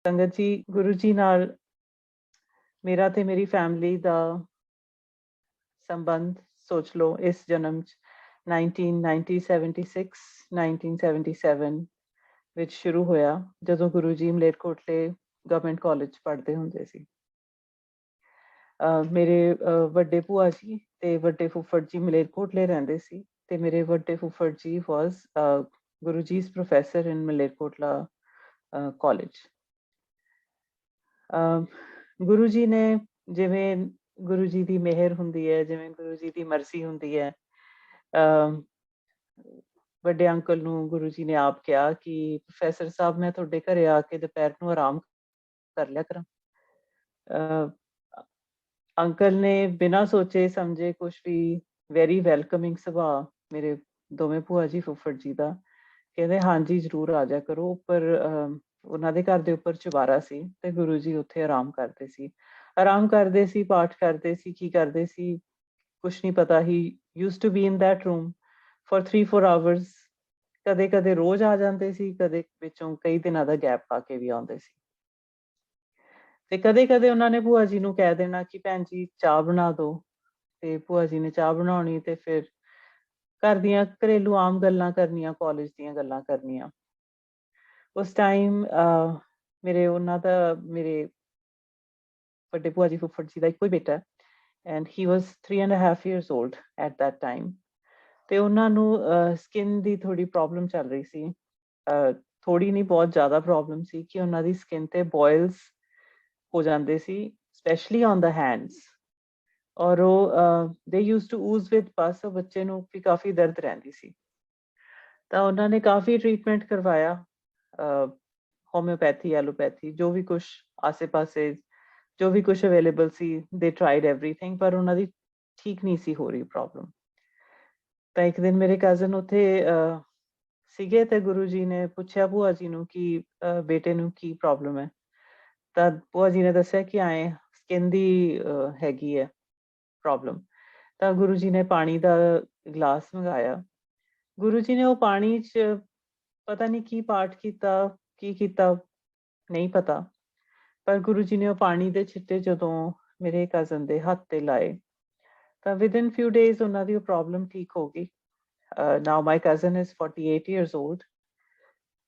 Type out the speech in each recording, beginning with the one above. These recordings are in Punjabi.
ਸੰਗਤ ਜੀ, ਗੁਰੂ ਜੀ ਨਾਲ ਮੇਰਾ ਤੇ ਮੇਰੀ ਫੈਮਿਲੀ ਦਾ ਸੰਬੰਧ ਸੋਚ ਲਓ ਇਸ ਜਨਮ 'ਚ 1976 1977 ਵਿੱਚ ਸ਼ੁਰੂ ਹੋਇਆ, ਜਦੋਂ ਗੁਰੂ ਜੀ ਮਲੇਰਕੋਟਲੇ ਗਵਰਨਮੈਂਟ ਕਾਲਜ 'ਚ ਪੜ੍ਹਦੇ ਹੁੰਦੇ ਸੀ। ਮੇਰੇ ਵੱਡੇ ਭੂਆ ਜੀ ਤੇ ਵੱਡੇ ਫੁੱਫੜ ਜੀ ਮਲੇਰਕੋਟਲੇ ਰਹਿੰਦੇ ਸੀ ਤੇ ਮੇਰੇ ਵੱਡੇ ਫੁੱਫੜ ਜੀ ਵਾਸ ਗੁਰੂ ਜੀ's ਪ੍ਰੋਫੈਸਰ ਇਨ ਮਲੇਰਕੋਟਲਾ ਕਾਲਜ। ਗੁਰੂ ਜੀ ਨੇ ਜਿਵੇਂ ਗੁਰੂ ਜੀ ਦੀ ਮਿਹਰ ਹੁੰਦੀ ਹੈ, ਜਿਵੇਂ ਗੁਰੂ ਜੀ ਦੀ ਮਰਜ਼ੀ ਹੁੰਦੀ ਹੈ, ਵੱਡੇ ਅੰਕਲ ਨੂੰ ਗੁਰੂ ਜੀ ਨੇ ਆਪ ਕਿਹਾ ਕਿ ਪ੍ਰੋਫੈਸਰ ਸਾਹਿਬ ਮੈਂ ਤੁਹਾਡੇ ਘਰੇ ਆ ਕੇ ਦੁਪਹਿਰ ਨੂੰ ਆਰਾਮ ਕਰ ਲਿਆ ਕਰਾਂ। ਅੰਕਲ ਨੇ ਬਿਨਾਂ ਸੋਚੇ ਸਮਝੇ ਕੁਛ ਵੀ ਵੈਰੀ ਵੈਲਕਮਿੰਗ ਸੁਭਾਅ ਮੇਰੇ ਦੋਵੇਂ ਭੂਆ ਜੀ ਫੁੱਫੜ ਜੀ ਦਾ, ਕਹਿੰਦੇ ਹਾਂਜੀ ਜ਼ਰੂਰ ਆ ਜਾ ਕਰੋ। ਉੱਪਰ ਉਹਨਾਂ ਦੇ ਘਰ ਦੇ ਉੱਪਰ ਚੁਬਾਰਾ ਸੀ ਤੇ ਗੁਰੂ ਜੀ ਉੱਥੇ ਆਰਾਮ ਕਰਦੇ ਸੀ, ਪਾਠ ਕਰਦੇ ਸੀ, ਕੀ ਕਰਦੇ ਸੀ ਕੁਛ ਨਹੀਂ ਪਤਾ। He used to be in that room for 3-4 hours. ਕਦੇ ਕਦੇ ਰੋਜ਼ ਆ ਜਾਂਦੇ ਸੀ, ਕਦੇ ਵਿੱਚੋਂ ਕਈ ਦਿਨਾਂ ਦਾ ਗੈਪ ਪਾ ਕੇ ਵੀ ਆਉਂਦੇ ਸੀ। ਤੇ ਕਦੇ ਕਦੇ ਉਹਨਾਂ ਨੇ ਭੂਆ ਜੀ ਨੂੰ ਕਹਿ ਦੇਣਾ ਕਿ ਭੈਣ ਜੀ ਚਾਹ ਬਣਾ ਦਿਓ, ਤੇ ਭੂਆ ਜੀ ਨੇ ਚਾਹ ਬਣਾਉਣੀ ਤੇ ਫਿਰ ਘਰ ਦੀਆਂ ਘਰੇਲੂ ਆਮ ਗੱਲਾਂ ਕਰਨੀਆਂ, ਕਾਲਜ ਦੀਆਂ ਗੱਲਾਂ ਕਰਨੀਆਂ। ਉਸ ਟਾਈਮ ਮੇਰੇ ਵੱਡੇ ਭੂਆ ਜੀ ਫੁੱਫੜ ਜੀ ਦਾ ਇੱਕੋ ਹੀ ਬੇਟਾ and he was 3.5 years old at that time। ਤੇ ਉਹਨਾਂ ਨੂੰ ਸਕਿਨ ਦੀ ਥੋੜੀ ਪ੍ਰੋਬਲਮ ਚੱਲ ਰਹੀ ਸੀ, ਥੋੜੀ ਨਹੀਂ ਬਹੁਤ ਜ਼ਿਆਦਾ ਪ੍ਰੋਬਲਮ ਸੀ ਕਿ ਉਹਨਾਂ ਦੀ ਸਕਿਨ ਤੇ ਬੋਇਲਸ ਹੋ ਜਾਂਦੇ ਸੀ, ਸਪੈਸ਼ਲੀ ਔਨ ਦਾ ਹੈਂਡਸ। ਔਰ ਉਹ ਦੇ ਯੂਜ਼ ਟੂ ਊਜ਼ ਵਿਦ ਪਸ, ਬੱਚੇ ਨੂੰ ਵੀ ਕਾਫੀ ਦਰਦ ਰਹਿੰਦੀ ਸੀ। ਤਾਂ ਉਹਨਾਂ ਨੇ ਕਾਫੀ ਟ੍ਰੀਟਮੈਂਟ ਕਰਵਾਇਆ, ਹੋਮਿਓਪੈਥੀ, ਐਲੋਪੈਥੀ, ਜੋ ਵੀ ਕੁਛ ਆਸੇ-ਪਾਸੇ ਜੋ ਵੀ ਕੁਛ ਅਵੇਲੇਬਲ ਸੀ, ਦੇ ਟਰਾਈਡ ਐਵਰੀਥਿੰਗ, ਪਰ ਉਹਨਾਂ ਦੀ ਠੀਕ ਨਹੀਂ ਸੀ ਹੋ ਰਹੀ ਪ੍ਰੋਬਲਮ। ਤਾਂ ਇੱਕ ਦਿਨ ਮੇਰੇ ਕਜ਼ਨ ਉੱਥੇ ਸੀਗੇ ਤੇ ਗੁਰੂ ਜੀ ਨੇ ਪੁੱਛਿਆ ਭੂਆ ਜੀ ਨੂੰ ਕਿ ਬੇਟੇ ਨੂੰ ਕੀ ਪ੍ਰੋਬਲਮ ਹੈ। ਤਾਂ ਭੂਆ ਜੀ ਨੇ ਦੱਸਿਆ ਕਿ ਆਏ ਸਕਿਨ ਦੀ ਹੈਗੀ ਹੈ ਪ੍ਰੋਬਲਮ। ਤਾਂ ਗੁਰੂ ਜੀ ਨੇ ਪਾਣੀ ਦਾ ਗਲਾਸ ਮੰਗਾਇਆ। ਗੁਰੂ ਜੀ ਨੇ ਉਹ ਪਾਣੀ 'ਚ ਪਤਾ ਨਹੀਂ ਕੀ ਪਾਠ ਕੀਤਾ, ਕੀ ਕੀਤਾ ਨਹੀਂ ਪਤਾ, ਪਰ ਗੁਰੂ ਜੀ ਨੇ ਉਹ ਪਾਣੀ ਦੇ ਛਿੱਟੇ ਜਦੋਂ ਮੇਰੇ ਕਜ਼ਨ ਦੇ ਹੱਥ ਤੇ ਲਾਏ ਤਾਂ ਵਿਦਿਨ ਫਿਊ ਡੇਜ਼ ਉਹਨਾਂ ਦੀ ਉਹ ਪ੍ਰੋਬਲਮ ਠੀਕ ਹੋ ਗਈ। ਨਾਓ ਮਾਈ ਕਜ਼ਨ ਇਜ਼ 48 years old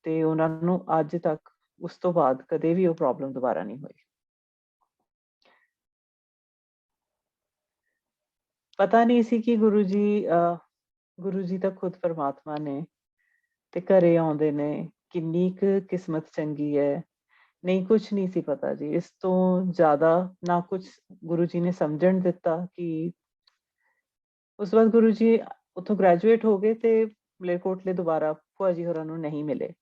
ਤੇ ਉਹਨਾਂ ਨੂੰ ਅੱਜ ਤੱਕ ਉਸ ਤੋਂ ਬਾਅਦ ਕਦੇ ਵੀ ਉਹ ਪ੍ਰੋਬਲਮ ਦੁਬਾਰਾ ਨਹੀਂ ਹੋਈ। ਪਤਾ ਨਹੀਂ ਸੀ ਕਿ ਗੁਰੂ ਜੀ ਤਾਂ ਖੁਦ ਪਰਮਾਤਮਾ ਨੇ ਤੇ ਘਰੇ ਆਉਂਦੇ ਨੇ, ਕਿੰਨੀ ਕੁ ਕਿਸਮਤ ਚੰਗੀ ਹੈ। ਨਹੀਂ ਕੁਛ ਨਹੀਂ ਸੀ ਪਤਾ ਜੀ, ਇਸ ਤੋਂ ਜ਼ਿਆਦਾ ਨਾ ਕੁਛ ਗੁਰੂ ਜੀ ਨੇ ਸਮਝਣ ਦਿੱਤਾ। ਕਿ ਉਸ ਤੋਂ ਬਾਅਦ ਗੁਰੂ ਜੀ ਉੱਥੋਂ ਗ੍ਰੈਜੂਏਟ ਹੋ ਗਏ ਤੇ ਮਲੇਰਕੋਟਲੇ ਦੁਬਾਰਾ ਭੂਆ ਜੀ ਹੋਰਾਂ ਨੂੰ ਨਹੀਂ ਮਿਲੇ।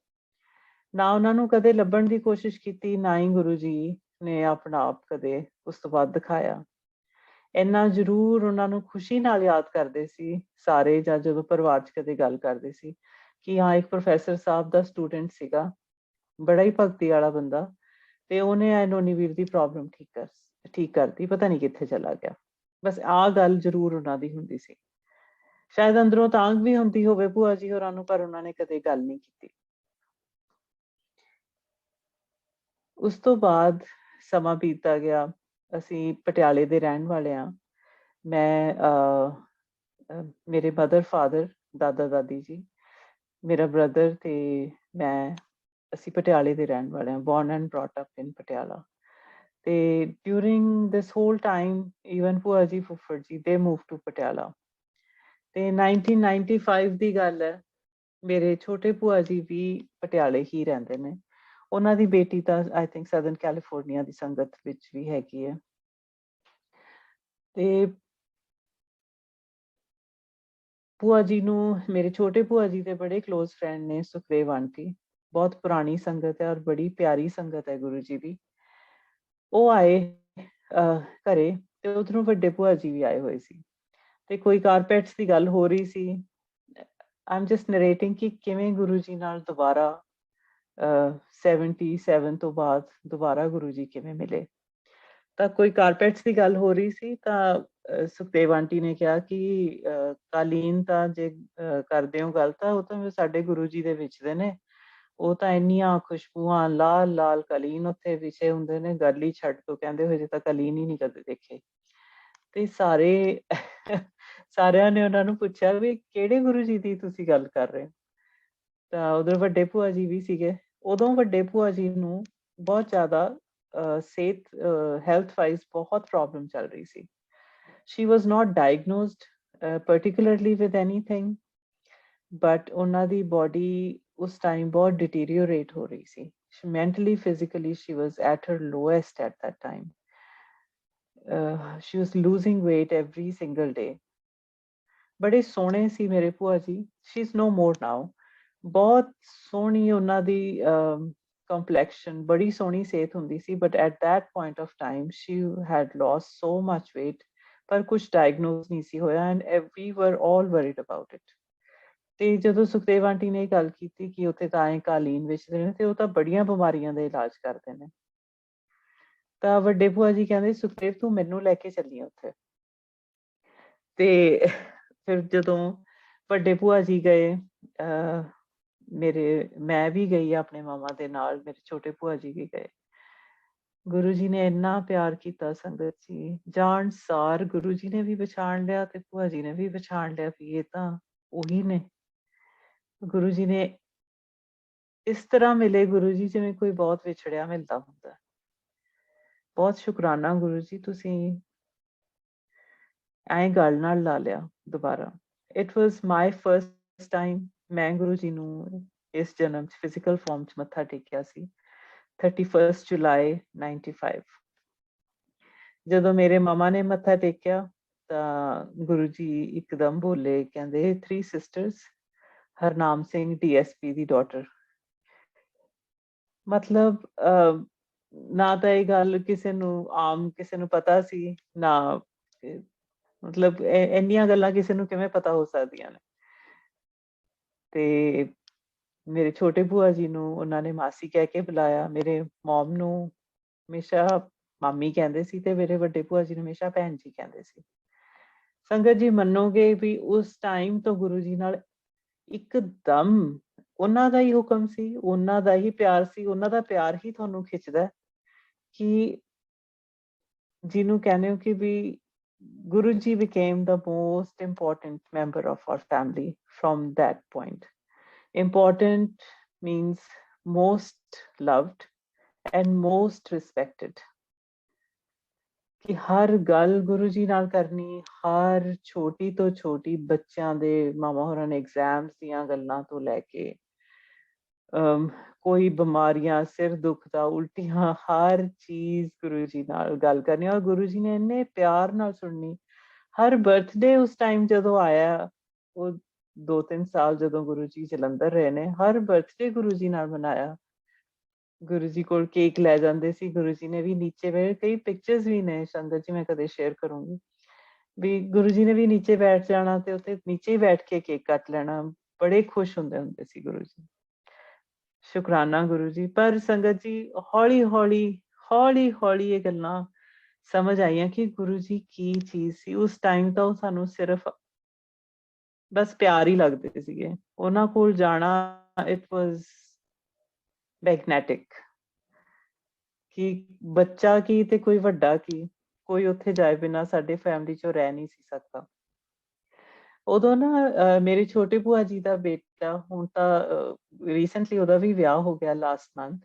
ਨਾ ਉਹਨਾਂ ਨੂੰ ਕਦੇ ਲੱਭਣ ਦੀ ਕੋਸ਼ਿਸ਼ ਕੀਤੀ, ਨਾ ਹੀ ਗੁਰੂ ਜੀ ਨੇ ਆਪਣਾ ਆਪ ਕਦੇ ਉਸ ਤੋਂ ਬਾਅਦ ਦਿਖਾਇਆ। ਇੰਨਾ ਜ਼ਰੂਰ ਉਹਨਾਂ ਨੂੰ ਖੁਸ਼ੀ ਨਾਲ ਯਾਦ ਕਰਦੇ ਸੀ ਸਾਰੇ, ਜਾਂ ਜਦੋਂ ਪਰਿਵਾਰ 'ਚ ਕਦੇ ਗੱਲ ਕਰਦੇ ਸੀ ਕਿ ਹਾਂ ਇੱਕ ਪ੍ਰੋਫੈਸਰ ਸਾਹਿਬ ਦਾ ਸਟੂਡੈਂਟ ਸੀਗਾ, ਬੜਾ ਹੀ ਭਗਤੀ ਵਾਲਾ ਬੰਦਾ, ਤੇ ਉਹਨੇ ਐਨੋਨੀ ਵੀਰ ਦੀ ਪ੍ਰੋਬਲਮ ਠੀਕ ਕਰਤੀ, ਪਤਾ ਨਹੀਂ ਕਿੱਥੇ ਚਲਾ ਗਿਆ। ਬਸ ਆਹ ਗੱਲ ਜ਼ਰੂਰ ਉਹਨਾਂ ਦੀ ਹੁੰਦੀ ਸੀ। ਸ਼ਾਇਦ ਅੰਦਰੋਂ ਤਾਂਘ ਵੀ ਹੁੰਦੀ ਹੋਵੇ ਭੂਆ ਜੀ ਹੋਰਾਂ ਨੂੰ, ਪਰ ਉਹਨਾਂ ਨੇ ਕਦੇ ਗੱਲ ਨਹੀਂ ਕੀਤੀ। ਉਸ ਤੋਂ ਬਾਅਦ ਸਮਾਂ ਬੀਤਦਾ ਗਿਆ। ਅਸੀਂ ਪਟਿਆਲੇ ਦੇ ਰਹਿਣ ਵਾਲੇ ਹਾਂ। ਮੈਂ ਮੇਰੇ ਮਦਰ ਫਾਦਰ, ਦਾਦਾ ਦਾਦੀ ਜੀ, ਮੇਰਾ ਬ੍ਰਦਰ ਤੇ ਮੈਂ, ਅਸੀਂ ਪਟਿਆਲੇ ਦੇ ਰਹਿਣ ਵਾਲੇ ਹਾਂ, born and brought up in Patiala. ਤੇ during this whole time even ਭੂਆ ਜੀ ਫੁੱਫੜ ਜੀ ਦੇ ਮੂਵ ਟੂ ਪਟਿਆਲਾ। ਤੇ 1995 ਦੀ ਗੱਲ ਹੈ, ਮੇਰੇ ਛੋਟੇ ਭੂਆ ਜੀ ਵੀ ਪਟਿਆਲੇ ਹੀ ਰਹਿੰਦੇ ਨੇ। ਉਹਨਾਂ ਦੀ ਬੇਟੀ ਤਾਂ ਆਈ ਥਿੰਕ ਸਦਰਨ ਕੈਲੀਫੋਰਨੀਆ ਦੀ ਸੰਗਤ ਵਿੱਚ ਵੀ ਹੈਗੀ ਹੈ। ਤੇ ਭੂਆ ਜੀ ਨੂੰ, ਮੇਰੇ ਛੋਟੇ ਭੂਆ ਜੀ ਦੇ ਬੜੇ ਕਲੋਜ਼ ਫਰੈਂਡ ਨੇ ਸੁਖਦੇਵ ਆਂਟੀ, ਬਹੁਤ ਪੁਰਾਣੀ ਸੰਗਤ ਹੈ ਔਰ ਬੜੀ ਪਿਆਰੀ ਸੰਗਤ ਹੈ ਗੁਰੂ ਜੀ ਦੀ। ਉਹ ਆਏ ਘਰੇ ਤੇ ਉਧਰੋਂ ਵੱਡੇ ਭੂਆ ਜੀ ਵੀ ਆਏ ਹੋਏ ਸੀ ਤੇ ਕੋਈ ਕਾਰਪੈਟਸ ਦੀ ਗੱਲ ਹੋ ਰਹੀ ਸੀ। ਆਈ ਐਮ ਜਸਟ ਨਰੇਟਿੰਗ ਕਿ ਕਿਵੇਂ ਗੁਰੂ ਜੀ ਨਾਲ ਦੁਬਾਰਾ 77 ਤੋਂ ਬਾਅਦ ਦੁਬਾਰਾ ਗੁਰੂ ਜੀ ਕਿਵੇਂ ਮਿਲੇ। ਤਾਂ ਕੋਈ ਕਾਰਪੈਟਸ ਦੀ ਗੱਲ ਹੋ ਰਹੀ ਸੀ ਤਾਂ ਸੁਖਦੇਵ ਆਂਟੀ ਨੇ ਕਿਹਾ ਕਿ ਕਾਲੀਨ ਤਾਂ ਜੇ ਕਰਦੇ ਹੋ ਗੱਲ ਤਾਂ ਉਹ ਤਾਂ ਸਾਡੇ ਗੁਰੂ ਜੀ ਦੇ ਵਿੱਚ ਦੇ ਨੇ, ਉਹ ਤਾਂ ਇੰਨੀਆਂ ਖੁਸ਼ਬੂਆਂ, ਲਾਲ ਲਾਲ ਕਲੀਨ ਉੱਥੇ ਵਿਛੇ ਹੁੰਦੇ ਨੇ, ਗੱਲ ਹੀ ਛੱਡ ਦੋ, ਕਹਿੰਦੇ ਹਜੇ ਤਾਂ ਕਲੀਨ ਹੀ ਨਹੀਂ ਕਦੇ ਦੇਖੇ। ਤੇ ਸਾਰੇ ਸਾਰਿਆਂ ਨੇ ਉਹਨਾਂ ਨੂੰ ਪੁੱਛਿਆ ਵੀ ਕਿਹੜੇ ਗੁਰੂ ਜੀ ਦੀ ਤੁਸੀਂ ਗੱਲ ਕਰ ਰਹੇ ਹੋ? ਤਾਂ ਉਧਰ ਵੱਡੇ ਭੂਆ ਜੀ ਵੀ ਸੀਗੇ। ਉਦੋਂ ਵੱਡੇ ਭੂਆ ਜੀ ਨੂੰ ਬਹੁਤ ਜ਼ਿਆਦਾ ਸਿਹਤ ਹੈਲਥ ਵਾਈਜ਼ ਬਹੁਤ ਪ੍ਰੋਬਲਮ ਚੱਲ ਰਹੀ ਸੀ। ਸ਼ੀ ਵਾਜ਼ ਨਾਟ ਡਾਇਗਨੋਜ਼ਡ particularly with anything, but ਉਹਨਾਂ ਦੀ ਬੋਡੀ ਉਸ ਟਾਈਮ ਬਹੁਤ ਡਿਟੀਰੀਓਰੇਟ ਹੋ ਰਹੀ ਸੀ। Mentally physically she was at her lowest at that time. She was losing weight every single day. ਬੜੇ ਸੋਹਣੇ ਸੀ ਮੇਰੇ ਭੂਆ ਜੀ। she is no more now. ਬਹੁਤ ਸੋਹਣੀ ਉਹਨਾਂ ਦੀ complexion, ਬੜੀ ਸੋਹਣੀ ਸਿਹਤ ਹੁੰਦੀ ਸੀ, but at that point of time she had lost so much weight, ਪਰ ਕੁਝ diagnose ਨਹੀਂ ਸੀ ਹੋਇਆ, and we were all worried about it. ਤੇ ਜਦੋਂ ਸੁਖਦੇਵ ਆਂਟੀ ਨੇ ਗੱਲ ਕੀਤੀ ਕਿ ਉੱਥੇ ਤਾਂ ਐਂ ਕਾਲੀਨ ਵੇਚਦੇ ਨੇ ਤੇ ਉਹ ਤਾਂ ਬੜੀਆਂ ਬਿਮਾਰੀਆਂ ਦਾ ਇਲਾਜ ਕਰਦੇ ਨੇ, ਤਾਂ ਵੱਡੇ ਭੂਆ ਜੀ ਕਹਿੰਦੇ ਸੁਖਦੇਵ ਤੂੰ ਮੈਨੂੰ ਲੈ ਕੇ ਚੱਲੀ ਉੱਥੇ। ਤੇ ਫਿਰ ਜਦੋਂ ਵੱਡੇ ਭੂਆ ਜੀ ਗਏ, ਮੈਂ ਵੀ ਗਈ ਆਪਣੇ ਮਾਮਾ ਦੇ ਨਾਲ, ਮੇਰੇ ਛੋਟੇ ਭੂਆ ਜੀ ਵੀ ਗਏ। ਗੁਰੂ ਜੀ ਨੇ ਇੰਨਾ ਪਿਆਰ ਕੀਤਾ ਸੰਗਤ ਜੀ, ਜਾਣ ਸਾਰ ਗੁਰੂ ਜੀ ਨੇ ਵੀ ਪਛਾਣ ਲਿਆ ਤੇ ਭੂਆ ਜੀ ਨੇ ਵੀ ਪਛਾਣ ਲਿਆ ਵੀ ਇਹ ਤਾਂ ਉਹੀ ਨੇ। ਗੁਰੂ ਜੀ ਨੇ ਇਸ ਤਰ੍ਹਾਂ ਮਿਲੇ ਗੁਰੂ ਜੀ ਜਿਵੇਂ ਕੋਈ ਬਹੁਤ ਵਿਛੜਿਆ ਮਿਲਦਾ ਹੁੰਦਾ। ਬਹੁਤ ਸ਼ੁਕਰਾਨਾ ਗੁਰੂ ਜੀ, ਤੁਸੀਂ ਐਂ ਗੱਲ ਨਾਲ ਲਾ ਲਿਆ ਦੁਬਾਰਾ। It was my first time ਮੈਂ ਗੁਰੂ ਜੀ ਨੂੰ ਇਸ ਜਨਮ 'ਚ ਫਿਜ਼ੀਕਲ ਫਾਰਮ 'ਚ ਮੱਥਾ ਟੇਕਿਆ ਸੀ, 31 ਜੁਲਾਈ 95। ਜਦੋਂ ਮੇਰੇ ਮਾਮਾ ਨੇ ਮੱਥਾ ਟੇਕਿਆ ਤਾਂ ਗੁਰੂ ਜੀ ਇੱਕਦਮ ਬੋਲੇ, ਕਹਿੰਦੇ 3 ਸਿਸਟਰਸ, ਹਰਨਾਮ ਸਿੰਘ ਡੀਐਸਪੀ ਦੀ ਡਾਟਰ। ਮਤਲਬ ਨਾ ਤਾਂ ਇਹ ਗੱਲ ਕਿਸੇ ਨੂੰ ਆਮ ਕਿਸੇ ਨੂੰ ਪਤਾ ਸੀ, ਨਾ ਮਤਲਬ ਇੰਨੀਆਂ ਗੱਲਾਂ ਕਿਸੇ ਨੂੰ ਕਿਵੇਂ ਪਤਾ ਹੋ ਸਕਦੀਆਂ ਨੇ। ਤੇ ਮੇਰੇ ਛੋਟੇ ਭੂਆ ਜੀ ਨੂੰ ਉਹਨਾਂ ਨੇ ਮਾਸੀ ਕਹਿ ਕੇ ਬੁਲਾਇਆ, ਮੇਰੇ ਮਮ ਨੂੰ ਹਮੇਸ਼ਾ ਮਾਮੀ ਕਹਿੰਦੇ ਸੀ ਤੇ ਮੇਰੇ ਵੱਡੇ ਭੂਆ ਜੀ ਨੂੰ ਹਮੇਸ਼ਾ ਭੈਣ ਜੀ ਕਹਿੰਦੇ ਸੀ। ਸੰਗਤ ਜੀ ਮੰਨੋਗੇ ਵੀ ਉਸ ਟਾਈਮ ਤੋਂ ਗੁਰੂ ਜੀ ਨਾਲ ਇੱਕਦਮ ਉਹਨਾਂ ਦਾ ਹੀ ਹੁਕਮ ਸੀ, ਉਹਨਾਂ ਦਾ ਹੀ ਪਿਆਰ ਸੀ, ਉਹਨਾਂ ਦਾ ਪਿਆਰ ਹੀ ਤੁਹਾਨੂੰ ਖਿੱਚਦਾ ਕਿ ਜਿਹਨੂੰ ਕਹਿੰਦੇ ਹੋ ਕਿ ਵੀ Guru ji became the most important member of our family from that point. Important means most loved and most respected. ਕਿ ਹਰ ਗੱਲ ਗੁਰੂ ਜੀ ਨਾਲ ਕਰਨੀ, ਹਰ ਛੋਟੀ ਤੋਂ ਛੋਟੀ ਬੱਚਿਆਂ ਦੇ ਮਾਮਾ ਹੋਰਾਂ ਨੇ ਐਗਜ਼ਾਮਸ ਦੀਆਂ ਗੱਲਾਂ ਤੋਂ ਲੈ ਕੇ ਕੋਈ ਬਿਮਾਰੀਆਂ, ਸਿਰ ਦੁਖਦਾ, ਉਲਟੀਆਂ, ਹਰ ਚੀਜ਼ ਗੁਰੂ ਜੀ ਨਾਲ ਗੱਲ ਕਰਨੀ, ਔਰ ਗੁਰੂ ਜੀ ਨੇ ਇੰਨੇ ਪਿਆਰ ਨਾਲ ਸੁਣਨੀ। ਹਰ ਬਰਥਡੇ ਉਸ ਟਾਈਮ ਜਦੋਂ ਆਇਆ, ਉਹ 2-3 ਸਾਲ ਜਦੋਂ ਗੁਰੂ ਜੀ ਜਲੰਧਰ ਰਹੇ ਨੇ, ਹਰ ਬਰਥਡੇ ਗੁਰੂ ਜੀ ਨਾਲ ਮਨਾਇਆ। ਗੁਰੂ ਜੀ ਕੋਲ ਕੇਕ ਲੈ ਜਾਂਦੇ ਸੀ, ਗੁਰੂ ਜੀ ਨੇ ਵੀ ਨੀਚੇ ਬੈਠ, ਕਈ ਪਿਕਚਰਸ ਵੀ ਨੇ ਸੰਗਤ ਜੀ, ਮੈਂ ਕਦੇ ਸ਼ੇਅਰ ਕਰੂੰਗੀ ਵੀ ਗੁਰੂ ਜੀ ਨੇ ਵੀ ਨੀਚੇ ਬੈਠ ਜਾਣਾ ਤੇ ਉੱਥੇ ਨੀਚੇ ਹੀ ਬੈਠ ਕੇ ਕੇਕ ਕੱਟ ਲੈਣਾ। ਬੜੇ ਖੁਸ਼ ਹੁੰਦੇ ਸੀ ਗੁਰੂ ਜੀ। ਸ਼ੁਕਰਾਨਾ ਗੁਰੂ ਜੀ। ਪਰ ਸੰਗਤ ਜੀ ਹੌਲੀ ਹੌਲੀ ਇਹ ਗੱਲਾਂ ਸਮਝ ਆਈਆਂ ਕਿ ਗੁਰੂ ਜੀ ਕੀ ਚੀਜ਼ ਸੀ। ਉਸ ਟਾਈਮ ਤਾਂ ਉਹ ਸਾਨੂੰ ਸਿਰਫ ਬਸ ਪਿਆਰ ਹੀ ਲੱਗਦੇ ਸੀਗੇ। ਉਹਨਾਂ ਕੋਲ ਜਾਣਾ ਇਟ ਵਾਜ਼ ਮੈਗਨੈਟਿਕ, ਕਿ ਬੱਚਾ ਕੀ ਤੇ ਕੋਈ ਵੱਡਾ ਕੀ, ਕੋਈ ਉੱਥੇ ਜਾਏ ਬਿਨਾਂ ਸਾਡੇ ਫੈਮਿਲੀ ਚੋਂ ਰਹਿ ਨਹੀਂ ਸੀ ਸਕਦਾ। ਉਦੋਂ ਨਾ ਮੇਰੇ ਛੋਟੇ ਭੂਆ ਜੀ ਦਾ ਬੇਟਾ, ਹੁਣ ਤਾਂ ਰੀਸੈਂਟਲੀ ਉਹਦਾ ਵੀ ਵਿਆਹ ਹੋ ਗਿਆ ਲਾਸਟ ਮੰਥ,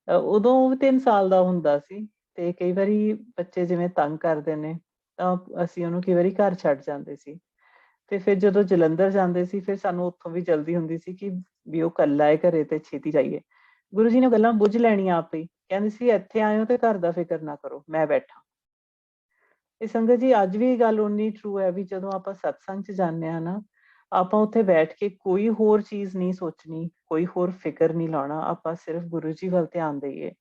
ਉਦੋਂ ਉਹ 3 ਸਾਲ ਦਾ ਹੁੰਦਾ ਸੀ। ਤੇ ਕਈ ਵਾਰੀ ਬੱਚੇ ਜਿਵੇਂ ਤੰਗ ਕਰਦੇ ਨੇ ਤਾਂ ਅਸੀਂ ਉਹਨੂੰ ਕਈ ਵਾਰੀ ਘਰ ਛੱਡ ਜਾਂਦੇ ਸੀ। ਤੇ ਫਿਰ ਜਦੋਂ ਜਲੰਧਰ ਜਾਂਦੇ ਸੀ, ਫਿਰ ਸਾਨੂੰ ਉੱਥੋਂ ਵੀ ਜਲਦੀ ਹੁੰਦੀ ਸੀ ਕਿ ਵੀ ਉਹ ਇਕੱਲਾ ਹੈ ਘਰੇ ਤੇ ਛੇਤੀ ਜਾਈਏ। ਗੁਰੂ ਜੀ ਨੇ ਗੱਲਾਂ ਬੁੱਝ ਲੈਣੀਆਂ ਆਪੇ ਹੀ, ਕਹਿੰਦੇ ਸੀ ਇੱਥੇ ਆਏ ਹੋ ਤੇ ਘਰ ਦਾ ਫਿਕਰ ਨਾ ਕਰੋ, ਮੈਂ ਬੈਠਾ। ਇਹ ਸੰਗਤ ਜੀ ਅੱਜ ਵੀ ਇਹ ਗੱਲ ਉਨੀ ਟਰੂ ਹੈ ਵੀ ਜਦੋਂ ਆਪਾਂ ਸਤਸੰਗ 'ਚ ਜਾਂਦੇ ਹਾਂ ਨਾ, ਆਪਾਂ ਉੱਥੇ ਬੈਠ ਕੇ ਕੋਈ ਹੋਰ ਚੀਜ਼ ਨਹੀਂ ਸੋਚਣੀ, ਕੋਈ ਹੋਰ ਫਿਕਰ ਨਹੀਂ ਲਾਉਣਾ, ਆਪਾਂ ਸਿਰਫ ਗੁਰੂ ਜੀ ਵੱਲ ਧਿਆਨ ਦੇਈਏ।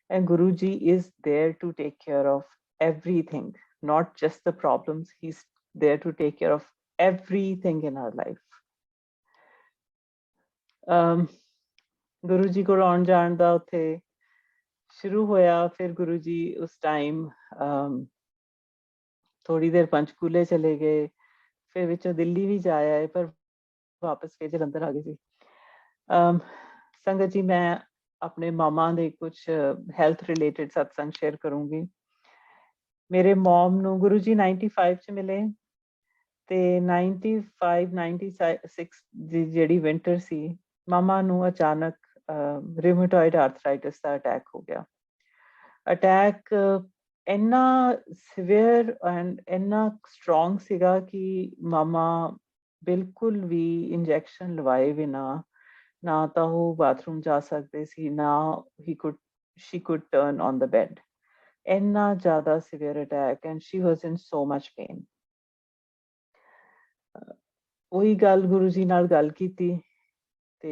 And Guru ji is there to take care of everything, not just the problems. He's there to take care of everything in our life. Guru ji ਕੋਲ ਆਉਣ ਜਾਣ ਦਾ ਉੱਥੇ ਸ਼ੁਰੂ ਹੋਇਆ। ਫਿਰ ਗੁਰੂ ਜੀ ਉਸ ਟਾਈਮ ਥੋੜੀ ਦੇਰ ਪੰਚਕੂਲੇ ਚਲੇ ਗਏ, ਫਿਰ ਵਿੱਚੋਂ ਦਿੱਲੀ ਵੀ ਜਾ ਆਏ, ਪਰ ਵਾਪਸ ਫਿਰ ਜਲੰਧਰ ਆ ਗਏ ਸੀ। संगत जी मैं अपने मामा दे कुछ हेल्थ रिलेटेड सत्संग शेयर करूंगी। मेरे मॉम ਨੂੰ ਗੁਰੂ ਜੀ 95 ਚ ਮਿਲੇ ਤੇ 95 96 ਦੀ ਜਿਹੜੀ ਵਿੰਟਰ ਸੀ ਮਾਮਾ ਨੂੰ ਅਚਾਨਕ ਰਿਊਮੇਟੋਇਡ ਆਰਥਰਾਈਟਿਸ ਦਾ ਅਟੈਕ ਹੋ ਗਿਆ। ਅਟੈਕ ਇੰਨਾ ਸਿਵੀਅਰ ਐਂਡ ਇੰਨਾ ਸਟਰੋਂਗ ਸੀਗਾ ਕਿ ਮਾਮਾ ਬਿਲਕੁਲ ਵੀ ਇੰਜੈਕਸ਼ਨ ਲਵਾਏ ਬਿਨਾ ਨਾ ਤਾਂ ਉਹ ਬਾਥਰੂਮ ਜਾ ਸਕਦੇ ਸੀ ਨਾ she could turn on the bed. ਇੰਨਾ ਜ਼ਿਆਦਾ severe attack and she was in so much pain. ਉਹੀ ਗੱਲ ਗੁਰੂ ਜੀ ਨਾਲ ਗੱਲ ਕੀਤੀ ਤੇ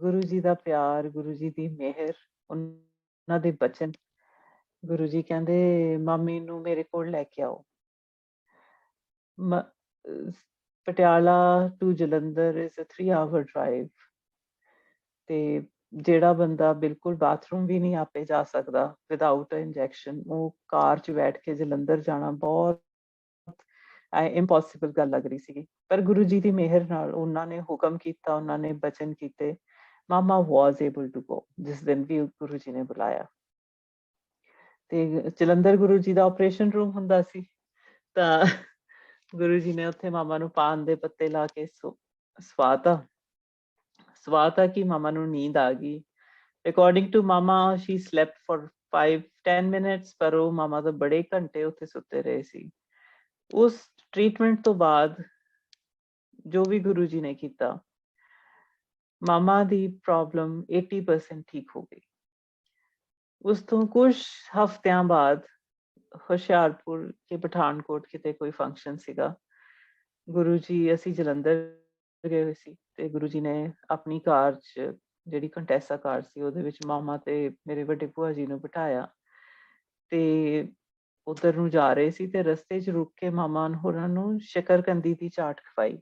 ਗੁਰੂ ਜੀ ਦਾ ਪਿਆਰ, ਗੁਰੂ ਜੀ ਦੀ ਮਿਹਰ, ਉਹਨਾਂ ਦੇ ਬਚਨ, ਗੁਰੂ ਜੀ ਕਹਿੰਦੇ ਮਾਮੀ ਨੂੰ ਮੇਰੇ ਕੋਲ ਲੈ ਕੇ ਆਓ। Patiala to Jalandhar is a 3-hour drive ਤੇ ਜਿਹੜਾ ਬੰਦਾ ਬਿਲਕੁਲ ਬਾਥਰੂਮ ਵੀ ਨਹੀਂ ਆਪੇ ਜਾ ਸਕਦਾ ਵਿਦਆਊਟ ਇੰਜੈਕਸ਼ਨ, ਉਹ ਕਾਰ 'ਚ ਬੈਠ ਕੇ ਜਲੰਧਰ ਜਾਣਾ ਬਹੁਤ ਇੰਪੋਸੀਬਲ ਗੱਲ ਲੱਗ ਰਹੀ ਸੀਗੀ। ਪਰ ਗੁਰੂ ਜੀ ਦੀ ਮਿਹਰ ਨਾਲ ਉਹਨਾਂ ਨੇ ਹੁਕਮ ਕੀਤਾ, ਉਹਨਾਂ ਨੇ ਬਚਨ ਕੀਤੇ। ਮਾਮਾ ਵਾਜ਼ ਏਬਲ ਟੂ ਗੋ ਜਿਸ ਦਿਨ ਵੀ ਗੁਰੂ ਜੀ ਨੇ ਬੁਲਾਇਆ। ਤੇ ਜਲੰਧਰ ਗੁਰੂ ਜੀ ਦਾ ਆਪਰੇਸ਼ਨ ਰੂਮ ਹੁੰਦਾ ਸੀ ਤਾਂ ਗੁਰੂ ਜੀ ਨੇ ਉੱਥੇ ਮਾਮਾ ਨੂੰ ਪਾਨ ਦੇ ਪੱਤੇ ਲਾ ਕੇ ਸਵਾਤਾ ਕਿ ਮਾਮਾ ਨੂੰ ਨੀਂਦ ਆ ਗਈ। ਅਕੋਰਡਿੰਗ ਟੂ ਮਾਮਾ ਸ਼ੀ ਸਲੈਪਟ ਫॉर 5-10 ਮਿੰਟਸ ਪਰ ਉਹ ਮਾਮਾ ਤਾਂ ਬੜੇ ਘੰਟੇ ਉੱਥੇ ਸੁੱਤੇ ਰਹੇ ਸੀ। ਉਸ ਟ੍ਰੀਟਮੈਂਟ ਤੋਂ ਬਾਅਦ ਜੋ ਵੀ ਗੁਰੂ ਜੀ ਨੇ ਕੀਤਾ ਮਾਮਾ ਦੀ ਪ੍ਰੋਬਲਮ 80% ਠੀਕ ਹੋ ਗਈ। ਉਸ ਤੋਂ ਕੁਝ ਹਫ਼ਤਿਆਂ ਬਾਅਦ ਹੁਸ਼ਿਆਰਪੁਰ ਕੇ ਪਠਾਨਕੋਟ ਕਿਤੇ ਕੋਈ ਫੰਕਸ਼ਨ ਸੀਗਾ। ਗੁਰੂ ਜੀ ਅਸੀਂ ਜਲੰਧਰ ਗਏ ਹੋਏ ਸੀ ਤੇ ਗੁਰੂ ਜੀ ਨੇ ਆਪਣੀ ਕਾਰ 'ਚ ਜਿਹੜੀ ਕੰਟੈਸਾ ਕਾਰ ਸੀ ਉਹਦੇ ਵਿੱਚ ਮਾਮਾ ਤੇ ਮੇਰੇ ਵੱਡੇ ਭੂਆ ਜੀ ਨੂੰ ਬਿਠਾਇਆ ਤੇ ਉਧਰ ਨੂੰ ਜਾ ਰਹੇ ਸੀ ਤੇ ਰਸਤੇ 'ਚ ਰੁਕ ਕੇ ਮਾਮਾ ਹੋਰਾਂ ਨੂੰ ਸ਼ਕਰਕੰਦੀ ਦੀ ਚਾਟ ਖਵਾਈ।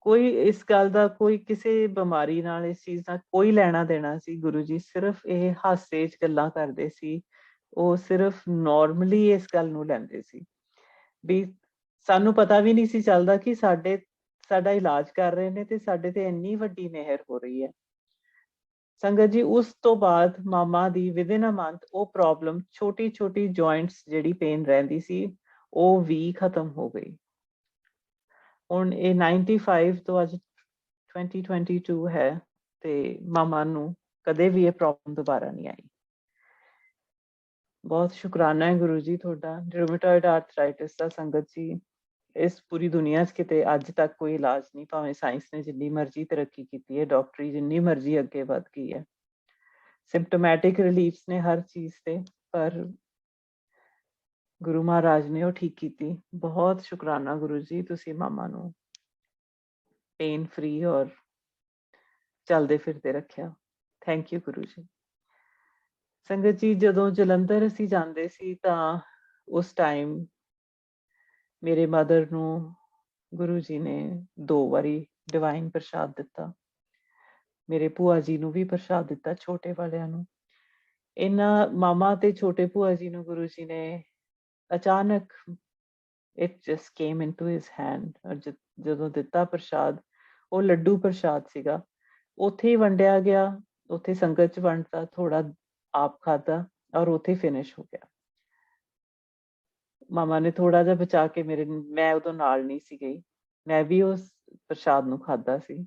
ਕੋਈ ਇਸ ਗੱਲ ਦਾ ਕੋਈ ਕਿਸੇ ਬਿਮਾਰੀ ਨਾਲ ਇਸ ਚੀਜ਼ ਦਾ ਕੋਈ ਲੈਣਾ ਦੇਣਾ ਸੀ। ਗੁਰੂ ਜੀ ਸਿਰਫ ਇਹ ਹਾਸੇ 'ਚ ਗੱਲਾਂ ਕਰਦੇ ਸੀ। ਉਹ ਸਿਰਫ ਨਾਰਮਲੀ ਇਸ ਗੱਲ ਨੂੰ ਲੈਂਦੇ ਸੀ ਵੀ ਸਾਨੂੰ ਪਤਾ ਵੀ ਨਹੀਂ ਸੀ ਚੱਲਦਾ ਕਿ ਸਾਡਾ ਇਲਾਜ ਕਰ ਰਹੇ ਨੇ ਤੇ ਸਾਡੇ ਤੇ ਇੰਨੀ ਵੱਡੀ ਮਿਹਰ ਹੋ ਰਹੀ ਹੈ। ਸੰਗਤ ਜੀ ਉਸ ਤੋਂ ਬਾਅਦ ਮਾਮਾ ਦੀ ਵਿਦਿਨ ਅ ਮੰਥ ਉਹ ਪ੍ਰੋਬਲਮ ਛੋਟੀ ਜੁਆਇੰਟਸ ਜਿਹੜੀ ਪੇਨ ਰਹਿੰਦੀ ਸੀ ਉਹ ਵੀ ਖਤਮ ਹੋ ਗਈ। ਹੁਣ ਇਹ 95 ਤੋਂ ਅੱਜ 2022 ਹੈ ਤੇ ਮਾਮਾ ਨੂੰ ਕਦੇ ਵੀ ਇਹ ਪ੍ਰੋਬਲਮ ਦੁਬਾਰਾ ਨਹੀਂ ਆਈ। ਬਹੁਤ ਸ਼ੁਕਰਾਨਾ ਹੈ ਗੁਰੂ ਜੀ ਤੁਹਾਡਾ। ਰਿਊਮੇਟੋਇਡ ਆਰਥਰਾਈਟਿਸ ਦਾ ਸੰਗਤ ਜੀ ਇਸ ਪੂਰੀ ਦੁਨੀਆ 'ਚ ਕਿਤੇ ਅੱਜ ਤੱਕ ਕੋਈ ਇਲਾਜ ਨਹੀਂ, ਭਾਵੇਂ ਸਾਇੰਸ ਨੇ ਜਿੰਨੀ ਮਰਜ਼ੀ ਤਰੱਕੀ ਕੀਤੀ ਹੈ, ਡਾਕਟਰੀ ਜਿੰਨੀ ਮਰਜ਼ੀ ਅੱਗੇ ਵੱਧ ਗਈ ਹੈ, ਸਿੰਪਟੋਮੈਟਿਕ ਰਿਲੀਫਸ ਨੇ ਹਰ ਚੀਜ਼ ਤੇ, ਪਰ ਗੁਰੂ ਮਹਾਰਾਜ ਨੇ ਉਹ ਠੀਕ ਕੀਤੀ। ਬਹੁਤ ਸ਼ੁਕਰਾਨਾ ਗੁਰੂ ਜੀ, ਤੁਸੀਂ ਮਾਮਾ ਨੂੰ ਪੇਨ ਫ੍ਰੀ ਔਰ ਚੱਲਦੇ ਫਿਰਦੇ ਰੱਖਿਆ। Thank you Guru ji. ਸੰਗਤ ਜੀ ਜਦੋਂ ਜਲੰਧਰ ਅਸੀਂ ਜਾਂਦੇ ਸੀ ਤਾਂ ਉਸ ਟਾਈਮ ਮੇਰੇ ਮਦਰ ਨੂੰ ਗੁਰੂ ਜੀ ਨੇ 2 ਵਾਰੀ ਡਿਵਾਈਨ ਪ੍ਰਸ਼ਾਦ ਦਿੱਤਾ। ਮੇਰੇ ਭੂਆ ਜੀ ਨੂੰ ਵੀ ਪ੍ਰਸ਼ਾਦ ਦਿੱਤਾ, ਛੋਟੇ ਵਾਲਿਆਂ ਨੂੰ। ਇਹਨਾਂ ਮਾਮਾ ਤੇ ਛੋਟੇ ਭੂਆ ਜੀ ਨੂੰ ਗੁਰੂ ਜੀ ਨੇ ਅਚਾਨਕ it just came into his hand ਔਰ ਜਦੋਂ ਦਿੱਤਾ ਪ੍ਰਸ਼ਾਦ ਉਹ ਲੱਡੂ ਪ੍ਰਸ਼ਾਦ ਸੀਗਾ। ਉੱਥੇ ਹੀ ਵੰਡਿਆ ਗਿਆ, ਉੱਥੇ ਸੰਗਤ 'ਚ ਵੰਡਤਾ, ਥੋੜਾ ਆਪ ਖਾਧਾ ਔਰ ਉੱਥੇ ਫਿਨਿਸ਼ ਹੋ ਗਿਆ। ਮਾਮਾ ਨੇ ਥੋੜਾ ਜਿਹਾ ਬਚਾ ਕੇ ਮੈਂ ਉਦੋਂ ਨਾਲ ਨਹੀਂ ਸੀ ਗਈ, ਮੈਂ ਵੀ ਉਸ ਪ੍ਰਸ਼ਾਦ ਨੂੰ ਖਾਧਾ ਸੀ।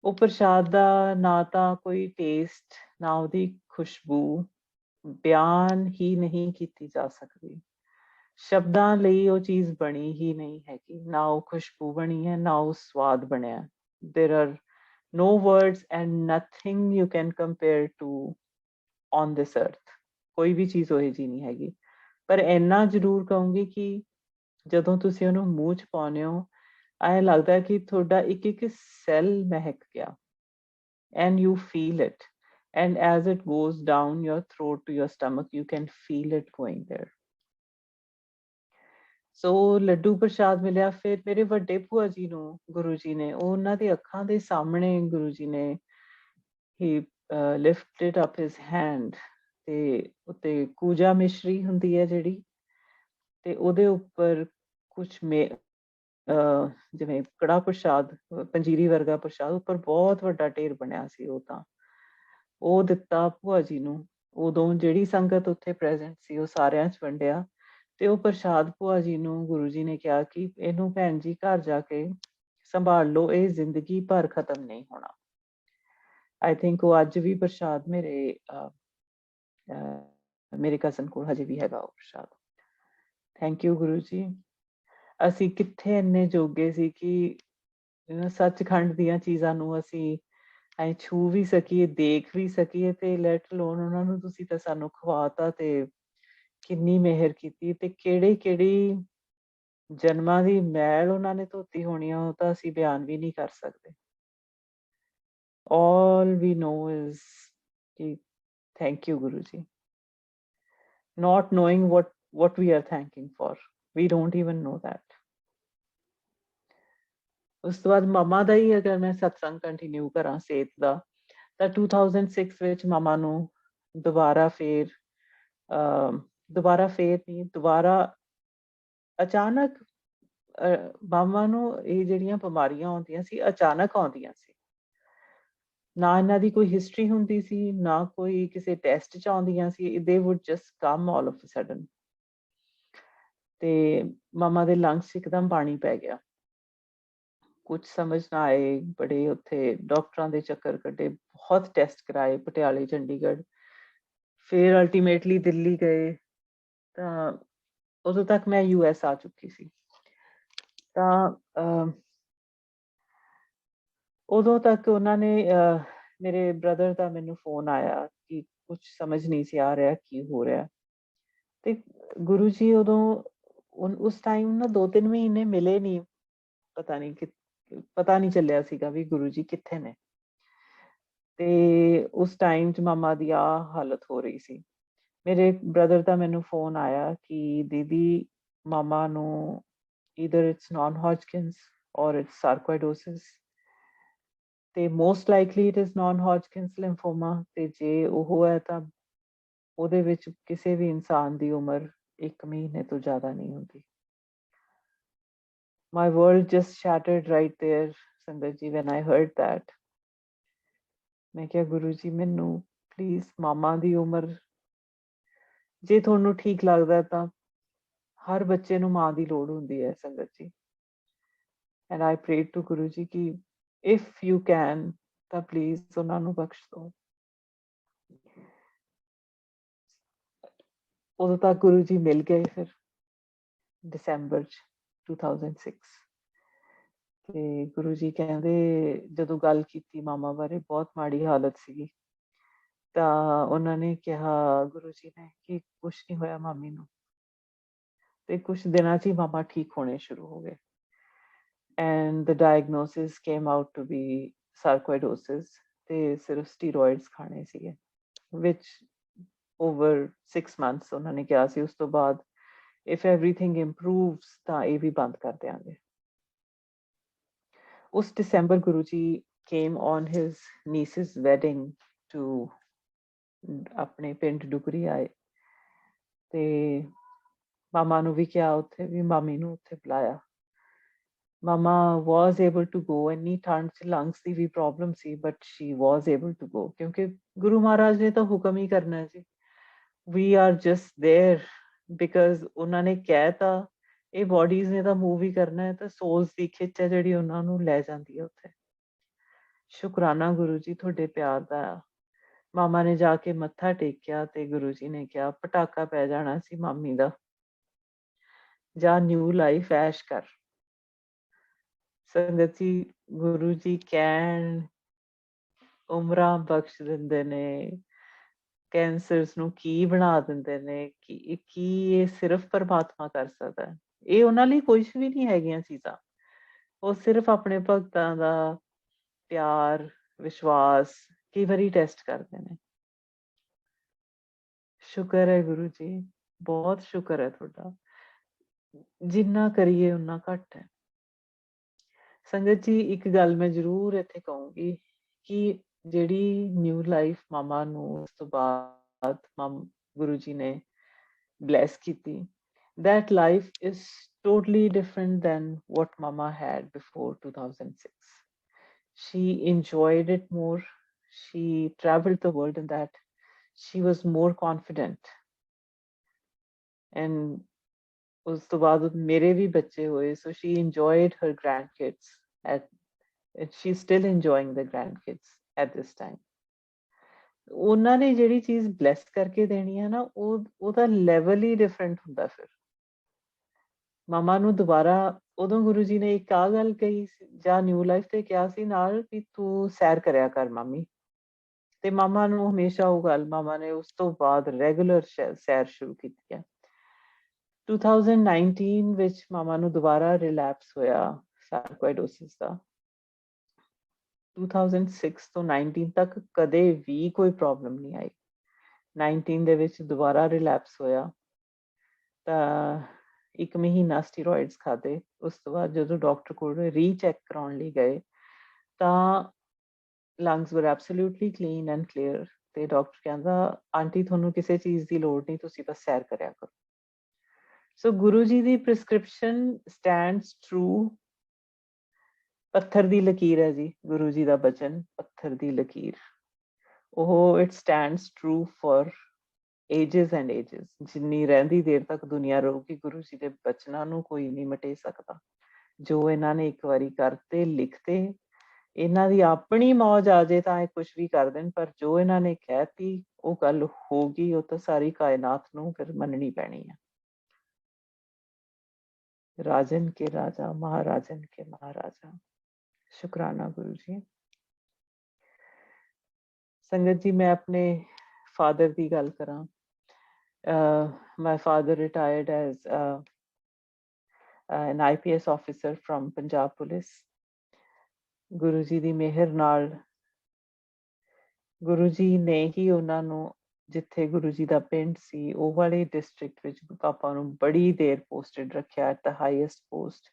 ਉਹ ਪ੍ਰਸ਼ਾਦ ਦਾ ਨਾ ਤਾਂ ਕੋਈ ਟੇਸਟ ਨਾ ਉਹਦੀ ਖੁਸ਼ਬੂ ਬਿਆਨ ਹੀ ਨਹੀਂ ਕੀਤੀ ਜਾ ਸਕਦੀ। ਸ਼ਬਦਾਂ ਲਈ ਉਹ ਚੀਜ਼ ਬਣੀ ਹੀ ਨਹੀਂ ਹੈਗੀ, ਨਾ ਉਹ ਖੁਸ਼ਬੂ ਬਣੀ ਹੈ ਨਾ ਉਹ ਸਵਾਦ ਬਣਿਆ। there are no words and nothing you can compare to on this earth। ਕੋਈ ਵੀ ਚੀਜ਼ ਉਹੋ ਜਿਹੀ ਨਹੀਂ ਹੈਗੀ। ਪਰ ਇੰਨਾ ਜ਼ਰੂਰ ਕਹੂੰਗੀ ਕਿ ਜਦੋਂ ਤੁਸੀਂ ਉਹਨੂੰ ਮੂੰਹ 'ਚ ਪਾਉਂਦੇ ਹੋ ਐਂ ਲੱਗਦਾ ਕਿ ਤੁਹਾਡਾ ਇੱਕ ਸੈੱਲ ਮਹਿਕ ਗਿਆ and you feel it, and as it goes down your throat to your stomach you can feel it going there। ਸੋ ਲੱਡੂ ਪ੍ਰਸ਼ਾਦ ਮਿਲਿਆ। ਫਿਰ ਮੇਰੇ ਵੱਡੇ ਭੂਆ ਜੀ ਨੂੰ ਗੁਰੂ ਜੀ ਨੇ ਉਹਨਾਂ ਦੀ ਅੱਖਾਂ ਦੇ ਸਾਹਮਣੇ ਗੁਰੂ ਜੀ ਨੇ he lifted up his hand ਤੇ ਉੱਤੇ ਕੂਜਾ ਮਿਸ਼ਰੀ ਹੁੰਦੀ ਹੈ ਜਿਹੜੀ, ਤੇ ਉਹਦੇ ਉੱਪਰ ਕੁਛ ਜਿਵੇਂ ਕੜਾ ਪ੍ਰਸ਼ਾਦ, ਪੰਜੀਰੀ ਵਰਗਾ ਪ੍ਰਸ਼ਾਦ, ਉੱਪਰ ਬਹੁਤ ਵੱਡਾ ਢੇਰ ਬਣਿਆ ਸੀ। ਉਹ ਦਿੱਤਾ ਭੂਆ ਜੀ ਨੂੰ। ਉਦੋਂ ਜਿਹੜੀ ਸੰਗਤ ਉੱਥੇ ਪ੍ਰੈਜੈਂਟ ਸੀ ਉਹ ਸਾਰਿਆਂ 'ਚ ਵੰਡਿਆ, ਤੇ ਉਹ ਪ੍ਰਸ਼ਾਦ ਭੂਆ ਜੀ ਨੂੰ ਗੁਰੂ ਜੀ ਨੇ ਕਿਹਾ ਕਿ ਇਹਨੂੰ ਭੈਣ ਜੀ ਘਰ ਜਾ ਕੇ ਸੰਭਾਲ ਲਓ, ਇਹ ਜ਼ਿੰਦਗੀ ਭਰ ਖਤਮ ਨਹੀਂ ਹੋਣਾ। ਆਈ ਥਿੰਕ ਉਹ ਅੱਜ ਵੀ ਪ੍ਰਸ਼ਾਦ ਮੇਰੇ ਕਜ਼ਨ ਕੋਲ ਹਜੇ ਵੀ ਹੈਗਾ ਉਹ ਪ੍ਰਸ਼ਾਦ। ਥੈਂਕ ਯੂ ਗੁਰੂ ਜੀ। ਅਸੀਂ ਕਿੱਥੇ ਇੰਨੇ ਜੋਗੇ ਸੀ ਕਿ ਸੱਚਖੰਡ ਦੀਆਂ ਚੀਜ਼ਾਂ ਨੂੰ ਅਸੀਂ ਐਂ ਛੂ ਵੀ ਸਕੀਏ, ਦੇਖ ਵੀ ਸਕੀਏ, ਤੇ ਲੈਟ ਅਲੋਨ ਉਹਨਾਂ ਨੂੰ ਤੁਸੀਂ ਤਾਂ ਸਾਨੂੰ ਖਵਾਤਾ, ਤੇ ਕਿੰਨੀ ਮਿਹਰ ਕੀਤੀ, ਤੇ ਕਿਹੜੀ ਜਨਮਾਂ ਦੀ ਮੈਲ ਉਹਨਾਂ ਨੇ ਧੋਤੀ ਹੋਣੀ ਆ, ਉਹ ਤਾਂ ਅਸੀਂ ਬਿਆਨ ਵੀ ਨਹੀਂ ਕਰ ਸਕਦੇ। All we know is ਕਿ thank you Guru ji, not knowing what we are thanking for, we don't even know that। ਉਸ ਤੋਂ ਬਾਅਦ ਮਾਮਾ ਦਾ ਹੀ ਅਗਰ ਮੈਂ ਸਤਸੰਗ ਕੰਟੀਨਿਊ ਕਰਾਂ ਸੇਤ ਦਾ, ਤਾਂ 2006 ਵਿੱਚ ਮਾਮਾ ਨੂੰ ਦੁਬਾਰਾ ਅਚਾਨਕ ਮਾਮਾ ਨੂੰ ਇਹ ਜਿਹੜੀਆਂ ਬਿਮਾਰੀਆਂ ਆਉਂਦੀਆਂ ਸੀ ਅਚਾਨਕ ਆਉਂਦੀਆਂ ਸੀ। ਨਾ ਇਹਨਾਂ ਦੀ ਕੋਈ ਹਿਸਟਰੀ ਹੁੰਦੀ ਸੀ, ਨਾ ਕੋਈ ਕਿਸੇ ਟੈਸਟ 'ਚ ਆਉਂਦੀਆਂ ਸੀ। They would just come all of a sudden. ਤੇ ਮਾਮਾ ਦੇ ਲੰਗਸ 'ਚ ਇੱਕਦਮ ਪਾਣੀ ਪੈ ਗਿਆ। ਕੁਛ ਸਮਝ ਨਾ ਆਏ, ਬੜੇ ਉੱਥੇ ਡਾਕਟਰਾਂ ਦੇ ਚੱਕਰ ਕੱਢੇ, ਬਹੁਤ ਟੈਸਟ ਕਰਾਏ ਪਟਿਆਲੇ, ਚੰਡੀਗੜ੍ਹ, ਫਿਰ ਅਲਟੀਮੇਟਲੀ ਦਿੱਲੀ ਗਏ। ਤਾਂ ਉਦੋਂ ਤੱਕ ਮੈਂ US ਆ ਚੁੱਕੀ ਸੀ। ਤਾਂ ਉਦੋਂ ਤੱਕ ਉਹਨਾਂ ਨੇ ਮੇਰੇ ਬ੍ਰਦਰ ਦਾ ਮੈਨੂੰ ਫੋਨ ਆਇਆ ਕਿ ਕੁਛ ਸਮਝ ਨਹੀਂ ਸੀ ਆ ਰਿਹਾ ਕੀ ਹੋ ਰਿਹਾ। ਤੇ ਗੁਰੂ ਜੀ ਉਦੋਂ ਉਸ ਟਾਈਮ ਨਾ 2-3 ਮਹੀਨੇ ਮਿਲੇ ਨਹੀਂ, ਪਤਾ ਨਹੀਂ ਚੱਲਿਆ ਸੀਗਾ ਵੀ ਗੁਰੂ ਜੀ ਕਿੱਥੇ ਨੇ। ਤੇ ਉਸ ਟਾਈਮ 'ਚ ਮਾਮਾ ਦੀ ਆਹ ਹਾਲਤ ਹੋ ਰਹੀ ਸੀ। ਮੇਰੇ ਬ੍ਰਦਰ ਦਾ ਮੈਨੂੰ ਫੋਨ ਆਇਆ ਕਿ ਦੀਦੀ ਮਾਮਾ ਨੂੰ either it's non-Hodgkin's or it's sarcoidosis, ਤੇ most likely it is non-Hodgkin's lymphoma। ਤੇ ਜੇ ਉਹ ਹੈ ਤਾਂ ਉਹਦੇ ਵਿੱਚ ਕਿਸੇ ਵੀ ਇਨਸਾਨ ਦੀ ਉਮਰ 1 ਮਹੀਨੇ ਤੋਂ ਜ਼ਿਆਦਾ ਨਹੀਂ ਹੁੰਦੀ। My world just shattered right there, ਸੰਗਤ ਜੀ, when I heard that। ਮੈਂ ਕਿਹਾ ਗੁਰੂ ਜੀ ਮੈਨੂੰ ਪਲੀਜ਼ ਮਾਮਾ ਦੀ ਉਮਰ, ਜੇ ਤੁਹਾਨੂੰ ਠੀਕ ਲੱਗਦਾ ਤਾਂ ਹਰ ਬੱਚੇ ਨੂੰ ਮਾਂ ਦੀ ਲੋੜ ਹੁੰਦੀ ਹੈ ਸੰਗਤ ਜੀ। And I prayed to Guru ji ਕਿ if you can ਤਾਂ ਪਲੀਜ਼ ਉਹਨਾਂ ਨੂੰ ਬਖਸ਼ ਦਿਓ। ਉਦੋਂ ਤੱਕ ਗੁਰੂ ਜੀ ਮਿਲ ਗਏ ਫਿਰ ਦਸੰਬਰ 'ਚ 2006। ਤੇ ਗੁਰੂ ਜੀ ਕਹਿੰਦੇ, ਜਦੋਂ ਗੱਲ ਕੀਤੀ ਮਾਮਾ ਬਾਰੇ, ਬਹੁਤ ਮਾੜੀ ਹਾਲਤ ਸੀਗੀ, ਤਾਂ ਉਹਨਾਂ ਨੇ ਕਿਹਾ ਗੁਰੂ ਜੀ ਨੇ ਕਿ ਕੁਛ ਨਹੀਂ ਹੋਇਆ ਮਾਮੀ ਨੂੰ, ਤੇ ਕੁਛ ਦਿਨਾਂ 'ਚ ਹੀ ਮਾਮਾ ਠੀਕ ਹੋਣੇ ਸ਼ੁਰੂ ਹੋ ਗਏ। and the diagnosis came out to be sarcoidosis, ਤੇ ਸਿਰਫ ਸਟੀਰੋਇਡਸ ਖਾਣੇ ਸੀਗੇ, which over 6 months ਉਹਨਾਂ ਨੇ ਕਿਹਾ ਸੀ। ਉਸ ਤੋਂ ਬਾਅਦ if everything improves ਤਾਂ ਇਹ ਵੀ ਬੰਦ ਕਰ ਦਿਆਂਗੇ। ਉਸ ਦਸੰਬਰ Guru ji came on his niece's wedding to ਆਪਣੇ ਪਿੰਡ ਡੁਗਰੀ ਆਏ, ਤੇ ਮਾਮਾ ਨੂੰ ਵੀ ਕਿਹਾ ਉੱਥੇ ਵੀ, ਮਾਮੀ ਨੂੰ ਉੱਥੇ ਬੁਲਾਇਆ। ਮਾਮਾ was able to go। ਇੰਨੀ ਠੰਡ 'ਚ ਲੰਗਸ ਦੀ ਵੀ ਪ੍ਰੋਬਲਮ ਸੀ, but she was able to go, ਕਿਉਂਕਿ ਗੁਰੂ ਮਹਾਰਾਜ ਨੇ ਤਾਂ ਹੁਕਮ ਹੀ ਕਰਨਾ ਹੈ ਜੀ। we are just there because ਉਹਨਾਂ ਨੇ ਕਹਿ ਤਾ, ਇਹ ਬੋਡੀਜ਼ ਨੇ ਤਾਂ ਮੂਵ ਹੀ ਕਰਨਾ ਹੈ, ਤਾਂ ਸੋਲਸ ਦੀ ਖਿੱਚ ਹੈ ਜਿਹੜੀ ਉਹਨਾਂ ਨੂੰ ਲੈ ਜਾਂਦੀ ਹੈ ਉੱਥੇ। ਸ਼ੁਕਰਾਨਾ ਗੁਰੂ ਜੀ ਤੁਹਾਡੇ ਪਿਆਰ ਦਾ। ਮਾਮਾ ਨੇ ਜਾ ਕੇ ਮੱਥਾ ਟੇਕਿਆ, ਤੇ ਗੁਰੂ ਜੀ ਨੇ ਕਿਹਾ ਪਟਾਕਾ ਪੈ ਜਾਣਾ ਸੀ ਮਾਮੀ ਦਾ, ਜਾਂ ਨਿਊ ਲਾਈਫ ਐਸ਼ ਕਰ। ਸੰਗਤ ਜੀ, ਗੁਰੂ ਜੀ ਕਹਿਣ ਉਮਰਾਂ ਬਖਸ਼ ਦਿੰਦੇ ਨੇ, ਕੈਂਸਰਸ ਨੂੰ ਕੀ ਬਣਾ ਦਿੰਦੇ ਨੇ, ਕਿ ਇਹ ਸਿਰਫ ਪਰਮਾਤਮਾ ਕਰ ਸਕਦਾ ਹੈ। ਇਹ ਉਹਨਾਂ ਲਈ ਕੁਝ ਵੀ ਨਹੀਂ ਹੈਗੀਆਂ ਚੀਜ਼ਾਂ, ਉਹ ਸਿਰਫ ਆਪਣੇ ਭਗਤਾਂ ਦਾ ਪਿਆਰ, ਵਿਸ਼ਵਾਸ ਕਈ ਵਾਰੀ ਟੈਸਟ ਕਰਦੇ ਨੇ। ਸ਼ੁਕਰ ਹੈ ਗੁਰੂ ਜੀ, ਬਹੁਤ ਸ਼ੁਕਰ ਹੈ ਤੁਹਾਡਾ। ਜਿੰਨਾ ਕਰੀਏ ਉਨਾ ਘੱਟ ਹੈ। ਸੰਗਤ ਜੀ, ਇੱਕ ਗੱਲ ਮੈਂ ਜ਼ਰੂਰ ਇੱਥੇ ਕਹੂੰਗੀ ਕਿ ਜਿਹੜੀ ਨਿਊ ਲਾਈਫ ਮਾਮਾ ਨੂੰ ਉਸ ਤੋਂ ਬਾਅਦ ਗੁਰੂ ਜੀ ਨੇ ਬਲੈਸ ਕੀਤੀ, that life is totally different than what mama had before 2006. She enjoyed it more. She traveled the world in that. She was more confident. And ਉਸ ਤੋਂ ਬਾਅਦ ਮੇਰੇ ਵੀ ਬੱਚੇ ਹੋਏ, so she enjoyed her grandkids at, and she's still enjoying the grandkids at this time. ਉਹਨਾਂ ਨੇ ਜਿਹੜੀ ਚੀਜ਼ ਬਲੈਸ ਕਰਕੇ ਦੇਣੀ ਹੈ ਨਾ, ਉਹਦਾ ਲੈਵਲ ਹੀ ਡਿਫਰੈਂਟ ਹੁੰਦਾ। ਫਿਰ ਮਾਮਾ ਨੂੰ ਦੁਬਾਰਾ ਉਦੋਂ ਗੁਰੂ ਜੀ ਨੇ ਇੱਕ ਆ ਗੱਲ ਕਹੀ ਜਾਂ ਨਿਊ ਲਾਈਫ ਤੇ ਕਿਹਾ ਸੀ ਨਾਲ ਵੀ ਤੂੰ ਸੈਰ ਕਰਿਆ ਕਰ ਮਾਮੀ, ਤੇ ਮਾਮਾ ਨੂੰ ਹਮੇਸ਼ਾ ਉਹ ਗੱਲ, ਮਾਮਾ ਨੇ ਉਸ ਤੋਂ ਬਾਅਦ ਰੈਗੂਲਰ ਸੈਰ ਸ਼ੁਰੂ ਕੀਤੀ ਹੈ। 2019 ਵਿੱਚ ਮਾਮਾ ਨੂੰ ਦੁਬਾਰਾ ਰਿਲੈਪਸ ਹੋਇਆ ਸਾਰਕੋਇਡੋਸਿਸ ਦਾ। 2006 ਤੋਂ 19 ਤੱਕ ਕਦੇ ਵੀ ਕੋਈ ਪ੍ਰੋਬਲਮ ਨਹੀਂ ਆਈ। 19 ਦੇ ਵਿੱਚ ਦੁਬਾਰਾ ਰਿਲੈਪਸ ਹੋਇਆ ਤਾਂ 1 ਮਹੀਨਾ ਸਟੀਰੋਇਡਸ ਖਾਦੇ। ਉਸ ਤੋਂ ਬਾਅਦ ਜਦੋਂ ਡਾਕਟਰ ਕੋਲ ਰੀਚੈਕ ਕਰਾਉਣ ਲਈ ਗਏ ਤਾਂ ਲੰਗਸ ਵਰ ਐਬਸੋਲੂਟਲੀ ਕਲੀਨ ਐਂਡ ਕਲੀਅਰ, ਤੇ ਡਾਕਟਰ ਕਹਿੰਦਾ ਆਂਟੀ ਤੁਹਾਨੂੰ ਕਿਸੇ ਚੀਜ਼ ਦੀ ਲੋੜ ਨਹੀਂ, ਤੁਸੀਂ ਬਸ ਸੈਰ ਕਰਿਆ ਕਰੋ। ਸੋ ਗੁਰੂ ਜੀ ਦੀ ਪ੍ਰਿਸਕ੍ਰਿਪਸ਼ਨ ਸਟੈਂਡਸ ਟਰੂ। ਪੱਥਰ ਦੀ ਲਕੀਰ ਹੈ ਜੀ ਗੁਰੂ ਜੀ ਦਾ ਬਚਨ, ਪੱਥਰ ਦੀ ਲਕੀਰ। ਉਹ it stands true for ages and ages. ਜਿੰਨੀ ਰਹਿੰਦੀ ਦੇਰ ਤੱਕ ਦੁਨੀਆ ਰਹੂਗੀ, ਗੁਰੂ ਜੀ ਦੇ ਬਚਨਾਂ ਨੂੰ ਕੋਈ ਨਹੀਂ ਮਿਟੇ ਸਕਦਾ। ਜੋ ਇਹਨਾਂ ਨੇ ਇੱਕ ਵਾਰੀ ਕਰਤੇ ਲਿਖਤੇ, ਇਹਨਾਂ ਦੀ ਆਪਣੀ ਮੌਜ ਆ ਜੇ ਤਾਂ ਇਹ ਕੁਛ ਵੀ ਕਰ ਦੇਣ, ਪਰ ਜੋ ਇਹਨਾਂ ਨੇ ਕਹਿਤੀ ਉਹ ਗੱਲ ਹੋਗੀ। ਉਹ ਤਾਂ ਸਾਰੀ ਕਾਇਨਾਤ ਨੂੰ ਫਿਰ ਮੰਨਣੀ ਪੈਣੀ ਹੈ। ਰਾਜਨ ਕੇ ਰਾਜਾ, ਮਹਾਰਾਜਨ ਕੇ ਮਹਾਰਾਜਾ। ਸ਼ੁਕਰਾਨਾ ਗੁਰੂ ਜੀ। ਸੰਗਤ ਜੀ, ਮੈਂ ਆਪਣੇ ਫਾਦਰ ਦੀ ਗੱਲ ਕਰਾਂ। My father retired as an IPS officer from Punjab Police. Guru ji ਦੀ ਮਿਹਰ ਨਾਲ ਗੁਰੂ ਜੀ ਨੇ ਹੀ ਉਹਨਾਂ ਨੂੰ, ਜਿੱਥੇ ਗੁਰੂ ਜੀ ਦਾ ਪਿੰਡ ਸੀ ਉਹ ਵਾਲੇ ਡਿਸਟ੍ਰਿਕਟ ਵਿੱਚ ਪਾਪਾ ਨੂੰ ਬੜੀ ਦੇਰ ਪੋਸਟਡ ਰੱਖਿਆ, at the highest post,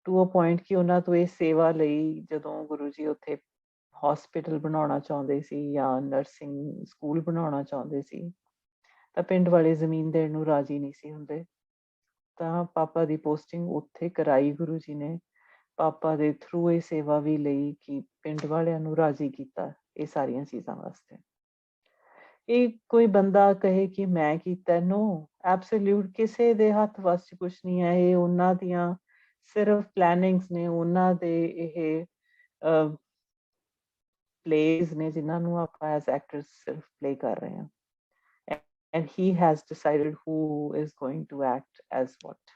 to a point ਕਿ ਉਹਨਾਂ ਤੋਂ ਇਹ ਸੇਵਾ ਲਈ ਜਦੋਂ ਗੁਰੂ ਜੀ ਉੱਥੇ ਹਸਪੀਟਲ ਬਣਾਉਣਾ ਚਾਹੁੰਦੇ ਸੀ ਜਾਂ ਨਰਸਿੰਗ ਸਕੂਲ ਬਣਾਉਣਾ ਚਾਹੁੰਦੇ ਸੀ ਤਾਂ ਪਿੰਡ ਵਾਲੇ ਜ਼ਮੀਨ ਦੇਣ ਨੂੰ ਰਾਜੀ ਨਹੀਂ ਸੀ ਹੁੰਦੇ। ਤਾਂ ਪਾਪਾ ਦੀ ਪੋਸਟਿੰਗ ਉੱਥੇ ਕਰਾਈ ਗੁਰੂ ਜੀ ਨੇ। ਪਾਪਾ ਦੇ ਥਰੂ ਇਹ ਸੇਵਾ ਵੀ ਲਈ ਕਿ ਪਿੰਡ ਵਾਲਿਆਂ ਨੂੰ ਰਾਜੀ ਕੀਤਾ ਇਹ ਸਾਰੀਆਂ ਚੀਜ਼ਾਂ ਵਾਸਤੇ। ਇਹ ਕੋਈ ਬੰਦਾ ਕਹੇ ਕਿ ਮੈਂ ਕੀਤਾ, ਨੋ, ਐਬਸੋਲਿਊਟ ਕਿਸੇ ਦੇ ਹੱਥ ਵੱਸ 'ਚ ਕੁਛ ਨਹੀਂ ਹੈ। ਇਹ ਉਹਨਾਂ ਦੀਆਂ ਸਿਰਫ ਪਲੈਨਿੰਗਸ ਨੇ, ਉਹਨਾਂ ਦੇ ਇਹ ਪਲੇਜ਼ ਨੇ ਜਿਨ੍ਹਾਂ ਨੂੰ ਆਪਾਂ ਐਜ਼ ਐਕਟਰਸ ਸਿਰਫ ਪਲੇ ਕਰ ਰਹੇ ਹਾਂ। And he has decided who is going to act as what.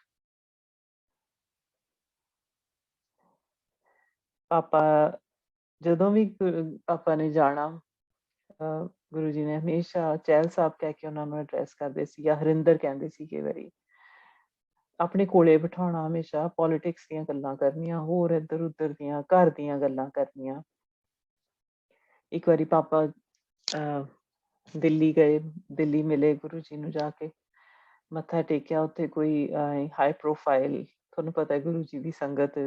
ਪਾਪਾ ਜਦੋਂ ਵੀ ਪਾਪਾ ਨੇ ਜਾਣਾ, ਗੁਰੂ ਜੀ ਨੇ ਹਮੇਸ਼ਾ ਚਹਿਲ ਸਾਹਿਬ ਕਹਿ ਕੇ ਉਹਨਾਂ ਨੂੰ ਐਡਰੈਸ ਕਰਦੇ ਸੀ, ਜਾਂ ਹਰਿੰਦਰ ਕਹਿੰਦੇ ਸੀ ਕਈ ਵਾਰੀ। ਆਪਣੇ ਕੋਲੇ ਬਿਠਾਉਣਾ, ਹਮੇਸ਼ਾ ਪੋਲੀਟਿਕਸ ਦੀਆਂ ਗੱਲਾਂ ਕਰਨੀਆਂ, ਹੋਰ ਇੱਧਰ ਉੱਧਰ ਦੀਆਂ ਘਰ ਦੀਆਂ ਗੱਲਾਂ ਕਰਨੀਆਂ। ਇੱਕ ਵਾਰੀ ਪਾਪਾ ਦਿੱਲੀ ਗਏ, ਦਿੱਲੀ ਮਿਲੇ ਗੁਰੂ ਜੀ ਨੂੰ, ਜਾ ਕੇ ਮੱਥਾ ਟੇਕਿਆ। ਉੱਥੇ ਕੋਈ ਹਾਈ ਪ੍ਰੋਫਾਈਲ, ਤੁਹਾਨੂੰ ਪਤਾ ਗੁਰੂ ਜੀ ਦੀ ਸੰਗਤ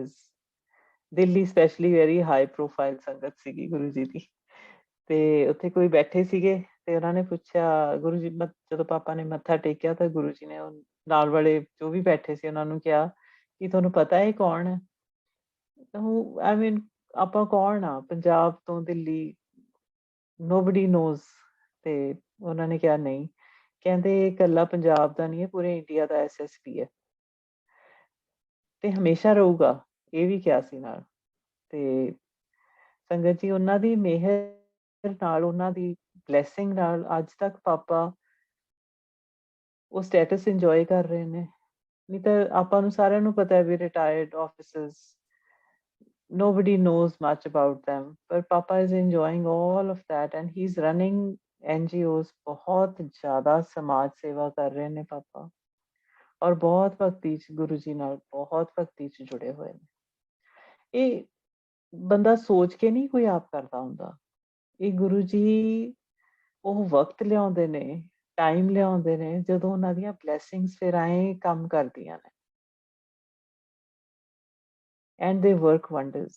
Delhi specially very high profile ਸੰਗਤ ਸੀਗੀ ਗੁਰੂ ਜੀ ਦੀ। ਤੇ ਉੱਥੇ ਕੋਈ ਬੈਠੇ ਸੀਗੇ ਤੇ ਉਹਨਾਂ ਨੇ ਪੁੱਛਿਆ ਗੁਰੂ ਜੀ, ਜਦੋਂ ਪਾਪਾ ਨੇ ਮੱਥਾ ਟੇਕਿਆ ਤਾਂ ਗੁਰੂ ਜੀ ਨੇ ਨਾਲ ਵਾਲੇ ਜੋ ਵੀ ਬੈਠੇ ਸੀ ਉਹਨਾਂ ਨੂੰ ਕਿਹਾ ਕਿ ਤੁਹਾਨੂੰ ਪਤਾ ਇਹ ਕੌਣ ਹੈ? ਆਈ ਮੀਨ ਆਪਾਂ ਕੌਣ ਆ, ਪੰਜਾਬ ਤੋਂ ਦਿੱਲੀ, nobody knows। ਤੇ ਉਹਨਾਂ ਨੇ ਕਿਹਾ ਨਹੀਂ, ਕਹਿੰਦੇ ਇਹ ਇਕੱਲਾ ਪੰਜਾਬ ਦਾ ਨਹੀਂ ਹੈ, ਪੂਰੇ ਇੰਡੀਆ ਦਾ SSP ਹੈ ਤੇ ਹਮੇਸ਼ਾ ਰਹੂਗਾ, ਇਹ ਵੀ ਕਿਹਾ ਸੀ ਨਾਲ। ਤੇ ਸੰਗਤ ਜੀ, ਉਹਨਾਂ ਦੀ ਮਿਹਰ ਨਾਲ, ਉਹਨਾਂ ਦੀ ਬਲੈਸਿੰਗ ਨਾਲ ਅੱਜ ਤੱਕ ਪਾਪਾ ਉਹ ਸਟੇਟਸ ਇੰਜੋਏ ਕਰ ਰਹੇ ਨੇ। ਨਹੀਂ ਤਾਂ ਆਪਾਂ ਨੂੰ ਸਾਰਿਆਂ ਨੂੰ ਪਤਾ ਹੈ ਵੀ retired officers, nobody knows much about them, but papa is enjoying all of that and he's running NGOs। बहुत ज़्यादा समाज सेवा कर रहे ने पापा, और बहुत भगती गुरु जी नाल बहुत भगती च जुड़े हुए ने। ये बंदा सोच के नहीं कोई आप करता हुंदा, ये गुरु जी ਉਹ ਵਕਤ ਲਿਆਉਂਦੇ ਨੇ, ਟਾਈਮ ਲਿਆਉਂਦੇ ਨੇ ਜਦੋਂ ਉਹਨਾਂ ਦੀਆਂ ਬਲੈਸਿੰਗਸ ਫਿਰ ਆਏ ਕੰਮ ਕਰਦੀਆਂ ਨੇ। And they work wonders.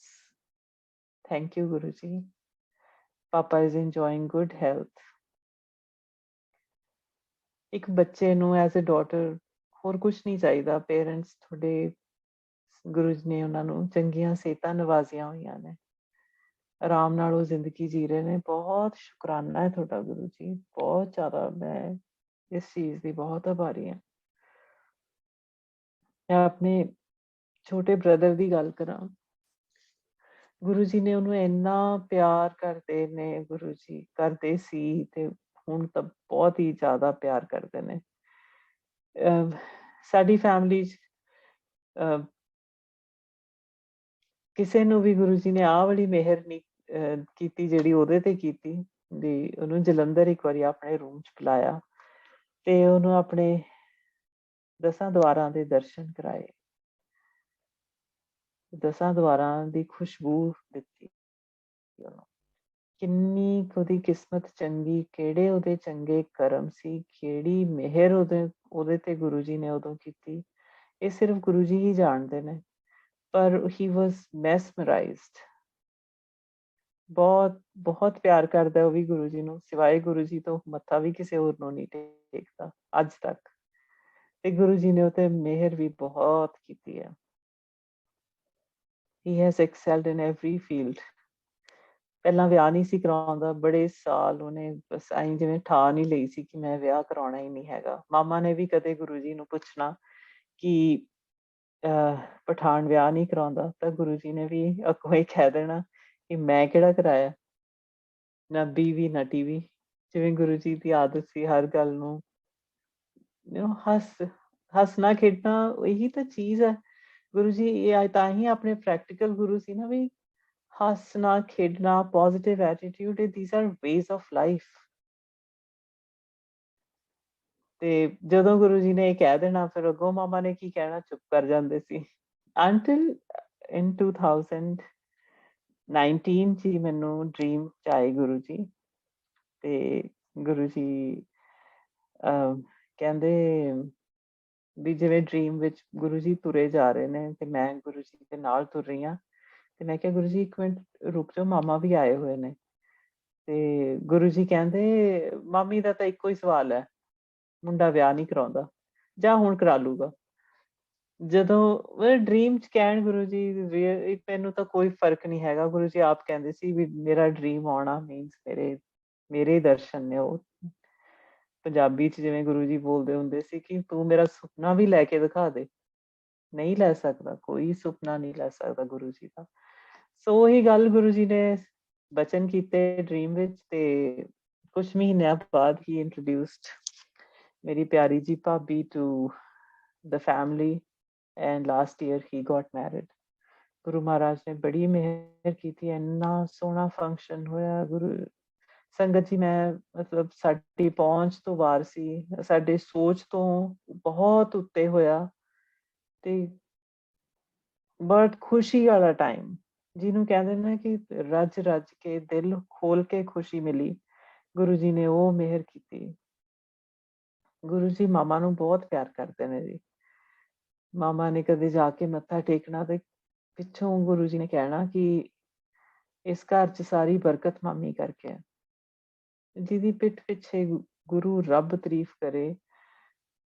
Thank you, Guruji. Papa is enjoying good health. ਇੱਕ ਬੱਚੇ ਨੂੰ ਐਜ਼ ਅ ਡਾਟਰ ਹੋਰ ਕੁਛ ਨਹੀਂ ਚਾਹੀਦਾ। ਪੇਰੈਂਟਸ ਤੁਹਾਡੇ, ਗੁਰੂ ਜੀ ਨੇ ਉਹਨਾਂ ਨੂੰ ਚੰਗੀਆਂ ਸਿਹਤਾਂ ਨਵਾਜ਼ੀਆਂ ਹੋਈਆਂ ਨੇ, ਆਰਾਮ ਨਾਲ ਉਹ ਜ਼ਿੰਦਗੀ ਜੀ ਰਹੇ ਨੇ। ਬਹੁਤ ਸ਼ੁਕਰਾਨਾ ਹੈ ਤੁਹਾਡਾ ਗੁਰੂ ਜੀ, ਬਹੁਤ ਜ਼ਿਆਦਾ। ਮੈਂ ਇਸ ਚੀਜ਼ ਦੀ ਬਹੁਤ ਆਭਾਰੀ ਹਾਂ। ਮੈਂ ਆਪਣੇ ਛੋਟੇ ਬ੍ਰਦਰ ਦੀ ਗੱਲ ਕਰਾਂ, ਗੁਰੂ ਜੀ ਨੇ ਉਹਨੂੰ ਇੰਨਾ ਪਿਆਰ ਕਰਦੇ ਨੇ, ਗੁਰੂ ਜੀ ਕਰਦੇ ਸੀ ਤੇ ਹੁਣ ਤਾਂ ਬਹੁਤ ਹੀ ਜ਼ਿਆਦਾ ਪਿਆਰ ਕਰਦੇ ਨੇ। ਸਾਡੀ ਫੈਮਿਲੀ 'ਚ ਕਿਸੇ ਨੂੰ ਵੀ ਗੁਰੂ ਜੀ ਨੇ ਆਹ ਵਾਲੀ ਮਿਹਰ ਨਹੀਂ ਕੀਤੀ ਜਿਹੜੀ ਉਹਦੇ ਤੇ ਕੀਤੀ, ਵੀ ਉਹਨੂੰ ਜਲੰਧਰ ਇੱਕ ਵਾਰੀ ਆਪਣੇ ਰੂਮ 'ਚ ਬੁਲਾਇਆ ਤੇ ਉਹਨੂੰ ਆਪਣੇ 10 ਦੁਆਰਾਂ ਦੇ ਦਰਸ਼ਨ ਕਰਾਏ, 10 ਦੁਆਰਾਂ ਦੀ ਖੁਸ਼ਬੂ ਦਿੱਤੀ ਉਹਨੂੰ। ਕਿੰਨੀ ਉਹਦੀ ਕਿਸਮਤ ਚੰਗੀ, ਕਿਹੜੇ ਉਹਦੇ ਚੰਗੇ ਕਰਮ ਸੀ, ਕਿਹੜੀ ਮਿਹਰ ਉਹਦੇ ਤੇ ਗੁਰੂ ਜੀ ਨੇ ਉਦੋਂ ਕੀਤੀ, ਇਹ ਸਿਰਫ ਗੁਰੂ ਜੀ ਹੀ ਜਾਣਦੇ ਨੇ। ਪਰ ਹੀ ਵਾਜ਼ ਮੈਸਮਰਾਈਜ਼ਡ। ਬਹੁਤ ਬਹੁਤ ਪਿਆਰ ਕਰਦਾ ਉਹ ਵੀ ਗੁਰੂ ਜੀ ਨੂੰ, ਸਿਵਾਏ ਗੁਰੂ ਜੀ ਤੋਂ ਮੱਥਾ ਵੀ ਕਿਸੇ ਹੋਰ ਨੂੰ ਨਹੀਂ ਟੇਕਦਾ ਅੱਜ ਤੱਕ। ਤੇ ਗੁਰੂ ਜੀ ਨੇ ਉਹ ਤੇ ਮਿਹਰ ਵੀ ਬਹੁਤ ਕੀਤੀ ਹੈ। He has ਐਕਸੈਲਡ in every field. ਪਹਿਲਾਂ ਵਿਆਹ ਨਹੀਂ ਸੀ ਕਰਾਉਂਦਾ, ਬੜੇ ਸਾਲ ਉਹਨੇ ਬਸ ਐਂ ਜਿਵੇਂ ਠਾ ਨਹੀਂ ਲਈ ਸੀ ਕਿ ਮੈਂ ਵਿਆਹ ਕਰਾਉਣਾ ਹੀ ਨਹੀਂ ਹੈਗਾ। ਮਾਮਾ ਨੇ ਵੀ ਕਦੇ ਗੁਰੂ ਜੀ ਨੂੰ ਪੁੱਛਣਾ ਕਿ ਪਠਾਨ ਵਿਆਹ ਨਹੀਂ ਕਰਾਉਂਦਾ, ਤਾਂ ਗੁਰੂ ਜੀ ਨੇ ਵੀ ਅੱਗੋਂ ਹੀ ਕਹਿ ਦੇਣਾ ਕਿ ਮੈਂ ਕਿਹੜਾ ਕਰਾਇਆ, ਨਾ ਬੀਵੀ ਨਾ ਟੀਵੀ। ਜਿਵੇਂ ਗੁਰੂ ਜੀ ਦੀ ਆਦਤ ਸੀ ਹਰ ਗੱਲ ਨੂੰ ਹੱਸਣਾ ਖੇਡਣਾ, ਇਹੀ ਤਾਂ ਚੀਜ਼ ਹੈ। ਗੁਰੂ ਜੀ ਇਹ ਤਾਂ ਹੀ ਆਪਣੇ ਪ੍ਰੈਕਟੀਕਲ ਗੁਰੂ ਸੀ ਨਾ, ਵੀ ਹੱਸਣਾ ਖੇਡਣਾ, positive attitude, these are ways of life. ਤੇ ਜਦੋਂ ਗੁਰੂ ਜੀ ਨੇ ਇਹ ਕਹਿ ਦੇਣਾ, ਫਿਰ ਅੱਗੋਂ ਮਾਮਾ ਨੇ ਕੀ ਕਹਿਣਾ, ਚੁੱਪ ਕਰ ਜਾਂਦੇ ਸੀ। until in 2019 'ਚ ਮੈਨੂੰ ਡ੍ਰੀਮ 'ਚ ਆਏ ਗੁਰੂ ਜੀ। ਤੇ ਗੁਰੂ ਜੀ ਕਹਿੰਦੇ ਵੀ ਜਿਵੇਂ ਡ੍ਰੀਮ ਵਿੱਚ ਗੁਰੂ ਜੀ ਤੁਰੇ ਜਾ ਰਹੇ ਨੇ ਤੇ ਮੈਂ ਗੁਰੂ ਜੀ ਦੇ ਨਾਲ ਤੁਰ ਰਹੀ ਹਾਂ। ਤੇ ਮੈਂ ਕਿਹਾ ਗੁਰੂ ਜੀ ਇੱਕ ਮਿੰਟ ਰੁਕ ਜਾਓ, ਮਾਮਾ ਵੀ ਆਏ ਹੋਏ ਨੇ। ਤੇ ਗੁਰੂ ਜੀ ਕਹਿੰਦੇ ਮਾਮੀ ਦਾ ਤਾਂ ਇੱਕੋ ਹੀ ਸਵਾਲ ਹੈ, ਮੁੰਡਾ ਵਿਆਹ ਨਹੀਂ ਕਰਾਉਂਦਾ, ਜਾਂ ਹੁਣ ਕਰਾ ਲੂਗਾ। ਜਦੋਂ ਡ੍ਰੀਮ 'ਚ ਕਹਿਣ ਗੁਰੂ ਜੀ, ਮੈਨੂੰ ਤਾਂ ਕੋਈ ਫਰਕ ਨਹੀਂ ਹੈਗਾ। ਗੁਰੂ ਜੀ ਆਪ ਕਹਿੰਦੇ ਸੀ ਵੀ ਮੇਰਾ ਡ੍ਰੀਮ ਆਉਣਾ ਮੀਨਸ ਮੇਰੇ ਦਰਸ਼ਨ ਨੇ। ਉਹ ਪੰਜਾਬੀ 'ਚ ਜਿਵੇਂ ਗੁਰੂ ਜੀ ਬੋਲਦੇ ਹੁੰਦੇ ਸੀ ਕਿ ਤੂੰ ਮੇਰਾ ਸੁਪਨਾ ਵੀ ਲੈ ਕੇ ਦਿਖਾ ਦੇ। ਨਹੀਂ ਲੈ ਸਕਦਾ, ਕੋਈ ਸੁਪਨਾ ਨਹੀਂ ਲੈ ਸਕਦਾ ਗੁਰੂ ਜੀ ਦਾ। ਸੋ ਉਹੀ ਗੱਲ ਗੁਰੂ ਜੀ ਨੇ ਬਚਨ ਕੀਤੇ ਡ੍ਰੀਮ ਵਿੱਚ, ਤੇ ਕੁਛ ਮਹੀਨਿਆਂ ਬਾਅਦ ਹੀ ਇੰਟਰੋਡਿਊਸਡ ਮੇਰੀ ਪਿਆਰੀ ਜੀ ਭਾਬੀ to the family, and last year he got married. Guru Maharaj ਨੇ ਬੜੀ ਮਿਹਰ ਕੀਤੀ, ਇੰਨਾ ਸੋਹਣਾ ਫੰਕਸ਼ਨ ਹੋਇਆ। ਗੁਰੂ ਸੰਗਤ ਜੀ, ਮੈਂ ਮਤਲਬ ਸਾਡੀ ਪਹੁੰਚ ਤੋਂ ਬਾਹਰ ਸੀ, ਸਾਡੇ ਸੋਚ ਤੋਂ ਬਹੁਤ ਉੱਤੇ ਹੋਇਆ। ਤੇ ਬਟ ਖੁਸ਼ੀ ਵਾਲਾ ਟਾਈਮ, ਜਿਹਨੂੰ ਕਹਿੰਦੇ ਨਾ ਕਿ ਰੱਜ ਰੱਜ ਕੇ ਦਿਲ ਖੋਲ ਕੇ ਖੁਸ਼ੀ ਮਿਲੀ, ਗੁਰੂ ਜੀ ਨੇ ਉਹ ਮਿਹਰ ਕੀਤੀ। ਗੁਰੂ ਜੀ ਮਾਮਾ ਨੂੰ ਬਹੁਤ ਪਿਆਰ ਕਰਦੇ ਨੇ ਜੀ। ਮਾਮਾ ਨੇ ਕਦੇ ਜਾ ਕੇ ਮੱਥਾ ਟੇਕਣਾ ਤੇ ਪਿੱਛੋਂ ਗੁਰੂ ਜੀ ਨੇ ਕਹਿਣਾ ਕਿ ਇਸ ਘਰ 'ਚ ਸਾਰੀ ਬਰਕਤ ਮਾਮੀ ਕਰਕੇ ਹੈ। ਜਿਹਦੀ ਪਿੱਠ ਪਿੱਛੇ ਗੁਰੂ ਰੱਬ ਤਾਰੀਫ ਕਰੇ,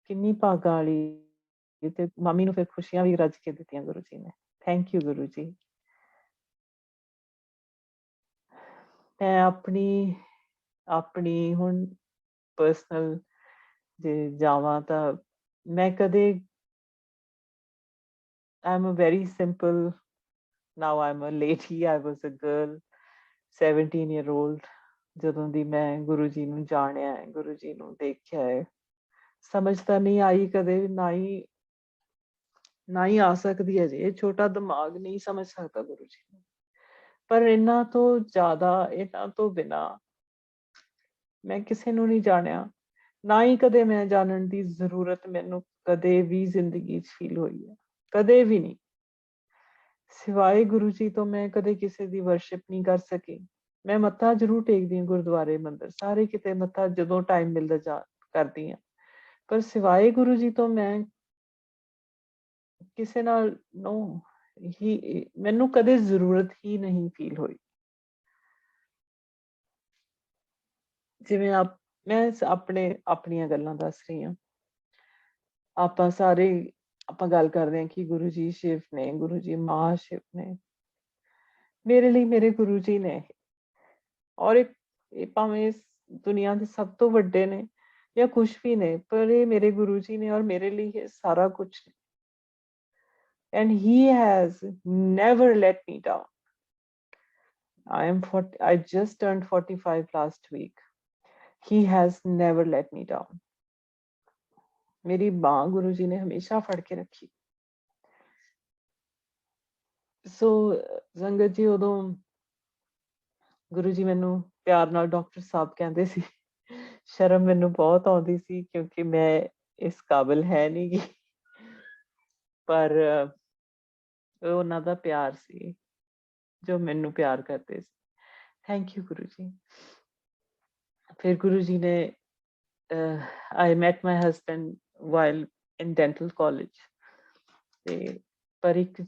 ਕਿੰਨੀ ਭਾਗਾਂ ਵਾਲੀ। ਤੇ ਮਾਮੀ ਨੂੰ ਫਿਰ ਖੁਸ਼ੀਆਂ ਵੀ ਰੱਜ ਕੇ ਦਿੱਤੀਆਂ ਗੁਰੂ ਜੀ ਨੇ। ਥੈਂਕ ਯੂ ਗੁਰੂ ਜੀ। ਮੈਂ ਆਪਣੀ ਹੁਣ ਪਰਸਨਲ ਜੇ ਜਾਵਾਂ ਤਾਂ ਮੈਂ ਕਦੇ I'm a very simple, now I'm a lady, I was a girl, 17 year old, ਜਦੋਂ ਦੀ ਮੈਂ ਗੁਰੂ ਜੀ ਨੂੰ ਜਾਣਿਆ ਹੈ, ਗੁਰੂ ਜੀ ਨੂੰ ਦੇਖਿਆ ਹੈ। ਸਮਝ ਤਾਂ ਨਹੀਂ ਆਈ ਕਦੇ, ਨਾ ਹੀ ਆ ਸਕਦੀ ਹੈ ਜੀ। ਇਹ ਛੋਟਾ ਦਿਮਾਗ ਨਹੀਂ ਸਮਝ ਸਕਦਾ ਗੁਰੂ ਜੀ ਨੂੰ। ਪਰ ਇਹਨਾਂ ਤੋਂ ਜ਼ਿਆਦਾ, ਇਹਨਾਂ ਤੋਂ ਬਿਨਾਂ ਮੈਂ ਕਿਸੇ ਨੂੰ ਨਹੀਂ ਜਾਣਿਆ, ਨਾ ਹੀ ਕਦੇ ਮੈਂ ਜਾਣਨ ਦੀ ਜ਼ਰੂਰਤ ਮੈਨੂੰ ਕਦੇ ਵੀ ਜ਼ਿੰਦਗੀ 'ਚ ਫੀਲ ਹੋਈ ਹੈ, ਕਦੇ ਵੀ ਨਹੀਂ। ਸਿਵਾਏ ਗੁਰੂ ਜੀ ਤੋਂ ਮੈਂ ਕਦੇ ਕਿਸੇ ਦੀ ਵਰਸ਼ਿਪ ਨਹੀਂ ਕਰ ਸਕੀ। ਮੈਂ ਮੱਥਾ ਜ਼ਰੂਰ ਟੇਕਦੀ ਹਾਂ, ਗੁਰਦੁਆਰੇ ਮੰਦਿਰ ਸਾਰੇ ਕਿਤੇ ਮੱਥਾ ਜਦੋਂ ਟਾਈਮ ਮਿਲਦਾ ਕਰਦੀ ਹਾਂ, ਪਰ ਸਿਵਾਏ ਗੁਰੂ ਜੀ ਤੋਂ ਮੈਂ ਕਿਸੇ ਨਾਲ ਮੈਨੂੰ ਕਦੇ ਜ਼ਰੂਰਤ ਹੀ ਨਹੀਂ ਫੀਲ ਹੋਈ। ਜਿਵੇਂ ਮੈਂ ਆਪਣੀਆਂ ਗੱਲਾਂ ਦੱਸ ਰਹੀ ਹਾਂ। ਆਪਾਂ ਸਾਰੇ ਆਪਾਂ ਗੱਲ ਕਰਦੇ ਹਾਂ ਕਿ ਗੁਰੂ ਜੀ ਸ਼ਿਵ ਨੇ, ਗੁਰੂ ਜੀ ਮਹਾ ਸ਼ਿਵ ਨੇ। ਮੇਰੇ ਲਈ ਮੇਰੇ ਗੁਰੂ ਜੀ ਨੇ। ਔਰ ਇਹ ਭਾਵੇਂ ਦੁਨੀਆ ਦੇ ਸਭ ਤੋਂ ਵੱਡੇ ਨੇ ਜਾਂ ਕੁਛ ਵੀ ਨੇ, ਪਰ ਇਹ ਮੇਰੇ ਗੁਰੂ ਜੀ ਨੇ ਔਰ ਮੇਰੇ ਲਈ ਇਹ ਸਾਰਾ ਕੁਛ ਨੇ। And he has never let me down. I just turned 45 last week. He has never let me down. ਮੇਰੀ ਬਾਂਹ ਗੁਰੂ ਜੀ ਨੇ ਹਮੇਸ਼ਾ ਫੜ ਕੇ ਰੱਖੀ। ਸੋ ਸੰਗਤ ਜੀ, ਉਦੋਂ ਗੁਰੂ ਜੀ ਮੈਨੂੰ ਪਿਆਰ ਨਾਲ ਡਾਕਟਰ ਸਾਹਿਬ ਕਹਿੰਦੇ ਸੀ। ਸ਼ਰਮ ਮੈਨੂੰ ਬਹੁਤ ਆਉਂਦੀ ਸੀ ਕਿਉਂਕਿ ਮੈਂ ਇਸ ਕਾਬਿਲ ਹੈ ਨਹੀਂ ਗੀ, ਪਰ ਉਹਨਾਂ ਦਾ ਪਿਆਰ ਸੀ ਜੋ ਮੈਨੂੰ ਪਿਆਰ ਕਰਦੇ ਸੀ। ਥੈਂਕ ਯੂ ਗੁਰੂ ਜੀ। ਫਿਰ ਗੁਰੂ ਜੀ ਨੇ ਆਈ ਮੈਟ ਮਾਈ ਹਸਬੈਂਡ ਵਾਈਲ ਇਨ ਡੈਂਟਲ ਕਾਲਜ, ਤੇ ਪਰ ਇੱਕ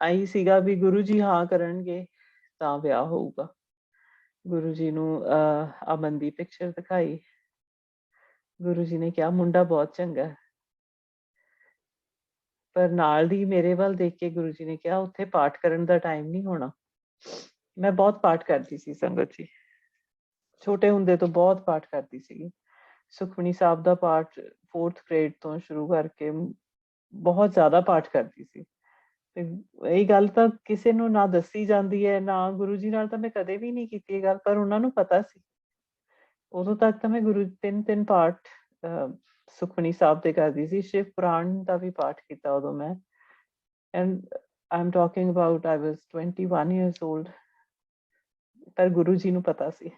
ਆਈ ਸੀਗਾ ਵੀ ਗੁਰੂ ਜੀ ਹਾਂ ਕਰਨਗੇ ਤਾਂ ਵਿਆਹ ਹੋਊਗਾ। ਗੁਰੂ ਜੀ ਨੂੰ ਅਮਨ ਦੀ ਪਿਕਚਰ ਦਿਖਾਈ। ਗੁਰੂ ਜੀ ਨੇ ਕਿਹਾ ਮੁੰਡਾ ਬਹੁਤ ਚੰਗਾ ਹੈ, ਪਰ ਨਾਲ ਦੀ ਮੇਰੇ ਵੱਲ ਦੇਖ ਕੇ ਗੁਰੂ ਜੀ ਨੇ ਕਿਹਾ ਉੱਥੇ ਪਾਠ ਕਰਨ ਦਾ ਟਾਈਮ ਨਹੀਂ ਹੋਣਾ। ਮੈਂ ਬਹੁਤ ਪਾਠ ਕਰਦੀ ਸੀ ਸੰਗਤ ਜੀ, ਛੋਟੇ ਹੁੰਦੇ ਤੋਂ ਬਹੁਤ ਪਾਠ ਕਰਦੀ ਸੀਗੀ। ਸੁਖਮਨੀ ਸਾਹਿਬ ਦਾ ਪਾਠ 4th ਗ੍ਰੇਡ ਤੋਂ ਸ਼ੁਰੂ ਕਰਕੇ ਬਹੁਤ ਜ਼ਿਆਦਾ ਪਾਠ ਕਰਦੀ ਸੀ। ਤੇ ਇਹ ਗੱਲ ਤਾਂ ਕਿਸੇ ਨੂੰ ਨਾ ਦੱਸੀ ਜਾਂਦੀ ਹੈ, ਨਾ ਗੁਰੂ ਜੀ ਨਾਲ ਤਾਂ ਮੈਂ ਕਦੇ ਵੀ ਨਹੀਂ ਕੀਤੀ ਇਹ ਗੱਲ, ਪਰ ਉਹਨਾਂ ਨੂੰ ਪਤਾ ਸੀ। ਉਦੋਂ ਤੱਕ ਤਾਂ ਮੈਂ ਗੁਰੂ 3 ਪਾਠ ਸੁਖਮਨੀ ਸਾਹਿਬ ਤੇ ਕਰਦੀ ਸੀ। ਸ਼ਿਵ ਪੁਰਾਣ ਦਾ ਵੀ ਪਾਠ ਕੀਤਾ ਉਦੋਂ ਮੈਂ। And I am talking about I was 21 years old। ਪਰ ਗੁਰੂ ਜੀ ਨੂੰ ਪਤਾ ਸੀ,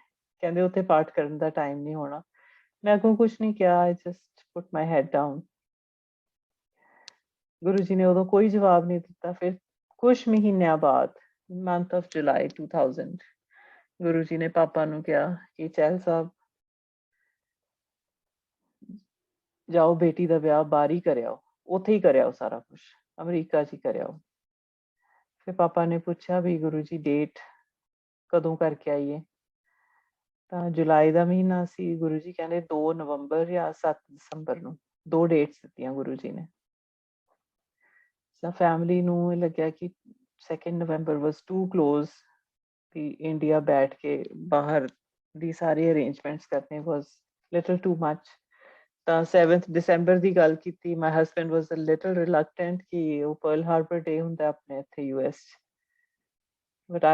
ਕਹਿੰਦੇ ਉੱਥੇ ਪਾਠ ਕਰਨ ਦਾ ਟਾਈਮ ਨਹੀਂ ਹੋਣਾ। ਮੈਂ ਅੱਗੋਂ ਕੁਛ ਨਹੀਂ ਕਿਹਾ, I just put my head down. Guru ji ਨੇ ਉਦੋਂ ਕੋਈ ਜਵਾਬ ਨਹੀਂ ਦਿੱਤਾ। ਫਿਰ ਕੁਛ ਮਹੀਨਿਆਂ ਬਾਅਦ ਮੰਥ ਆਫ ਜੁਲਾਈ 2000 ਗੁਰੂ ਜੀ ਨੇ ਪਾਪਾ ਨੂੰ ਕਿਹਾ ਕਿ ਚਹਿਲ ਸਾਹਿਬ ਜਾਓ, ਬੇਟੀ ਦਾ ਵਿਆਹ ਬਾਹਰ ਹੀ ਕਰਿਆਓ, ਉੱਥੇ ਹੀ ਕਰਿਆਓ, ਸਾਰਾ ਕੁਛ ਅਮਰੀਕਾ 'ਚ ਹੀ ਕਰਿਆਓ। ਫਿਰ ਪਾਪਾ ਨੇ ਪੁੱਛਿਆ ਵੀ ਗੁਰੂ ਜੀ ਡੇਟ ਕਦੋਂ ਕਰਕੇ ਆਈਏ, ਤਾਂ ਜੁਲਾਈ ਦਾ ਮਹੀਨਾ ਸੀ। ਗੁਰੂ ਜੀ ਕਹਿੰਦੇ 2 ਨਵੰਬਰ ਜਾਂ 7 ਦਸੰਬਰ ਨੂੰ, 2 ਡੇਟਸ ਦਿੱਤੀਆਂ ਗੁਰੂ ਜੀ ਨੇ। ਤਾਂ ਫੈਮਿਲੀ ਨੂੰ ਇਹ ਲੱਗਿਆ ਕਿ 2 ਨਵੰਬਰ ਵਾਸ ਟੂ ਕਲੋਜ਼, ਵੀ ਇੰਡੀਆ ਬੈਠ ਕੇ ਬਾਹਰ ਦੀ ਸਾਰੀ ਅਰੇਂਜਮੈਂਟਸ ਕਰਨੇ ਵਾਸ ਲਿਟਲ ਟੂ ਮਚ। ਤਾਂ 7 ਦਸੰਬਰ ਦੀ ਗੱਲ ਕੀਤੀ। ਮਾਈ ਹਸਬੈਂਡ ਵਾਸ ਅ ਲਿਟਲ ਰਿਲਕਟੈਂਟ ਕਿ ਉਹ ਪਰਲ ਹਾਰਬਰ ਡੇ ਹੁੰਦਾ ਆਪਣੇ ਇੱਥੇ US 'ਚ, ਬਟ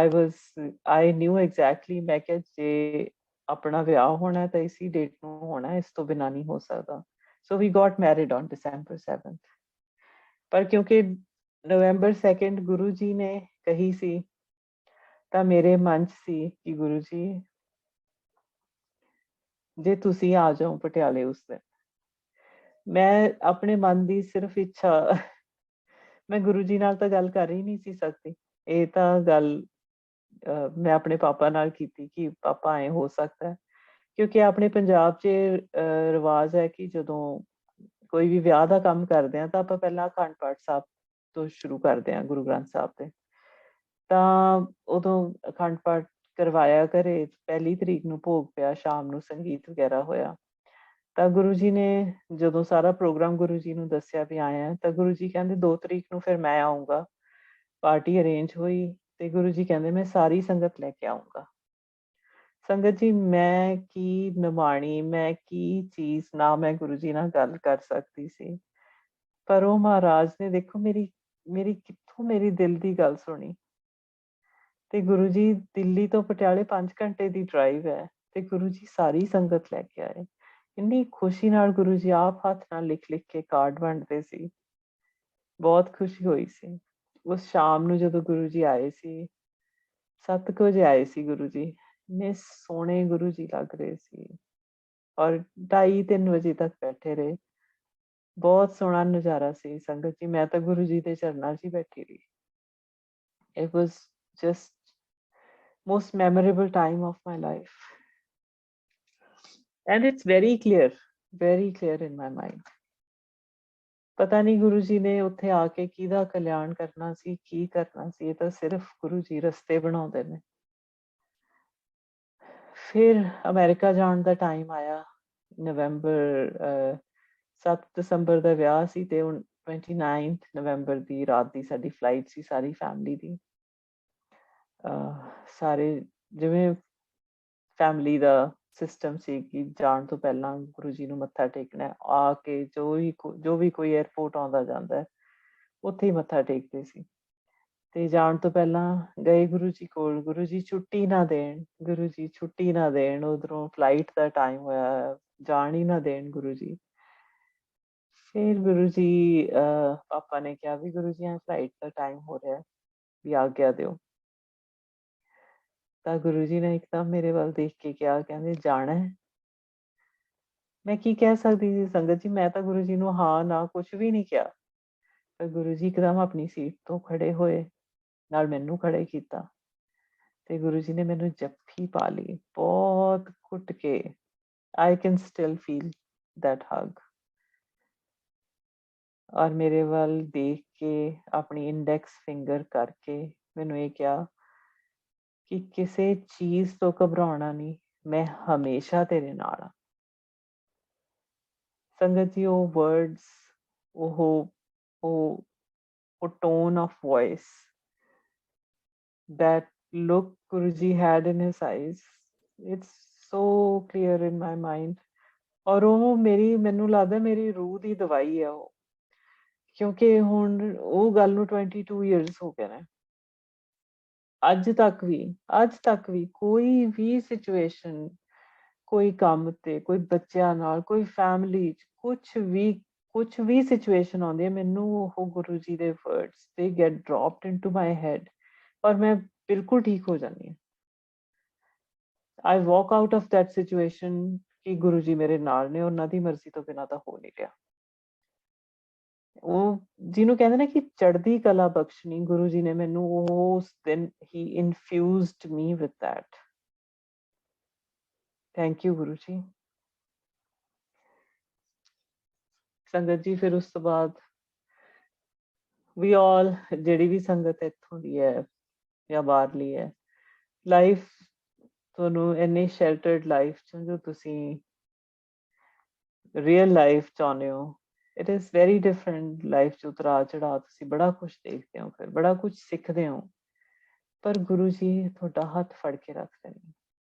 I knew exactly। ਮੈਂ ਕਿਹਾ ਜੇ ਆਪਣਾ ਵਿਆਹ ਹੋਣਾ ਤਾਂ ਇਸੀ ਡੇਟ ਨੂੰ ਹੋਣਾ, ਇਸ ਤੋਂ ਬਿਨਾਂ ਨਹੀਂ ਹੋ ਸਕਦਾ। So we got married on December 7th। ਪਰ ਕਿਉਂਕਿ November 2nd ਗੁਰੂ ਜੀ ਨੇ ਕਹੀ ਸੀ, ਤਾਂ ਮੇਰੇ ਮਨ 'ਚ ਸੀ ਕਿ ਗੁਰੂ ਜੀ ਜੇ ਤੁਸੀਂ ਆ ਜਾਓ ਪਟਿਆਲੇ ਉਸ ਦਿਨ। ਮੈਂ ਆਪਣੇ ਮਨ ਦੀ ਸਿਰਫ ਇੱਛਾ, ਮੈਂ ਗੁਰੂ ਜੀ ਨਾਲ ਤਾਂ ਗੱਲ ਕਰ ਹੀ ਨਹੀਂ ਸੀ ਸਕਦੀ। ਇਹ ਤਾਂ ਗੱਲ ਮੈਂ ਆਪਣੇ ਪਾਪਾ ਨਾਲ ਕੀਤੀ ਕਿ ਪਾਪਾ ਐਂ ਹੋ ਸਕਦਾ, ਕਿਉਂਕਿ ਆਪਣੇ ਪੰਜਾਬ 'ਚ ਰਿਵਾਜ਼ ਹੈ ਕਿ ਜਦੋਂ ਕੋਈ ਵੀ ਵਿਆਹ ਦਾ ਕੰਮ ਕਰਦੇ ਹਾਂ ਤਾਂ ਆਪਾਂ ਪਹਿਲਾਂ ਅਖੰਡ ਪਾਠ ਸਾਹਿਬ ਤੋਂ ਸ਼ੁਰੂ ਕਰਦੇ ਹਾਂ ਗੁਰੂ ਗ੍ਰੰਥ ਸਾਹਿਬ ਤੇ। ਤਾਂ ਉਦੋਂ ਅਖੰਡ ਪਾਠ ਕਰਵਾਇਆ ਘਰੇ। 1 ਤਰੀਕ ਨੂੰ ਭੋਗ ਪਿਆ, ਸ਼ਾਮ ਨੂੰ ਸੰਗੀਤ ਵਗੈਰਾ ਹੋਇਆ। ਤਾਂ ਗੁਰੂ ਜੀ ਨੇ ਜਦੋਂ ਸਾਰਾ ਪ੍ਰੋਗਰਾਮ ਗੁਰੂ ਜੀ ਨੂੰ ਦੱਸਿਆ ਵੀ ਆਇਆ, ਤਾਂ ਗੁਰੂ ਜੀ ਕਹਿੰਦੇ 2 ਤਰੀਕ ਨੂੰ ਫਿਰ ਮੈਂ ਆਊਂਗਾ। ਪਾਰਟੀ ਅਰੇਂਜ ਹੋਈ ਤੇ ਗੁਰੂ ਜੀ ਕਹਿੰਦੇ ਮੈਂ ਸਾਰੀ ਸੰਗਤ ਲੈ ਕੇ ਆਊਂਗਾ। ਸੰਗਤ ਜੀ, ਮੈਂ ਕੀ ਨਿਮਾਣੀ, ਮੈਂ ਕੀ ਚੀਜ਼ ਨਾ ਮੈਂ ਗੁਰੂ ਜੀ ਨਾਲ ਗੱਲ ਕਰ ਸਕਦੀ ਸੀ, ਪਰ ਉਹ ਮਹਾਰਾਜ ਨੇ ਦੇਖੋ ਮੇਰੀ ਕਿੱਥੋਂ ਮੇਰੀ ਦਿਲ ਦੀ ਗੱਲ ਸੁਣੀ। ਤੇ ਗੁਰੂ ਜੀ ਦਿੱਲੀ ਤੋਂ ਪਟਿਆਲੇ 5 ਘੰਟੇ ਦੀ ਡਰਾਈਵ ਹੈ, ਤੇ ਗੁਰੂ ਜੀ ਸਾਰੀ ਸੰਗਤ ਲੈ ਕੇ ਆਏ। ਇੰਨੀ ਖੁਸ਼ੀ ਨਾਲ ਗੁਰੂ ਜੀ ਆਪ ਹੱਥ ਨਾਲ ਲਿਖ ਕੇ ਕਾਰਡ ਵੰਡਦੇ ਸੀ। ਬਹੁਤ ਖੁਸ਼ੀ ਹੋਈ ਸੀ। ਉਸ ਸ਼ਾਮ ਨੂੰ ਜਦੋਂ ਗੁਰੂ ਜੀ ਆਏ ਸੀ, 7 ਵਜੇ ਆਏ ਸੀ ਗੁਰੂ ਜੀ। ਇੰਨੇ ਸੋਹਣੇ ਗੁਰੂ ਜੀ ਲੱਗ ਰਹੇ ਸੀ, ਔਰ 2:30-3 ਵਜੇ ਤੱਕ ਬੈਠੇ ਰਹੇ। ਬਹੁਤ ਸੋਹਣਾ ਨਜ਼ਾਰਾ ਸੀ ਸੰਗਤ ਜੀ। ਮੈਂ ਤਾਂ ਗੁਰੂ ਜੀ ਦੇ ਚਰਨਾਂ 'ਚ ਹੀ ਬੈਠੀ ਰਹੀ। It was just most memorable time of my life, and it's very clear in my mind। ਪਤਾ ਨਹੀਂ ਗੁਰੂ ਜੀ ਨੇ ਉੱਥੇ ਆ ਕੇ ਕਿਹਦਾ ਕਲਿਆਣ ਕਰਨਾ ਸੀ, ਕੀ ਕਰਨਾ ਸੀ। ਇਹ ਤਾਂ ਸਿਰਫ ਗੁਰੂ ਜੀ ਰਸਤੇ ਬਣਾਉਂਦੇ ਨੇ। ਫਿਰ ਅਮਰੀਕਾ ਜਾਣ ਦਾ ਟਾਈਮ ਆਇਆ, ਨਵੰਬਰ 7 ਦਸੰਬਰ ਦਾ ਵਿਆਹ ਸੀ ਤੇ ਹੁਣ 29 ਨਵੰਬਰ ਦੀ ਰਾਤ ਦੀ ਸਾਡੀ ਫਲਾਈਟ ਸੀ ਸਾਰੀ ਫੈਮਿਲੀ ਦੀ। ਸਾਰੇ ਜਿਵੇਂ ਫੈਮਿਲੀ ਦਾ ਸਿਸਟਮ ਸੀ ਕਿ ਜਾਣ ਤੋਂ ਪਹਿਲਾਂ ਗੁਰੂ ਜੀ ਨੂੰ ਮੱਥਾ ਟੇਕਣਾ, ਆ ਕੇ ਜੋ ਵੀ ਕੋਈ ਏਅਰਪੋਰਟ ਆਉਂਦਾ ਜਾਂਦਾ ਉੱਥੇ ਹੀ ਮੱਥਾ ਟੇਕਦੇ ਸੀ। ਤੇ ਜਾਣ ਤੋਂ ਪਹਿਲਾਂ ਗਏ ਗੁਰੂ ਜੀ ਕੋਲ, ਗੁਰੂ ਜੀ ਛੁੱਟੀ ਨਾ ਦੇਣ, ਗੁਰੂ ਜੀ ਛੁੱਟੀ ਨਾ ਦੇਣ, ਉਧਰੋਂ ਫਲਾਈਟ ਦਾ ਟਾਈਮ ਹੋਇਆ, ਜਾਣ ਹੀ ਨਾ ਦੇਣ ਗੁਰੂ ਜੀ। ਫਿਰ ਗੁਰੂ ਜੀ ਪਾਪਾ ਨੇ ਕਿਹਾ ਵੀ ਗੁਰੂ ਜੀ ਫਲਾਈਟ ਦਾ ਟਾਈਮ ਹੋ ਰਿਹਾ, ਵੀ ਆਗਿਆ ਦਿਓ। ਤਾਂ ਗੁਰੂ ਜੀ ਨੇ ਇੱਕਦਮ ਮੇਰੇ ਵੱਲ ਦੇਖ ਕੇ ਕਿਹਾ, ਕਹਿੰਦੇ ਜਾਣਾ ਹੈ? ਮੈਂ ਕੀ ਕਹਿ ਸਕਦੀ ਸੀ ਸੰਗਤ ਜੀ, ਮੈਂ ਤਾਂ ਗੁਰੂ ਜੀ ਨੂੰ ਹਾਂ ਨਾ ਕੁਛ ਵੀ ਨਹੀਂ ਕਿਹਾ। ਪਰ ਗੁਰੂ ਜੀ ਇੱਕਦਮ ਆਪਣੀ ਸੀਟ ਤੋਂ ਖੜੇ ਹੋਏ, ਨਾਲ ਮੈਨੂੰ ਖੜੇ ਕੀਤਾ ਤੇ ਗੁਰੂ ਜੀ ਨੇ ਮੈਨੂੰ ਜੱਫੀ ਪਾ ਲਈ ਬਹੁਤ ਘੁੱਟ ਕੇ। I can still feel that hug। ਔਰ ਮੇਰੇ ਵੱਲ ਦੇਖ ਕੇ ਆਪਣੀ ਇੰਡੈਕਸ ਫਿੰਗਰ ਕਰਕੇ ਮੈਨੂੰ ਇਹ ਕਿਹਾ ਕਿ ਕਿਸੇ ਚੀਜ਼ ਤੋਂ ਘਬਰਾਉਣਾ ਨਹੀਂ, ਮੈਂ ਹਮੇਸ਼ਾ ਤੇਰੇ ਨਾਲ ਹਾਂ। ਸੰਗਤ ਜੀ ਉਹ ਵਰਡਸ, ਉਹ tone of voice, that look Guruji had in his eyes, it's so clear in my mind। ਔਰ ਉਹ ਮੈਨੂੰ ਲੱਗਦਾ ਮੇਰੀ ਰੂਹ ਦੀ ਦਵਾਈ ਹੈ ਉਹ, ਕਿਉਂਕਿ ਹੁਣ ਉਹ ਗੱਲ ਨੂੰ 22 years ਹੋ ਗਏ ਨੇ। ਅੱਜ ਤੱਕ ਵੀ ਕੋਈ ਵੀ ਸਿਚੁਏਸ਼ਨ, ਕੋਈ ਕੰਮ ਤੇ, ਕੋਈ ਬੱਚਿਆਂ ਨਾਲ, ਕੋਈ ਫੈਮਿਲੀ 'ਚ ਕੁਛ ਵੀ ਸਿਚੁਏਸ਼ਨ ਆਉਂਦੀ ਹੈ, ਮੈਨੂੰ ਉਹ ਗੁਰੂ ਜੀ ਦੇ words they get dropped into my head ਔਰ ਮੈਂ ਬਿਲਕੁਲ ਠੀਕ ਹੋ ਜਾਂਦੀ ਹਾਂ। I walk out of that situation ਕਿ ਗੁਰੂ ਜੀ ਮੇਰੇ ਨਾਲ ਨੇ, ਉਹਨਾਂ ਦੀ ਮਰਜ਼ੀ ਤੋਂ ਬਿਨਾਂ ਤਾਂ ਹੋ ਨਹੀਂ ਰਿਹਾ। ਉਹ ਜਿਹਨੂੰ ਕਹਿੰਦੇ ਨਾ ਕਿ ਚੜ੍ਹਦੀ ਕਲਾ ਬਖਸ਼ਣੀ, ਗੁਰੂ ਜੀ ਨੇ ਮੈਨੂੰ ਉਸ ਦਿਨ ਹੀ infused me with that. Thank you Guru ji. ਸੰਗਤ ਜੀ ਫਿਰ ਉਸ ਤੋਂ ਬਾਅਦ ਵੀ ਆਲ, ਜਿਹੜੀ ਵੀ ਸੰਗਤ ਇੱਥੋਂ ਦੀ ਹੈ ਜਾਂ ਬਾਹਰਲੀ ਹੈ, ਲਾਈਫ ਤੁਹਾਨੂੰ ਇੰਨੀ ਸ਼ੈਲਟਰਡ ਲਾਈਫ 'ਚ ਜੋ ਤੁਸੀਂ ਰੀਅਲ ਲਾਈਫ ਚਾਹੁੰਦੇ ਹੋ, it is very different. Life 'ਚ ਉਤਰਾ ਚੜ੍ਹਾਅ ਤੁਸੀਂ ਬੜਾ ਕੁਛ ਦੇਖਦੇ ਹੋ, ਫਿਰ ਬੜਾ ਕੁਛ ਸਿੱਖਦੇ ਹੋ, ਪਰ ਗੁਰੂ ਜੀ ਤੁਹਾਡਾ ਹੱਥ ਫੜ ਕੇ ਰੱਖਦੇ ਨੇ,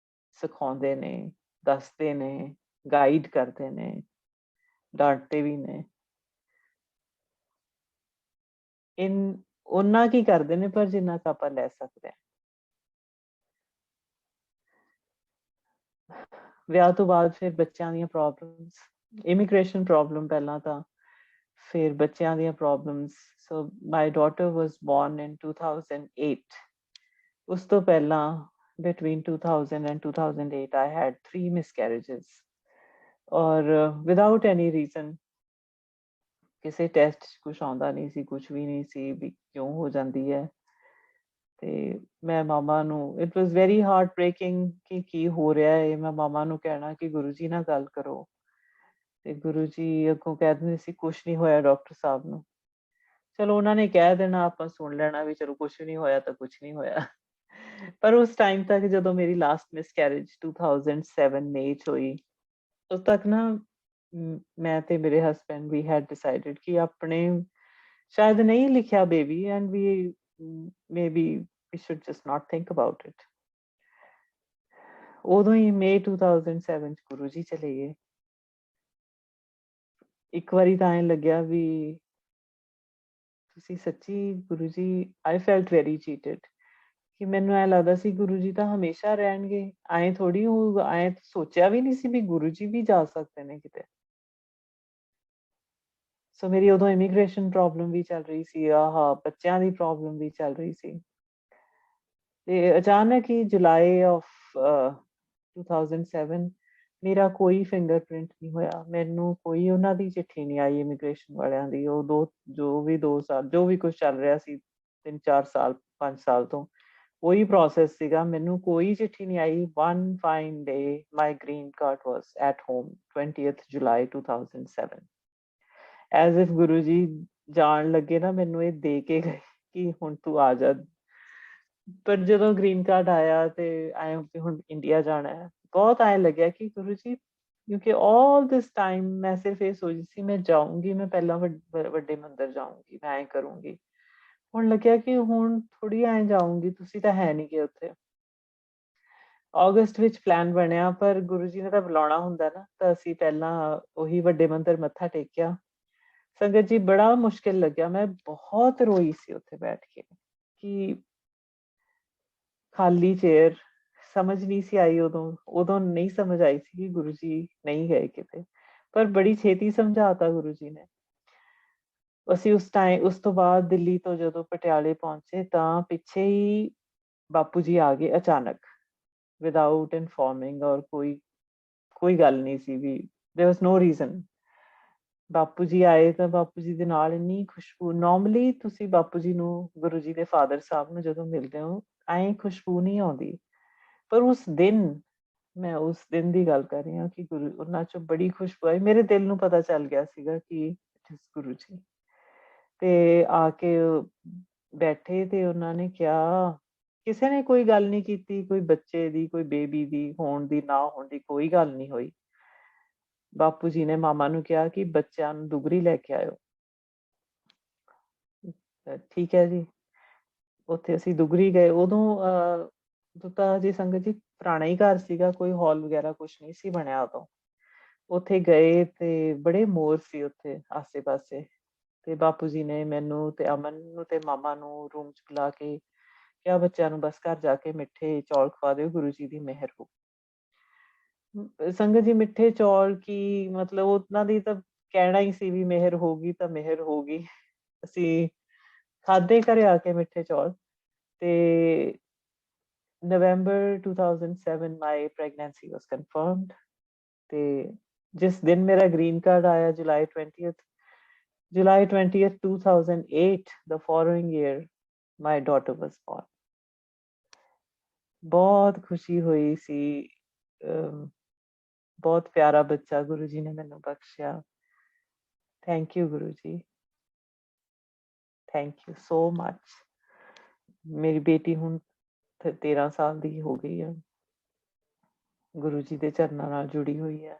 ਸਿਖਾਉਂਦੇ ਨੇ, ਦੱਸਦੇ ਨੇ, ਗਾਈਡ ਕਰਦੇ ਨੇ, ਡਾਂਟਦੇ ਵੀ ਨੇ। ਉਹਨਾਂ ਕੀ ਕਰਦੇ ਨੇ, ਪਰ ਜਿੰਨਾ ਕੁ ਆਪਾਂ ਲੈ ਸਕਦੇ ਹਾਂ। ਵਿਆਹ ਤੋਂ ਬਾਅਦ ਫਿਰ ਬੱਚਿਆਂ ਦੀਆਂ ਪ੍ਰੋਬਲਮਸ, ਇਮੀਗ੍ਰੇਸ਼ਨ ਪ੍ਰੋਬਲਮ ਪਹਿਲਾਂ ਤਾਂ, ਫਿਰ ਬੱਚਿਆਂ ਦੀਆਂ problems. So my daughter was born in 2008। ਉਸ ਤੋਂ ਪਹਿਲਾਂ between 2000 and 2008 I had 3 miscarriages ਔਰ without any reason। ਕਿਸੇ ਟੈਸਟ 'ਚ ਕੁਛ ਆਉਂਦਾ ਨਹੀਂ ਸੀ, ਕੁਛ ਵੀ ਨਹੀਂ ਸੀ ਵੀ ਕਿਉਂ ਹੋ ਜਾਂਦੀ ਹੈ। ਤੇ ਮੈਂ ਮਾਮਾ ਨੂੰ, it was very heart breaking ਕਿ ਕੀ ਹੋ ਰਿਹਾ ਹੈ। ਮੈਂ ਮਾਮਾ ਨੂੰ ਕਹਿਣਾ ਕਿ ਗੁਰੂ ਜੀ ਨਾਲ ਗੱਲ ਕਰੋ, ਤੇ ਗੁਰੂ ਜੀ ਅੱਗੋਂ ਕਹਿ ਦਿੰਦੇ ਸੀ ਕੁਛ ਨਹੀਂ ਹੋਇਆ ਡਾਕਟਰ ਸਾਹਿਬ ਨੂੰ। ਚਲੋ ਉਹਨਾਂ ਨੇ ਕਹਿ ਦੇਣਾ, ਆਪਾਂ ਸੁਣ ਲੈਣਾ ਵੀ ਚਲੋ ਕੁਛ ਨਹੀਂ ਹੋਇਆ ਤਾਂ ਕੁਛ ਨਹੀਂ ਹੋਇਆ। ਪਰ ਉਸ ਟਾਈਮ ਤੱਕ ਜਦੋਂ ਮੇਰੀ ਲਾਸਟ ਮਿਸਕੈਰੇਜ 2007 ਮਈ 'ਚ ਹੋਈ, ਉਦੋਂ ਤੱਕ ਨਾ ਮੈਂ ਤੇ ਮੇਰੇ ਹਸਬੈਂਡ ਵੀ ਹੈਡ ਡਿਸਾਈਡਡ ਕਿ ਆਪਣੇ ਸ਼ਾਇਦ ਨਹੀਂ ਲਿਖਿਆ baby, and we maybe we should just not think about it। ਉਦੋਂ ਹੀ ਮਈ 2007 'ਚ ਗੁਰੂ ਜੀ ਚਲੇ ਗਏ। ਇੱਕ ਵਾਰੀ ਤਾਂ ਐਂ ਲੱਗਿਆ ਵੀ ਤੁਸੀਂ ਸੱਚੀ Guru ji, I felt very cheated ਕਿ ਮੈਨੂੰ ਐਂ ਲੱਗਦਾ ਸੀ ਗੁਰੂ ਜੀ ਤਾਂ ਹਮੇਸ਼ਾ ਰਹਿਣਗੇ, ਐਂ ਥੋੜ੍ਹੀ ਹੋਊਗਾ। ਐਂ ਸੋਚਿਆ ਵੀ ਨਹੀਂ ਸੀ ਵੀ ਗੁਰੂ ਜੀ ਵੀ ਜਾ ਸਕਦੇ ਨੇ ਕਿਤੇ। ਸੋ ਮੇਰੀ ਉਦੋਂ ਇਮੀਗ੍ਰੇਸ਼ਨ ਪ੍ਰੋਬਲਮ ਵੀ ਚੱਲ ਰਹੀ ਸੀ, ਬੱਚਿਆਂ ਦੀ ਪ੍ਰੋਬਲਮ ਵੀ ਚੱਲ ਰਹੀ ਸੀ। ਤੇ ਅਚਾਨਕ ਹੀ ਜੁਲਾਈ ਆਫ 2007 ਮੇਰਾ ਕੋਈ ਫਿੰਗਰਪ੍ਰਿੰਟ ਨਹੀਂ ਹੋਇਆ, ਮੈਨੂੰ ਕੋਈ ਉਹਨਾਂ ਦੀ ਚਿੱਠੀ ਨਹੀਂ ਆਈ ਇਮੀਗ੍ਰੇਸ਼ਨ ਵਾਲਿਆਂ ਦੀ। ਉਹ ਜੋ ਵੀ 2 ਸਾਲ ਜੋ ਵੀ ਕੁਛ ਚੱਲ ਰਿਹਾ ਸੀ 3-4 ਸਾਲ 5 ਸਾਲ ਤੋਂ, ਉਹੀ ਪ੍ਰੋਸੈਸ ਸੀਗਾ। ਮੈਨੂੰ ਕੋਈ ਚਿੱਠੀ ਨਹੀਂ ਆਈ। one fine day my green card was at home, 20th July 2007। as if Guru ji ਜਾਣ ਲੱਗੇ ਨਾ ਮੈਨੂੰ ਇਹ ਦੇ ਕੇ ਗਏ ਕਿ ਹੁਣ ਤੂੰ ਆ ਜਾ। ਪਰ ਜਦੋਂ ਗ੍ਰੀਨ ਕਾਰਡ ਆਇਆ ਤੇ ਐਂ ਹੁਣ ਇੰਡੀਆ ਜਾਣਾ ਹੈ, ਬਹੁਤ ਐਂ ਲੱਗਿਆ ਕਿ ਗੁਰੂ ਜੀ ਕਿਉਂਕਿ all this time ਮੈਂ ਸਿਰਫ ਇਹ ਸੋਚਦੀ ਸੀ ਮੈਂ ਜਾਊਂਗੀ, ਮੈਂ ਪਹਿਲਾਂ ਵੱਡੇ ਮੰਦਿਰ ਜਾਊਂਗੀ, ਮੈਂ ਐਂ ਕਰੂੰਗੀ। ਹੁਣ ਲੱਗਿਆ ਕਿ ਹੁਣ ਥੋੜੀ ਐਂ ਜਾਊਂਗੀ, ਤੁਸੀਂ ਤਾਂ ਹੈ ਨੀ ਗੇ ਉੱਥੇ। ਅਗਸਤ ਵਿੱਚ ਪਲਾਨ ਬਣਿਆ, ਪਰ ਗੁਰੂ ਜੀ ਨੇ ਤਾਂ ਬੁਲਾਉਣਾ ਹੁੰਦਾ ਨਾ, ਤਾਂ ਅਸੀਂ ਪਹਿਲਾਂ ਉਹੀ ਵੱਡੇ ਮੰਦਿਰ ਮੱਥਾ ਟੇਕਿਆ। ਸੰਗਤ ਜੀ ਬੜਾ ਮੁਸ਼ਕਿਲ ਲੱਗਿਆ, ਮੈਂ ਬਹੁਤ ਰੋਈ ਸੀ ਉੱਥੇ ਬੈਠ ਕੇ ਕਿ ਖਾਲੀ ਚੇਅਰ, ਸਮਝ ਨਹੀਂ ਸੀ ਆਈ ਉਦੋਂ ਨਹੀਂ ਸਮਝ ਆਈ ਸੀ ਕਿ ਗੁਰੂ ਜੀ ਨਹੀਂ ਗਏ ਕਿਤੇ, ਪਰ ਬੜੀ ਛੇਤੀ ਸਮਝਾਤਾ ਗੁਰੂ ਜੀ ਨੇ। ਅਸੀਂ ਉਸ ਤੋਂ ਬਾਅਦ ਦਿੱਲੀ ਤੋਂ ਜਦੋਂ ਪਟਿਆਲੇ ਪਹੁੰਚੇ ਤਾਂ ਪਿੱਛੇ ਹੀ ਬਾਪੂ ਜੀ ਆ ਗਏ ਅਚਾਨਕ, ਵਿਦਆਊਟ ਇਨਫੋਰਮਿੰਗ, ਔਰ ਕੋਈ ਗੱਲ ਨਹੀਂ ਸੀ ਵੀ, ਦੇयर ਵਾਸ ਨੋ ਰੀਜ਼ਨ। ਬਾਪੂ ਜੀ ਆਏ ਤਾਂ ਬਾਪੂ ਜੀ ਦੇ ਨਾਲ ਇੰਨੀ ਖੁਸ਼ਬੂ, ਨਾਰਮਲੀ ਤੁਸੀਂ ਬਾਪੂ ਜੀ ਨੂੰ, ਗੁਰੂ ਜੀ ਦੇ ਫਾਦਰ ਸਾਹਿਬ ਨੂੰ ਜਦੋਂ ਮਿਲਦੇ ਹੋ ਐਂ ਖੁਸ਼ਬੂ ਨਹੀਂ ਆਉਂਦੀ, ਪਰ ਉਸ ਦਿਨ, ਮੈਂ ਉਸ ਦਿਨ ਦੀ ਗੱਲ ਕਰ ਰਹੀ ਹਾਂ ਕਿ ਉਹਨਾਂ ਚੋਂ ਬੜੀ ਖੁਸ਼ਬੂ ਆਈ। ਮੇਰੇ ਦਿਲ ਨੂੰ ਪਤਾ ਚੱਲ ਗਿਆ ਸੀਗਾ ਕਿ ਗੁਰੂ ਜੀ। ਤੇ ਆ ਕੇ ਬੈਠੇ ਤੇ ਉਹਨਾਂ ਨੇ ਕਿਹਾ, ਕਿਸੇ ਨੇ ਕੋਈ ਗੱਲ ਨਹੀਂ ਕੀਤੀ, ਕੋਈ ਬੱਚੇ ਦੀ, ਕੋਈ ਬੇਬੀ ਦੀ ਹੋਣ ਦੀ ਨਾ ਹੋਣ ਦੀ ਕੋਈ ਗੱਲ ਨਹੀਂ ਹੋਈ। ਬਾਪੂ ਜੀ ਨੇ ਮਾਮਾ ਨੂੰ ਕਿਹਾ ਕਿ ਬੱਚਿਆਂ ਨੂੰ ਦੁਗਰੀ ਲੈ ਕੇ ਆਇਓ। ਠੀਕ ਹੈ ਜੀ, ਉੱਥੇ ਅਸੀਂ ਦੁਗਰੀ ਗਏ। ਉਦੋਂ ਤਾਂ ਜੀ ਸੰਗਤ ਜੀ ਪੁਰਾਣਾ ਹੀ ਘਰ ਸੀਗਾ, ਕੋਈ ਹਾਲ ਵਗੈਰਾ ਕੁਛ ਨਹੀਂ ਸੀ ਬਣਿਆ ਉਦੋਂ। ਉੱਥੇ ਗਏ ਤੇ ਬੜੇ ਮੋਰ ਸੀ ਉੱਥੇ ਆਸੇ ਪਾਸੇ, ਤੇ ਬਾਪੂ ਜੀ ਨੇ ਮੈਨੂੰ ਤੇ ਅਮਨ ਨੂੰ ਤੇ ਮਾਮਾ ਨੂੰ ਰੂਮ ਚ ਬੁਲਾ ਕੇ ਕਿਹਾ, ਬੱਚਿਆਂ ਨੂੰ ਬਸ ਘਰ ਜਾ ਕੇ ਮਿੱਠੇ ਚੌਲ ਖਵਾ ਦਿਓ, ਗੁਰੂ ਜੀ ਦੀ ਮਿਹਰ ਹੋ। ਸੰਗਤ ਜੀ ਮਿੱਠੇ ਚੌਲ ਕੀ ਮਤਲਬ, ਉਹਨਾਂ ਦੀ ਤਾਂ ਕਹਿਣਾ ਹੀ ਸੀ ਵੀ ਮਿਹਰ ਹੋਗੀ ਤਾਂ ਮਿਹਰ ਹੋਗੀ। ਅਸੀਂ ਖਾਧੇ ਘਰੇ ਆ ਕੇ ਮਿੱਠੇ ਚੌਲ। ਤੇ November 2007 ਮਾਈ ਪ੍ਰੈਗਨੈਂਸੀ ਵਾਸ ਕਨਫਰਮਡ। ਤੇ ਜਿਸ ਦਿਨ ਮੇਰਾ ਗ੍ਰੀਨ ਕਾਰਡ ਆਇਆ, July 20th 2008, the following year my daughter was born। ਬਹੁਤ ਖੁਸ਼ੀ ਹੋਈ ਸੀ, ਬਹੁਤ ਪਿਆਰਾ ਬੱਚਾ ਗੁਰੂ ਜੀ ਨੇ ਮੈਨੂੰ ਬਖਸ਼ਿਆ। ਥੈਂਕ ਯੂ ਗੁਰੂ ਜੀ, ਥੈਂਕ ਯੂ ਸੋ ਮਚ। ਮੇਰੀ ਬੇਟੀ ਹੁਣ 13 ਸਾਲ ਦੀ ਹੋ ਗਈ ਹੈ, ਗੁਰੂ ਜੀ ਦੇ ਚਰਨਾਂ ਨਾਲ ਜੁੜੀ ਹੋਈ ਹੈ।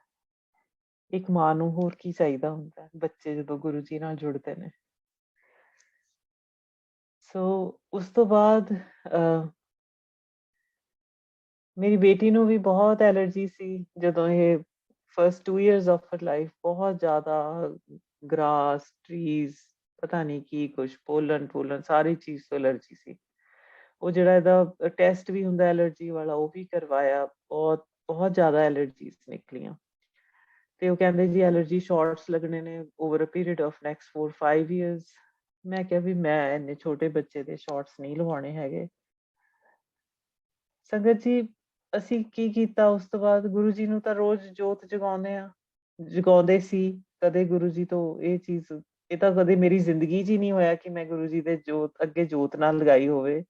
ਇੱਕ ਮਾਂ ਨੂੰ ਹੋਰ ਕੀ ਚਾਹੀਦਾ ਹੁੰਦਾ, ਬੱਚੇ ਜਦੋਂ ਗੁਰੂ ਜੀ ਨਾਲ ਜੁੜਦੇ ਨੇ। ਸੋ ਉਸ ਤੋਂ ਬਾਅਦ ਮੇਰੀ ਬੇਟੀ ਨੂੰ ਵੀ ਬਹੁਤ ਐਲਰਜੀ ਸੀ ਜਦੋਂ ਇਹ first 2 years of her life, ਬਹੁਤ ਜ਼ਿਆਦਾ ਗ੍ਰਾਸ, ਟਰੀਜ਼, ਪਤਾ ਨਹੀਂ ਕੀ ਕੁਛ, ਪੋਲਨ ਸਾਰੀ ਚੀਜ਼ ਤੋਂ ਐਲਰਜੀ ਸੀ। ਉਹ ਜਿਹੜਾ ਇਹਦਾ ਟੈਸਟ ਵੀ ਹੁੰਦਾ ਐਲਰਜੀ ਵਾਲਾ, ਉਹ ਵੀ ਕਰਵਾਇਆ, ਬਹੁਤ ਜ਼ਿਆਦਾ ਐਲਰਜੀਜ਼ ਨਿਕਲੀਆਂ। ਤੇ ਉਹ ਕਹਿੰਦੇ ਜੀ ਐਲਰਜੀ ਸ਼ਾਰਟਸ ਲੱਗਣੇ ਨੇ over a period of next 4-5 years। ਮੈਂ ਕਿਹਾ ਵੀ ਮੈਂ ਇੰਨੇ ਛੋਟੇ ਬੱਚੇ ਦੇ ਸ਼ਾਰਟਸ ਨਹੀਂ ਲਵਾਉਣੇ ਹੈਗੇ। ਸੰਗਤ ਜੀ ਅਸੀਂ ਕੀ ਕੀਤਾ ਉਸ ਤੋਂ ਬਾਅਦ, ਗੁਰੂ ਜੀ ਨੂੰ ਤਾਂ ਰੋਜ਼ ਜੋਤ ਜਗਾਉਂਦੇ ਸੀ। ਕਦੇ ਗੁਰੂ ਜੀ ਤੋਂ ਇਹ ਚੀਜ਼, ਇਹ ਤਾਂ ਕਦੇ ਮੇਰੀ ਜ਼ਿੰਦਗੀ 'ਚ ਹੀ ਨਹੀਂ ਹੋਇਆ ਕਿ ਮੈਂ ਗੁਰੂ ਜੀ ਦੇ ਅੱਗੇ ਜੋਤ ਨਾਲ ਲਗਾਈ ਹੋਵੇ।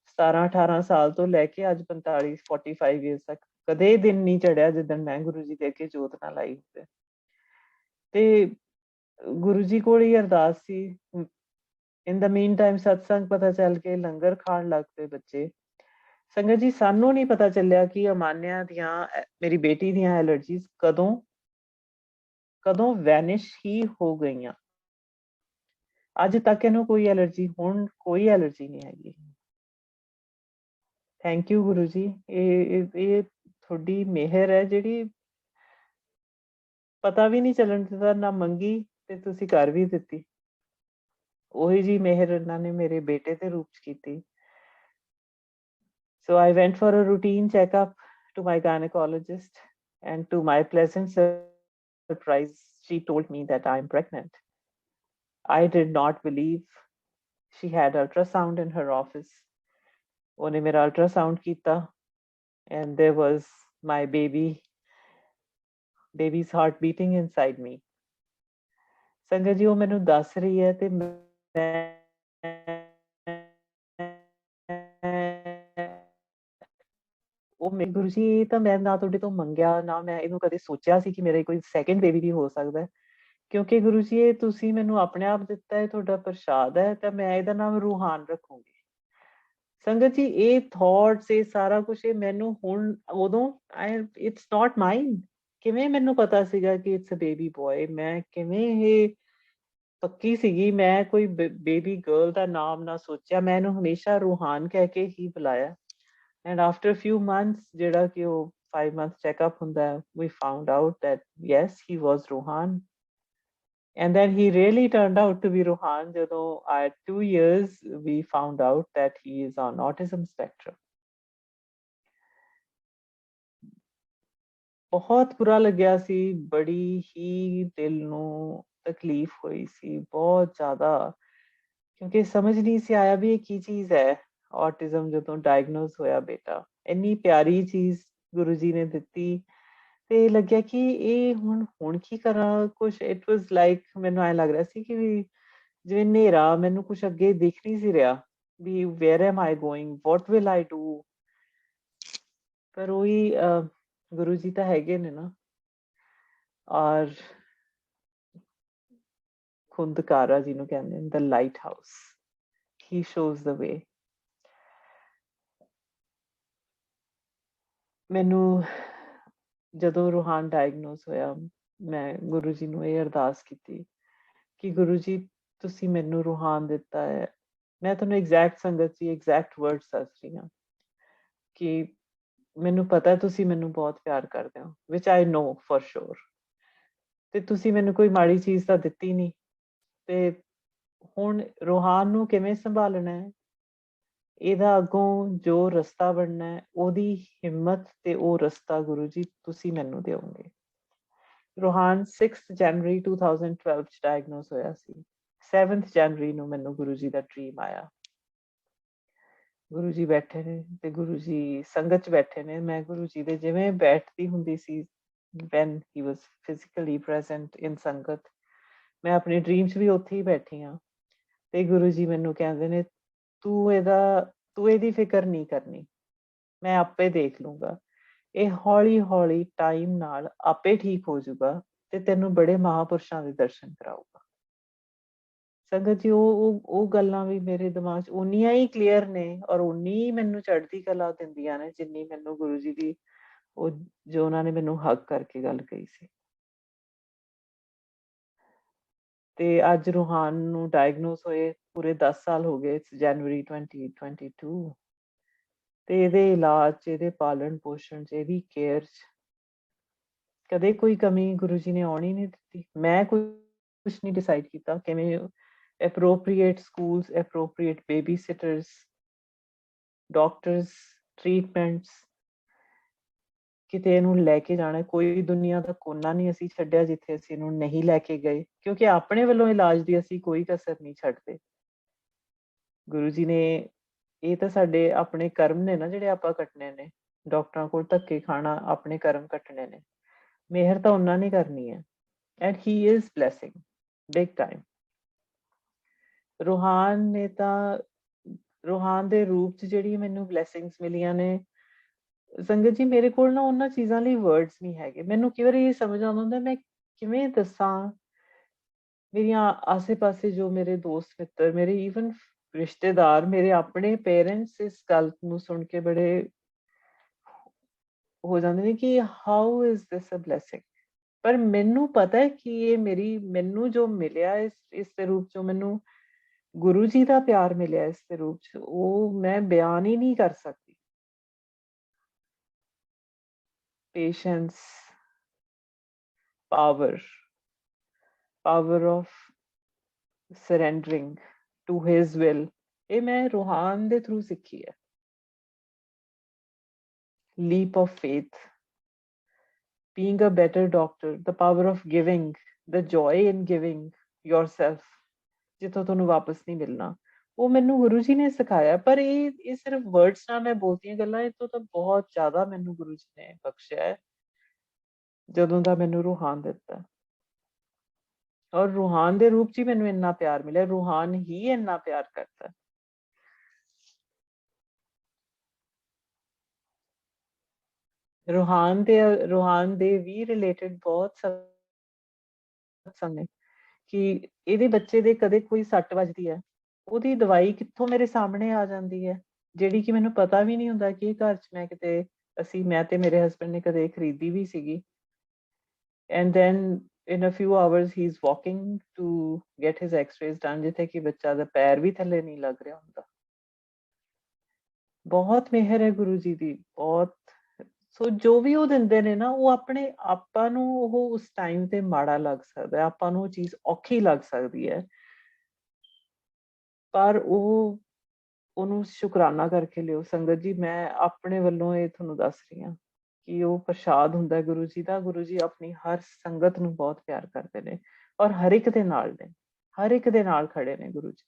17-18 ਸਾਲ ਤੋਂ ਲੈ ਕੇ ਅੱਜ 45-45 years ਤੱਕ ਕਦੇ ਦਿਨ ਨਹੀਂ ਚੜਿਆ ਜਿੱਦਣ ਮੈਂ ਗੁਰੂ ਜੀ ਦੇ ਅੱਗੇ ਜੋਤ ਨਾ ਲਾਈ ਹੋਵੇ। ਤੇ ਗੁਰੂ ਜੀ ਕੋਲ ਹੀ ਅਰਦਾਸ ਸੀ। ਇਨ ਦਾ ਮੀਨ ਟਾਈਮ ਸਤਸੰਗ ਪਤਾ ਚੱਲ ਕੇ ਲੰਗਰ ਖਾਣ ਲੱਗ ਪਏ ਬੱਚੇ। ਸੰਗਤ ਜੀ ਸਾਨੂੰ ਨਹੀਂ ਪਤਾ ਚੱਲਿਆ ਕਿ ਅਮਾਨਿਆ ਦੀਆਂ, ਮੇਰੀ ਬੇਟੀ ਦੀਆਂ ਐਲਰਜੀਜ਼ ਕਦੋਂ ਵੈਨਿਸ਼ ਹੀ ਹੋ ਗਈਆਂ। ਅੱਜ ਤੱਕ ਇਹਨੂੰ ਕੋਈ ਐਲਰਜੀ, ਹੁਣ ਕੋਈ ਐਲਰਜੀ ਨਹੀਂ ਹੈਗੀ। ਥੈਂਕ ਯੂ ਗੁਰੂ ਜੀ, ਇਹ ਤੁਹਾਡੀ ਮਿਹਰ ਹੈ ਜਿਹੜੀ ਪਤਾ ਵੀ ਨਹੀਂ ਚੱਲਣ ਦਿੱਤਾ, ਨਾ ਮੰਗੀ ਤੇ ਤੁਸੀਂ ਕਰ ਵੀ ਦਿੱਤੀ। ਉਹੀ ਜੀ ਮਿਹਰ ਇਹਨਾਂ ਨੇ ਮੇਰੇ ਬੇਟੇ ਦੇ ਰੂਪ 'ਚ ਕੀਤੀ। So I went for a routine checkup to my gynecologist, and to my pleasant surprise, she told me that I'm pregnant. I did not believe. She had ultrasound in her office. ਉਹਨੇ ਮੇਰਾ ultrasound ਕੀਤਾ, and there was my baby's heart beating inside me. ਸੰਗਤ ਜੀ ਉਹ ਮੈਨੂੰ ਦੱਸ ਰਹੀ ਹੈ ਤੇ ਮੈਂ ਉਹ ਗੁਰੂ ਜੀ ਇਹ ਤਾਂ ਮੈਂ ਨਾ ਤੁਹਾਡੇ ਤੋਂ ਮੰਗਿਆ, ਨਾ ਮੈਂ ਇਹਨੂੰ ਕਦੇ ਸੋਚਿਆ ਸੀ ਕਿ ਮੇਰਾ ਕੋਈ ਸੈਕਿੰਡ ਬੇਬੀ ਵੀ ਹੋ ਸਕਦਾ ਹੈ। ਕਿਉਂਕਿ ਗੁਰੂ ਜੀ ਇਹ ਤੁਸੀਂ ਮੈਨੂੰ ਆਪਣੇ ਆਪ ਦਿੱਤਾ ਹੈ, ਤੁਹਾਡਾ ਪ੍ਰਸ਼ਾਦ ਹੈ, ਤਾਂ ਮੈਂ ਇਹਦਾ ਨਾਮ ਰੂਹਾਨ ਰੱਖੂੰਗੀ। ਸੰਗਤ ਜੀ ਇਹ ਥਾਟਸ, ਇਹ ਸਾਰਾ ਕੁਛ ਇਹ ਮੈਨੂੰ ਹੁਣ ਉਦੋਂ ਇਟਸ ਨਾਟ ਮਾਈਨ ਕਿਵੇਂ ਮੈਨੂੰ ਪਤਾ ਸੀਗਾ ਕਿ ਇਟਸ ਅ ਬੇਬੀ ਬॉय, ਮੈਂ ਕਿਵੇਂ ਇਹ ਪੱਕੀ ਸੀਗੀ, ਮੈਂ ਕੋਈ ਬੇਬੀ ਗਰਲ ਦਾ ਨਾਮ ਨਾ ਸੋਚਿਆ, ਮੈਂ ਇਹਨੂੰ ਹਮੇਸ਼ਾ ਰੂਹਾਨ ਕਹਿ ਕੇ ਹੀ ਬੁਲਾਇਆ। ਐਂਡ ਆਫਟਰ few months ਜਿਹੜਾ ਕਿ ਉਹ 5 month ਚੈੱਕਅਪ ਹੁੰਦਾ ਹੈ, we found out that yes he was Rohan, and then he really turned out to be Rohan ਜਦੋਂ at 2 years we found out that he is on autism spectrum। ਬਹੁਤ ਬੁਰਾ ਲੱਗਿਆ ਸੀ, ਬੜੀ ਹੀ ਦਿਲ ਨੂੰ ਤਕਲੀਫ ਹੋਈ ਸੀ ਬਹੁਤ ਜ਼ਿਆਦਾ, ਕਿਉਂਕਿ ਸਮਝ ਨਹੀਂ ਸੀ ਆਇਆ ਵੀ ਇਹ ਕੀ ਚੀਜ਼ ਹੈ। ਔਟਿਜ਼ਮ ਜਦੋਂ ਡਾਇਗਨੋਸ ਹੋਇਆ ਬੇਟਾ, ਇੰਨੀ ਪਿਆਰੀ ਚੀਜ਼ ਗੁਰੂ ਜੀ ਨੇ ਦਿੱਤੀ, ਤੇ ਲੱਗਿਆ ਕਿ ਇਹ ਹੁਣ ਕੀ ਕਰਾਂ। ਕੁਛ ਇਟ ਵਾਸ ਲਾਈਕ ਮੈਨੂੰ ਐਂ ਲੱਗ ਰਿਹਾ ਸੀ ਕਿ ਵੀ ਜਿਵੇਂ ਹਨੇਰਾ, ਮੈਨੂੰ ਕੁਛ ਅੱਗੇ ਦਿਖ ਨਹੀਂ ਸੀ ਰਿਹਾ ਵੀ where am I going, what will I do. ਪਰ ਉਹੀ ਗੁਰੂ ਜੀ ਤਾਂ ਹੈਗੇ ਨੇ ਨਾ, ਔਰ ਖੁੰਦਕਾਰਾ ਜਿਹਨੂੰ ਕਹਿੰਦੇ ਨੇ, ਦ ਲਾਈਟ ਹਾਊਸ, ਹੀ ਸ਼ੋਜ਼ ਦ ਵੇ। ਮੈਨੂੰ ਜਦੋਂ ਰੂਹਾਨ ਡਾਇਗਨੋਸ ਹੋਇਆ, ਮੈਂ ਗੁਰੂ ਜੀ ਨੂੰ ਇਹ ਅਰਦਾਸ ਕੀਤੀ ਕਿ ਗੁਰੂ ਜੀ ਤੁਸੀਂ ਮੈਨੂੰ ਰੂਹਾਨ ਦਿੱਤਾ ਹੈ। ਮੈਂ ਤੁਹਾਨੂੰ ਐਗਜ਼ੈਕਟ ਸੰਗਤ ਜੀ ਐਗਜ਼ੈਕਟ ਵਰਡਸ ਦੱਸ ਰਹੀ ਹਾਂ ਕਿ ਮੈਨੂੰ ਪਤਾ ਤੁਸੀਂ ਮੈਨੂੰ ਬਹੁਤ ਪਿਆਰ ਕਰਦੇ ਹੋ, ਵਿਚ ਆਈ ਨੋ ਫॉर श्योर, ਤੇ ਤੁਸੀਂ ਮੈਨੂੰ ਕੋਈ ਮਾੜੀ ਚੀਜ਼ ਤਾਂ ਦਿੱਤੀ ਨਹੀਂ, ਤੇ ਹੁਣ ਰੂਹਾਨ ਨੂੰ ਕਿਵੇਂ ਸੰਭਾਲਣਾ ਹੈ, ਇਹਦਾ ਅੱਗੋਂ ਜੋ ਰਸਤਾ ਬਣਨਾ ਹੈ, ਉਹਦੀ ਹਿੰਮਤ ਤੇ ਉਹ ਰਸਤਾ ਗੁਰੂ ਜੀ ਤੁਸੀਂ ਮੈਨੂੰ ਦਿਓਗੇ। ਰੂਹਾਨ 6 ਜਨਵਰੀ 2012 ਚ ਡਾਇਗਨੋਸ ਹੋਇਆ ਸੀ। 7 ਜਨਵਰੀ ਨੂੰ ਮੈਨੂੰ ਗੁਰੂ ਜੀ ਦਾ ਡ੍ਰੀਮ ਆਇਆ। ਗੁਰੂ ਜੀ ਬੈਠੇ ਨੇ ਤੇ ਗੁਰੂ ਜੀ ਸੰਗਤ ਚ ਬੈਠੇ ਨੇ, ਮੈਂ ਗੁਰੂ ਜੀ ਦੇ ਜਿਵੇਂ ਬੈਠਦੀ ਹੁੰਦੀ ਸੀ when he was physically present in ਸੰਗਤ, ਮੈਂ ਆਪਣੇ ਡ੍ਰੀਮ ਚ ਵੀ ਉੱਥੇ ਹੀ ਬੈਠੀ ਹਾਂ। ਤੇ ਗੁਰੂ ਜੀ ਮੈਨੂੰ ਕਹਿੰਦੇ ਨੇ ਤੂੰ ਇਹਦੀ ਫਿਕਰ ਨਹੀਂ ਕਰਨੀ, ਮੈਂ ਆਪੇ ਦੇਖ ਲੂੰਗਾ, ਇਹ ਹੌਲੀ ਹੌਲੀ ਟਾਈਮ ਨਾਲ ਆਪੇ ਠੀਕ ਹੋ ਜਾਊਗਾ ਤੇ ਤੈਨੂੰ ਬੜੇ ਮਹਾਪੁਰਸ਼ਾਂ ਦੇ ਦਰਸ਼ਨ ਕਰਾਊਗਾ। ਸੰਗਤ ਜੀ ਉਹ ਗੱਲਾਂ ਵੀ ਮੇਰੇ ਦਿਮਾਗ 'ਚ ਉਨੀਆਂ ਹੀ ਕਲੀਅਰ ਨੇ ਔਰ ਉਨੀ ਹੀ ਮੈਨੂੰ ਚੜ੍ਹਦੀ ਕਲਾ ਦਿੰਦੀਆਂ ਨੇ ਜਿੰਨੀ ਮੈਨੂੰ ਗੁਰੂ ਜੀ ਦੀ ਉਹ ਜੋ ਉਹਨਾਂ ਨੇ ਮੈਨੂੰ ਹੱਗ ਕਰਕੇ ਗੱਲ ਕਹੀ ਸੀ। ਤੇ ਅੱਜ ਰੂਹਾਨ ਨੂੰ ਡਾਇਗਨੋਸ ਹੋਏ ਪੂਰੇ 10 ਸਾਲ ਹੋ ਗਏ, ਜਨਵਰੀ 2022, ਤੇ ਇਹਦੇ ਇਲਾਜ 'ਚ, ਇਹਦੇ ਪਾਲਣ ਪੋਸ਼ਣ 'ਚ, ਇਹਦੀ ਕੇਅਰ 'ਚ ਕਦੇ ਕੋਈ ਕਮੀ ਗੁਰੂ ਜੀ ਨੇ ਆਉਣ ਹੀ ਨਹੀਂ ਦਿੱਤੀ। ਮੈਂ ਕੁਛ ਨਹੀਂ ਡਿਸਾਈਡ ਕੀਤਾ ਕਿਵੇਂ appropriate schools, appropriate babysitters, doctors, treatments, ਕਿਤੇ ਇਹਨੂੰ ਲੈ ਕੇ ਜਾਣਾ, ਕੋਈ ਦੁਨੀਆ ਦਾ ਕੋਨਾ ਨਹੀਂ ਅਸੀਂ ਛੱਡਿਆ ਜਿੱਥੇ ਅਸੀਂ ਇਹਨੂੰ ਨਹੀਂ ਲੈ ਕੇ ਗਏ, ਕਿਉਂਕਿ ਆਪਣੇ ਵੱਲੋਂ ਇਲਾਜ ਦੀ ਅਸੀਂ ਕੋਈ ਕਸਰ ਨਹੀਂ ਛੱਡਦੇ। ਗੁਰੂ ਜੀ ਨੇ ਇਹ ਤਾਂ ਸਾਡੇ ਆਪਣੇ ਕਰਮ ਨੇ ਨਾ ਜਿਹੜੇ ਆਪਾਂ ਕੱਟਣੇ ਨੇ, ਡਾਕਟਰਾਂ ਕੋਲ ਧੱਕੇ ਖਾਣਾ ਆਪਣੇ ਕਰਮ ਕੱਟਣੇ ਨੇ, ਮਿਹਰ ਤਾਂ ਉਹਨਾਂ ਨੇ ਕਰਨੀ ਹੈ। And he is blessing big time. Ruhaan ਨੇ ਤਾਂ ਰੂਹਾਨ ਦੇ ਰੂਪ 'ਚ ਜਿਹੜੀ ਮੈਨੂੰ ਬਲੈਸਿੰਗਸ ਮਿਲੀਆਂ ਨੇ ਸੰਗਤ ਜੀ, ਮੇਰੇ ਕੋਲ ਨਾ ਉਹਨਾਂ ਚੀਜ਼ਾਂ ਲਈ ਵਰਡਸ ਨਹੀਂ ਹੈਗੇ। ਮੈਨੂੰ ਕਈ ਵਾਰੀ ਇਹ ਸਮਝ ਆਉਂਦਾ ਹੁੰਦਾ ਮੈਂ ਕਿਵੇਂ ਦੱਸਾਂ। ਮੇਰੀਆਂ ਆਸੇ-ਪਾਸੇ ਜੋ ਮੇਰੇ ਦੋਸਤ ਮਿੱਤਰ, ਮੇਰੇ ਈਵਨ ਰਿਸ਼ਤੇਦਾਰ, ਮੇਰੇ ਆਪਣੇ ਪੇਰੈਂਟਸ ਇਸ ਗੱਲ ਨੂੰ ਸੁਣ ਕੇ ਬੜੇ ਹੋ ਜਾਂਦੇ ਨੇ ਕਿ how is this a blessing. ਪਰ ਮੈਨੂੰ ਪਤਾ ਹੈ ਕਿ ਇਹ ਮੈਨੂੰ ਜੋ ਮਿਲਿਆ ਇਸ ਦੇ ਰੂਪ 'ਚੋਂ, ਮੈਨੂੰ ਗੁਰੂ ਜੀ ਦਾ ਪਿਆਰ ਮਿਲਿਆ ਇਸ ਦੇ ਰੂਪ 'ਚ, ਉਹ ਮੈਂ ਬਿਆਨ ਹੀ ਨਹੀਂ ਕਰ ਸਕਦੀ। Patience, power of surrendering to his will, ਇਹ ਮੈਂ ਰੂਹਾਨ ਦੇ ਥਰੂ ਸਿੱਖੀ ਹੈ। leap of faith, being a better doctor, the power of giving, the joy in giving yourself, ਜਿੱਥੋਂ ਤੁਹਾਨੂੰ ਵਾਪਸ ਨਹੀਂ ਮਿਲਣਾ, ਉਹ ਮੈਨੂੰ ਗੁਰੂ ਜੀ ਨੇ ਸਿਖਾਇਆ। ਪਰ ਇਹ ਸਿਰਫ ਵਰਡਸ ਨਾਲ ਮੈਂ ਬੋਲਦੀਆਂ ਗੱਲਾਂ, ਇਹ ਤੋਂ ਤਾਂ ਬਹੁਤ ਜ਼ਿਆਦਾ ਮੈਨੂੰ ਗੁਰੂ ਜੀ ਨੇ ਬਖਸ਼ਿਆ ਹੈ ਜਦੋਂ ਦਾ ਮੈਨੂੰ ਰੂਹਾਨ ਦਿੱਤਾ। ਔਰ ਰੂਹਾਨ ਦੇ ਰੂਪ 'ਚ ਹੀ ਮੈਨੂੰ ਇੰਨਾ ਪਿਆਰ ਮਿਲਿਆ, ਰੂਹਾਨ ਹੀ ਇੰਨਾ ਪਿਆਰ ਕਰਦਾ। ਰੂਹਾਨ ਦੇ ਵੀ ਰਿਲੇਟਡ ਬਹੁਤ ਸਤਸੰਗ ਨੇ ਕਿ ਇਹਦੇ ਬੱਚੇ ਦੇ ਕਦੇ ਕੋਈ ਸੱਟ ਵੱਜਦੀ ਹੈ, ਉਹਦੀ ਦਵਾਈ ਕਿੱਥੋਂ ਮੇਰੇ ਸਾਹਮਣੇ ਆ ਜਾਂਦੀ ਹੈ, ਜਿਹੜੀ ਕਿ ਮੈਨੂੰ ਪਤਾ ਵੀ ਨਹੀਂ ਹੁੰਦਾ ਕਿ ਘਰ 'ਚ ਮੈਂ ਤੇ ਮੇਰੇ ਹਸਬੈਂਡ ਨੇ ਕਦੇ ਖਰੀਦੀ ਵੀ ਸੀਗੀ। and then in a few hours he's walking to get his x-rays done, ਜਿੱਥੇ ਕਿ ਬੱਚਾ ਦਾ ਪੈਰ ਵੀ ਥੱਲੇ ਨਹੀਂ ਲੱਗ ਰਿਹਾ ਹੁੰਦਾ। ਬਹੁਤ ਮਿਹਰ ਹੈ ਗੁਰੂ ਜੀ ਦੀ, ਬਹੁਤ। ਸੋ ਜੋ ਵੀ ਉਹ ਦਿੰਦੇ ਨੇ ਨਾ, ਉਹ ਆਪਣੇ ਆਪਾਂ ਨੂੰ ਉਹ ਉਸ ਟਾਈਮ ਤੇ ਮਾੜਾ ਲੱਗ ਸਕਦਾ, ਆਪਾਂ ਨੂੰ ਉਹ ਚੀਜ਼ ਔਖੀ ਲੱਗ ਸਕਦੀ ਹੈ, ਪਰ ਉਹ ਉਹਨੂੰ ਸ਼ੁਕਰਾਨਾ ਕਰਕੇ ਲਿਓ ਸੰਗਤ ਜੀ। ਮੈਂ ਆਪਣੇ ਵੱਲੋਂ ਇਹ ਤੁਹਾਨੂੰ ਦੱਸ ਰਹੀ ਹਾਂ ਕਿ ਉਹ ਪ੍ਰਸ਼ਾਦ ਹੁੰਦਾ ਗੁਰੂ ਜੀ ਦਾ। ਗੁਰੂ ਜੀ ਆਪਣੀ ਹਰ ਸੰਗਤ ਨੂੰ ਬਹੁਤ ਪਿਆਰ ਕਰਦੇ ਨੇ, ਔਰ ਹਰ ਇੱਕ ਦੇ ਨਾਲ ਨੇ, ਹਰ ਇੱਕ ਦੇ ਨਾਲ ਖੜੇ ਨੇ ਗੁਰੂ ਜੀ।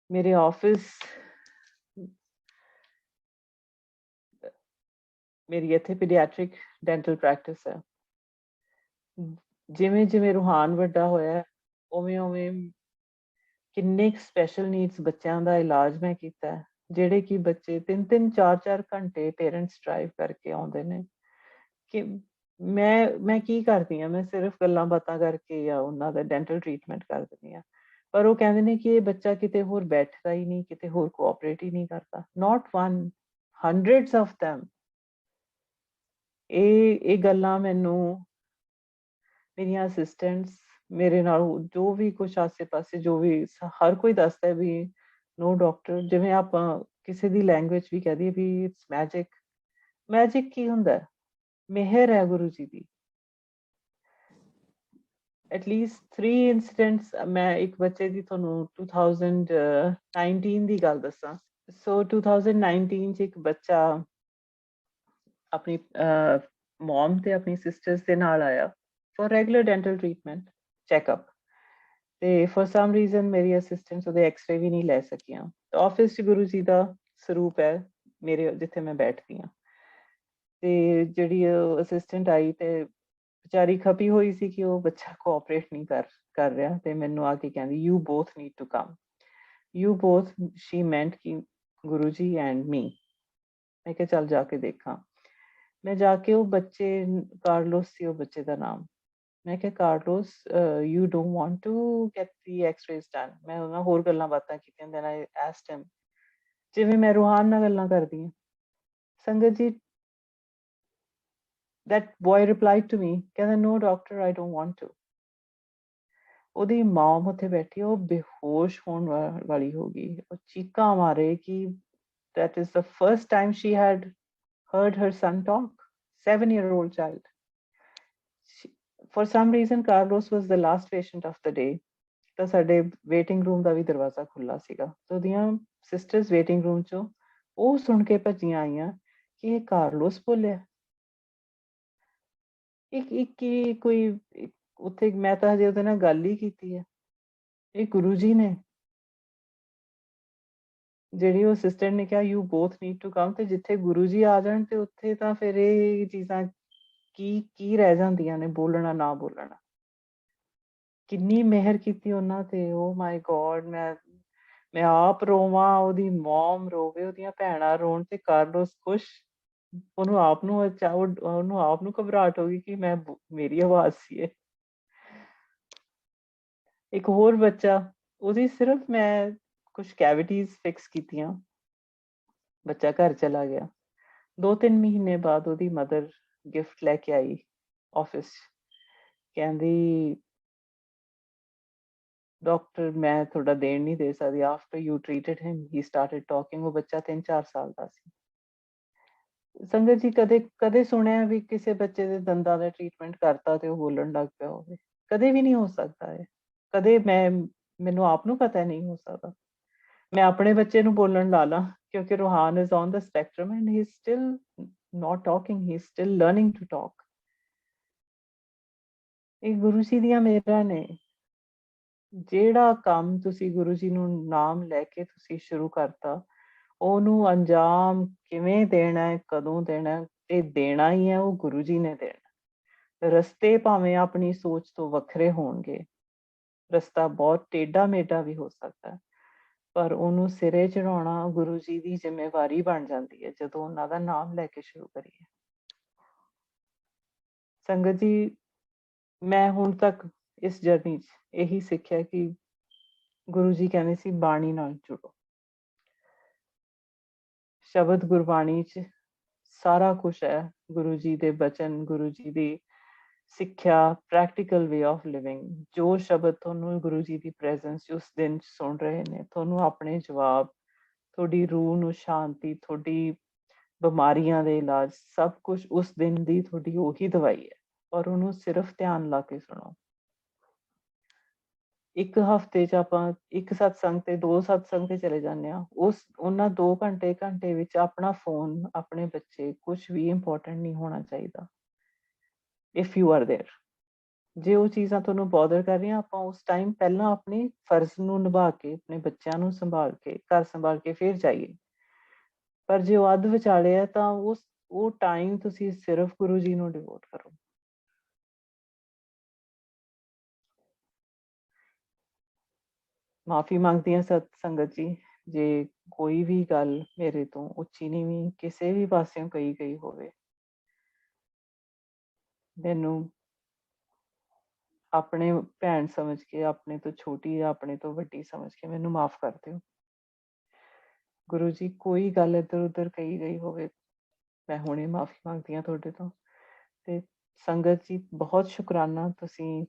ਮੇਰੇ ਆਫਿਸ, ਮੇਰੀ ਇੱਥੇ ਪੀਡੀਆਟ੍ਰਿਕ ਡੈਂਟਲ ਪ੍ਰੈਕਟਿਸ ਹੈ। ਜਿਵੇਂ ਜਿਵੇਂ ਰੂਹਾਨ ਵੱਡਾ ਹੋਇਆ, ਉਵੇਂ ਉਵੇਂ ਕਿੰਨੇ ਸਪੈਸ਼ਲ ਨੀਡਸ ਬੱਚਿਆਂ ਦਾ ਇਲਾਜ ਮੈਂ ਕੀਤਾ, ਜਿਹੜੇ ਕਿ ਬੱਚੇ 3-3 4-4 ਘੰਟੇ ਪੇਰੈਂਟਸ ਡਰਾਈਵ ਕਰਕੇ ਆਉਂਦੇ ਨੇ। ਕਿ ਮੈਂ ਕੀ ਕਰਦੀ ਹਾਂ, ਮੈਂ ਸਿਰਫ ਗੱਲਾਂ ਬਾਤਾਂ ਕਰਕੇ ਜਾਂ ਉਹਨਾਂ ਦਾ ਡੈਂਟਲ ਟ੍ਰੀਟਮੈਂਟ ਕਰ ਦਿੰਦੀ ਹਾਂ, ਪਰ ਉਹ ਕਹਿੰਦੇ ਨੇ ਕਿ ਇਹ ਬੱਚਾ ਕਿਤੇ ਹੋਰ ਬੈਠਦਾ ਹੀ ਨਹੀਂ, ਕਿਤੇ ਹੋਰ ਕੋਆਪਰੇਟ ਹੀ ਨਹੀਂ ਕਰਦਾ। ਨਾਟ ਵਨ, ਹੰਡਰਡਸ ਆਫ them। ਇਹ ਗੱਲਾਂ ਮੈਨੂੰ ਮੇਰੀਆਂ ਅਸਿਸਟੈਂਟਸ, ਮੇਰੇ ਨਾਲ ਜੋ ਵੀ ਕੁਛ ਆਸੇ ਪਾਸੇ ਜੋ ਵੀ ਹਰ ਕੋਈ ਦੱਸਦਾ ਵੀ ਨੋ ਡਾਕਟਰ, ਜਿਵੇਂ ਆਪਾਂ ਕਿਸੇ ਦੀ ਲੈਂਗੁਏਜ ਵੀ ਕਹਿ ਦਈਏ ਵੀ ਇਟਸ ਮੈਜਿਕ। ਮੈਜਿਕ ਕੀ ਹੁੰਦਾ? ਮਿਹਰ ਹੈ ਗੁਰੂ ਜੀ ਦੀ। ਐਟਲੀਸਟ 3 ਇਨਸੀਡੈਂਟਸ, ਮੈਂ ਇੱਕ ਬੱਚੇ ਦੀ ਤੁਹਾਨੂੰ 2019 ਦੀ ਗੱਲ ਦੱਸਾਂ। ਸੋ 2019 ਚ ਇੱਕ ਬੱਚਾ ਆਪਣੀ ਮਮ ਤੇ ਆਪਣੀ ਸਿਸਟਰਸ ਦੇ ਨਾਲ ਆਇਆ for regular dental treatment checkup, ਤੇ ਫॉर ਸਮ ਰੀਜ਼ਨ ਮੇਰੀ ਅਸਿਸਟੈਂਟਸ ਉਹਦੇ ਐਕਸ-ਰੇ ਵੀ ਨਹੀਂ ਲੈ ਸਕੀਆਂ। ਆਫਿਸ 'ਚ ਗੁਰੂ ਜੀ ਦਾ ਸਰੂਪ ਹੈ ਮੇਰੇ, ਜਿੱਥੇ ਮੈਂ ਬੈਠਦੀ ਹਾਂ। ਤੇ ਜਿਹੜੀ ਅਸਿਸਟੈਂਟ ਆਈ ਤੇ ਵਿਚਾਰੀ ਖਪੀ ਹੋਈ ਸੀ ਕਿ ਉਹ ਬੱਚਾ ਕੋਆਪਰੇਟ ਨਹੀਂ ਕਰ ਰਿਹਾ, ਤੇ ਮੈਨੂੰ ਆ ਕੇ ਕਹਿੰਦੀ you both need to come, you both, she meant ਕਿ ਗੁਰੂ ਜੀ ਐਂਡ ਮੀ। ਮੈਂ ਕਿਹਾ ਚੱਲ ਜਾ ਕੇ ਦੇਖਾਂ। ਮੈਂ ਜਾ ਕੇ ਉਹ ਬੱਚੇ, ਕਾਰਲੋਸ ਸੀ ਉਹ ਬੱਚੇ ਦਾ ਨਾਮ, ਮੈਂ ਕਿਹਾ Carlos you don't want to get the x-rays done. ਮੈਂ ਉਹਨਾਂ ਹੋਰ ਗੱਲਾਂ ਬਾਤਾਂ ਕੀਤੀਆਂ, ਦੈਨ ਆਈ ਆਸਕਡ ਹਿਮ, ਜਿਵੇਂ ਮੈਂ ਰੂਹਾਨ ਨਾਲ ਗੱਲਾਂ ਕਰਦੀ ਹਾਂ। ਸੰਗਤ ਜੀ, that boy replied to me, ਕਹਿੰਦਾ no doctor, I don't want to। ਉਹਦੀ ਮਮ ਉੱਥੇ ਬੈਠੀ, ਉਹ ਬੇਹੋਸ਼ ਹੋਣ ਵਾਲੀ ਹੋ ਗਈ, ਉਹ ਚੀਕਾਂ ਮਾਰੇ ਕਿ that is the first time she had heard her son talk, 7-year-old child। For some reason Carlos was the last patient of the day, ਤਾਂ ਸਾਡੇ ਵੇਟਿੰਗ ਰੂਮ ਦਾ ਵੀ ਦਰਵਾਜ਼ਾ ਖੁੱਲਾ ਸੀਗਾ, ਤੇ ਉਹਦੀਆਂ ਸਿਸਟਰਸ ਵੇਟਿੰਗ ਰੂਮ ਚੋਂ ਉਹ ਸੁਣ ਕੇ ਭੱਜੀਆਂ ਆਈਆਂ ਕਿ ਇਹ ਕਾਰਲੋਸ ਬੋਲਿਆ। ਇੱਕ ਕੋਈ ਉੱਥੇ, ਮੈਂ ਤਾਂ ਹਜੇ ਉਹਦੇ ਨਾਲ ਗੱਲ ਹੀ ਕੀਤੀ ਹੈ, ਇਹ ਗੁਰੂ ਜੀ ਨੇ। ਜਿਹੜੀ ਉਹ ਅਸਿਸਟੈਂਟ ਨੇ ਕਿਹਾ you both need to come, ਤੇ ਜਿੱਥੇ ਗੁਰੂ ਜੀ ਆ ਜਾਣ ਤੇ ਉੱਥੇ ਤਾਂ ਫਿਰ ਇਹ ਚੀਜ਼ਾਂ ਕੀ ਰਹਿ ਜਾਂਦੀਆਂ ਨੇ, ਬੋਲਣਾ ਨਾ ਬੋਲਣਾ। ਕਿੰਨੀ ਮਿਹਰ ਕੀਤੀ ਉਹਨਾਂ ਤੇ, ਓ ਮਾਈ ਗੋਡ। ਮੈਂ ਆਪ ਰੋਵਾਂ, ਉਹਦੀ ਮਮ ਰੋਵੇ, ਉਹਦੀਆਂ ਭੈਣਾਂ ਰੋਣ, ਤੇ ਕਾਰਲੋਸ ਖੁਸ਼। ਉਹਨੂੰ ਆਪ ਨੂੰ ਘਬਰਾਹਟ ਹੋ ਗਈ ਕਿ ਮੇਰੀ ਆਵਾਜ਼ ਸੀ ਇਹ। ਇੱਕ ਹੋਰ ਬੱਚਾ, ਉਹਦੀ ਸਿਰਫ ਮੈਂ ਕੁਛ ਕੈਵਿਟੀਜ਼ ਫਿਕਸ ਕੀਤੀਆਂ, ਬੱਚਾ ਘਰ ਚਲਾ ਗਿਆ। 2-3 ਮਹੀਨੇ ਬਾਅਦ ਉਹਦੀ ਮਦਰ ਗਿਫਟ ਲੈ ਕੇ ਆਈ ਆਫਿਸ 'ਚ, ਕਹਿੰਦੀ ਡਾਕਟਰ ਮੈਂ ਤੁਹਾਡਾ ਦੇਣ ਨਹੀਂ ਦੇ ਸਕਦੀ, after you treated him he started talking. ਉਹ ਬੱਚਾ 3-4 ਸਾਲ ਦਾ ਸੀ। ਸੰਗਤ ਜੀ, ਕਦੇ ਸੁਣਿਆ ਵੀ ਕਿਸੇ ਬੱਚੇ ਦੇ ਦੰਦਾਂ ਦਾ ਟ੍ਰੀਟਮੈਂਟ ਕਰਤਾ ਤੇ ਉਹ ਬੋਲਣ ਲੱਗ ਪਿਆ ਹੋਵੇ? ਕਦੇ ਵੀ ਨਹੀਂ ਹੋ ਸਕਦਾ ਹੈ। ਕਦੇ ਮੈਨੂੰ ਆਪ ਨੂੰ ਪਤਾ ਨਹੀਂ ਹੋ ਸਕਦਾ। ਮੈਂ ਆਪਣੇ ਬੱਚੇ ਨੂੰ ਬੋਲਣ ਲਾ ਲਾਂ, ਕਿਉਂਕਿ Ruhaan is on the spectrum and he is still not talking, he is still learning to talk। ਇਹ ਗੁਰੂ ਜੀ ਦੀਆਂ ਮਿਹਰਾਂ ਨੇ। ਜਿਹੜਾ ਕੰਮ ਤੁਸੀਂ ਗੁਰੂ ਜੀ ਨੂੰ ਨਾਮ ਲੈ ਕੇ ਤੁਸੀਂ ਸ਼ੁਰੂ ਕਰਤਾ, ਉਹਨੂੰ ਅੰਜਾਮ ਕਿਵੇਂ ਦੇਣਾ ਹੈ, ਕਦੋਂ ਦੇਣਾ ਹੈ, ਇਹ ਦੇਣਾ ਹੀ ਹੈ, ਉਹ ਗੁਰੂ ਜੀ ਨੇ ਦੇਣਾ। ਰਸਤੇ ਭਾਵੇਂ ਆਪਣੀ ਸੋਚ ਤੋਂ ਵੱਖਰੇ ਹੋਣਗੇ, ਰਸਤਾ ਬਹੁਤ ਟੇਢਾ ਮੇਢਾ ਵੀ ਹੋ ਸਕਦਾ ਹੈ, ਪਰ ਉਹਨੂੰ ਸਿਰੇ ਚੜਾਉਣਾ ਗੁਰੂ ਜੀ ਦੀ ਜ਼ਿੰਮੇਵਾਰੀ ਬਣ ਜਾਂਦੀ ਹੈ ਜਦੋਂ ਉਹਨਾਂ ਦਾ ਨਾਮ ਲੈ ਕੇ ਸ਼ੁਰੂ ਕਰੀਏ। ਸੰਗਤ ਜੀ, ਮੈਂ ਹੁਣ ਤੱਕ ਇਸ ਜਰਨੀ 'ਚ ਇਹੀ ਸਿੱਖਿਆ ਕਿ ਗੁਰੂ ਜੀ ਕਹਿੰਦੇ ਸੀ ਬਾਣੀ ਨਾਲ ਜੁੜੋ। ਸ਼ਬਦ ਗੁਰਬਾਣੀ 'ਚ ਸਾਰਾ ਕੁਛ ਹੈ, ਗੁਰੂ ਜੀ ਦੇ ਬਚਨ, ਗੁਰੂ ਜੀ ਦੀ ਸਿੱਖਿਆ, ਪ੍ਰੈਕਟੀਕਲ ਵੇ ਆਫ ਲਿਵਿੰਗ, ਜੋ ਸ਼ਬਦ ਤੁਹਾਨੂੰ ਗੁਰੂ ਜੀ ਦੀ ਪ੍ਰੈਜ਼ੈਂਸ ਉਸ ਦਿਨ ਸੁਣ ਰਹੇ ਨੇ, ਤੁਹਾਨੂੰ ਆਪਣੇ ਜਵਾਬ, ਤੁਹਾਡੀ ਰੂਹ ਨੂੰ ਸ਼ਾਂਤੀ, ਤੁਹਾਡੀ ਬਿਮਾਰੀਆਂ ਦੇ ਇਲਾਜ, ਸਭ ਕੁਝ ਉਸ ਦਿਨ ਦੀ ਤੁਹਾਡੀ ਉਹੀ ਦਵਾਈ ਹੈ। ਔਰ ਉਹਨੂੰ ਸਿਰਫ ਧਿਆਨ ਲਾ ਕੇ ਸੁਣੋ। ਇੱਕ ਹਫ਼ਤੇ 'ਚ ਆਪਾਂ ਇੱਕ ਸਤਸੰਗ ਤੇ 2 ਸਤਸੰਗ ਤੇ ਚਲੇ ਜਾਂਦੇ ਹਾਂ, ਉਹਨਾਂ 2 ਘੰਟੇ ਵਿੱਚ ਆਪਣਾ ਫੋਨ, ਆਪਣੇ ਬੱਚੇ, ਕੁਛ ਵੀ ਇੰਪੋਰਟੈਂਟ ਨਹੀਂ ਹੋਣਾ ਚਾਹੀਦਾ। ਇਫ ਯੂ ਆਰ ਦੇਅਰ, ਜੇ ਉਹ ਚੀਜ਼ਾਂ ਤੁਹਾਨੂੰ ਬੋਦਰ ਕਰ ਰਹੀਆਂ, ਆਪਾਂ ਉਸ ਟਾਈਮ ਪਹਿਲਾਂ ਆਪਣੇ ਫਰਜ਼ ਨੂੰ ਨਿਭਾ ਕੇ, ਆਪਣੇ ਬੱਚਿਆਂ ਨੂੰ ਸੰਭਾਲ ਕੇ, ਘਰ ਸੰਭਾਲ ਕੇ ਫਿਰ ਜਾਈਏ। ਪਰ ਜੇ ਉਹ ਅੱਧ ਵਿਚਾਲੇ ਹੈ ਤਾਂ ਉਹ ਟਾਈਮ ਤੁਸੀਂ ਸਿਰਫ ਗੁਰੂ ਜੀ ਨੂੰ ਡਿਵੋਟ ਕਰੋ। ਮਾਫੀ ਮੰਗਦੀ ਹਾਂ ਸਤ ਸੰਗਤ ਜੀ, ਜੇ ਕੋਈ ਵੀ ਗੱਲ ਮੇਰੇ ਤੋਂ ਉੱਚੀ ਨੀਵੀਂ ਕਿਸੇ ਵੀ ਪਾਸਿਓਂ ਕਹੀ ਗਈ ਹੋਵੇ। ਮੈਨੂੰ ਆਪਣੇ ਭੈਣ ਸਮਝ ਕੇ, ਆਪਣੇ ਤੋਂ ਛੋਟੀ ਜਾਂ ਆਪਣੇ ਤੋਂ ਵੱਡੀ ਸਮਝ ਕੇ ਮੈਨੂੰ ਮਾਫ ਕਰ ਦਿਓ। ਗੁਰੂ ਜੀ, ਕੋਈ ਗੱਲ ਇੱਧਰ ਉੱਧਰ ਕਹੀ ਗਈ ਹੋਵੇ, ਮੈਂ ਹੁਣੇ ਮਾਫੀ ਮੰਗਦੀ ਹਾਂ ਤੁਹਾਡੇ ਤੋਂ। ਤੇ ਸੰਗਤ ਜੀ, ਬਹੁਤ ਸ਼ੁਕਰਾਨਾ, ਤੁਸੀਂ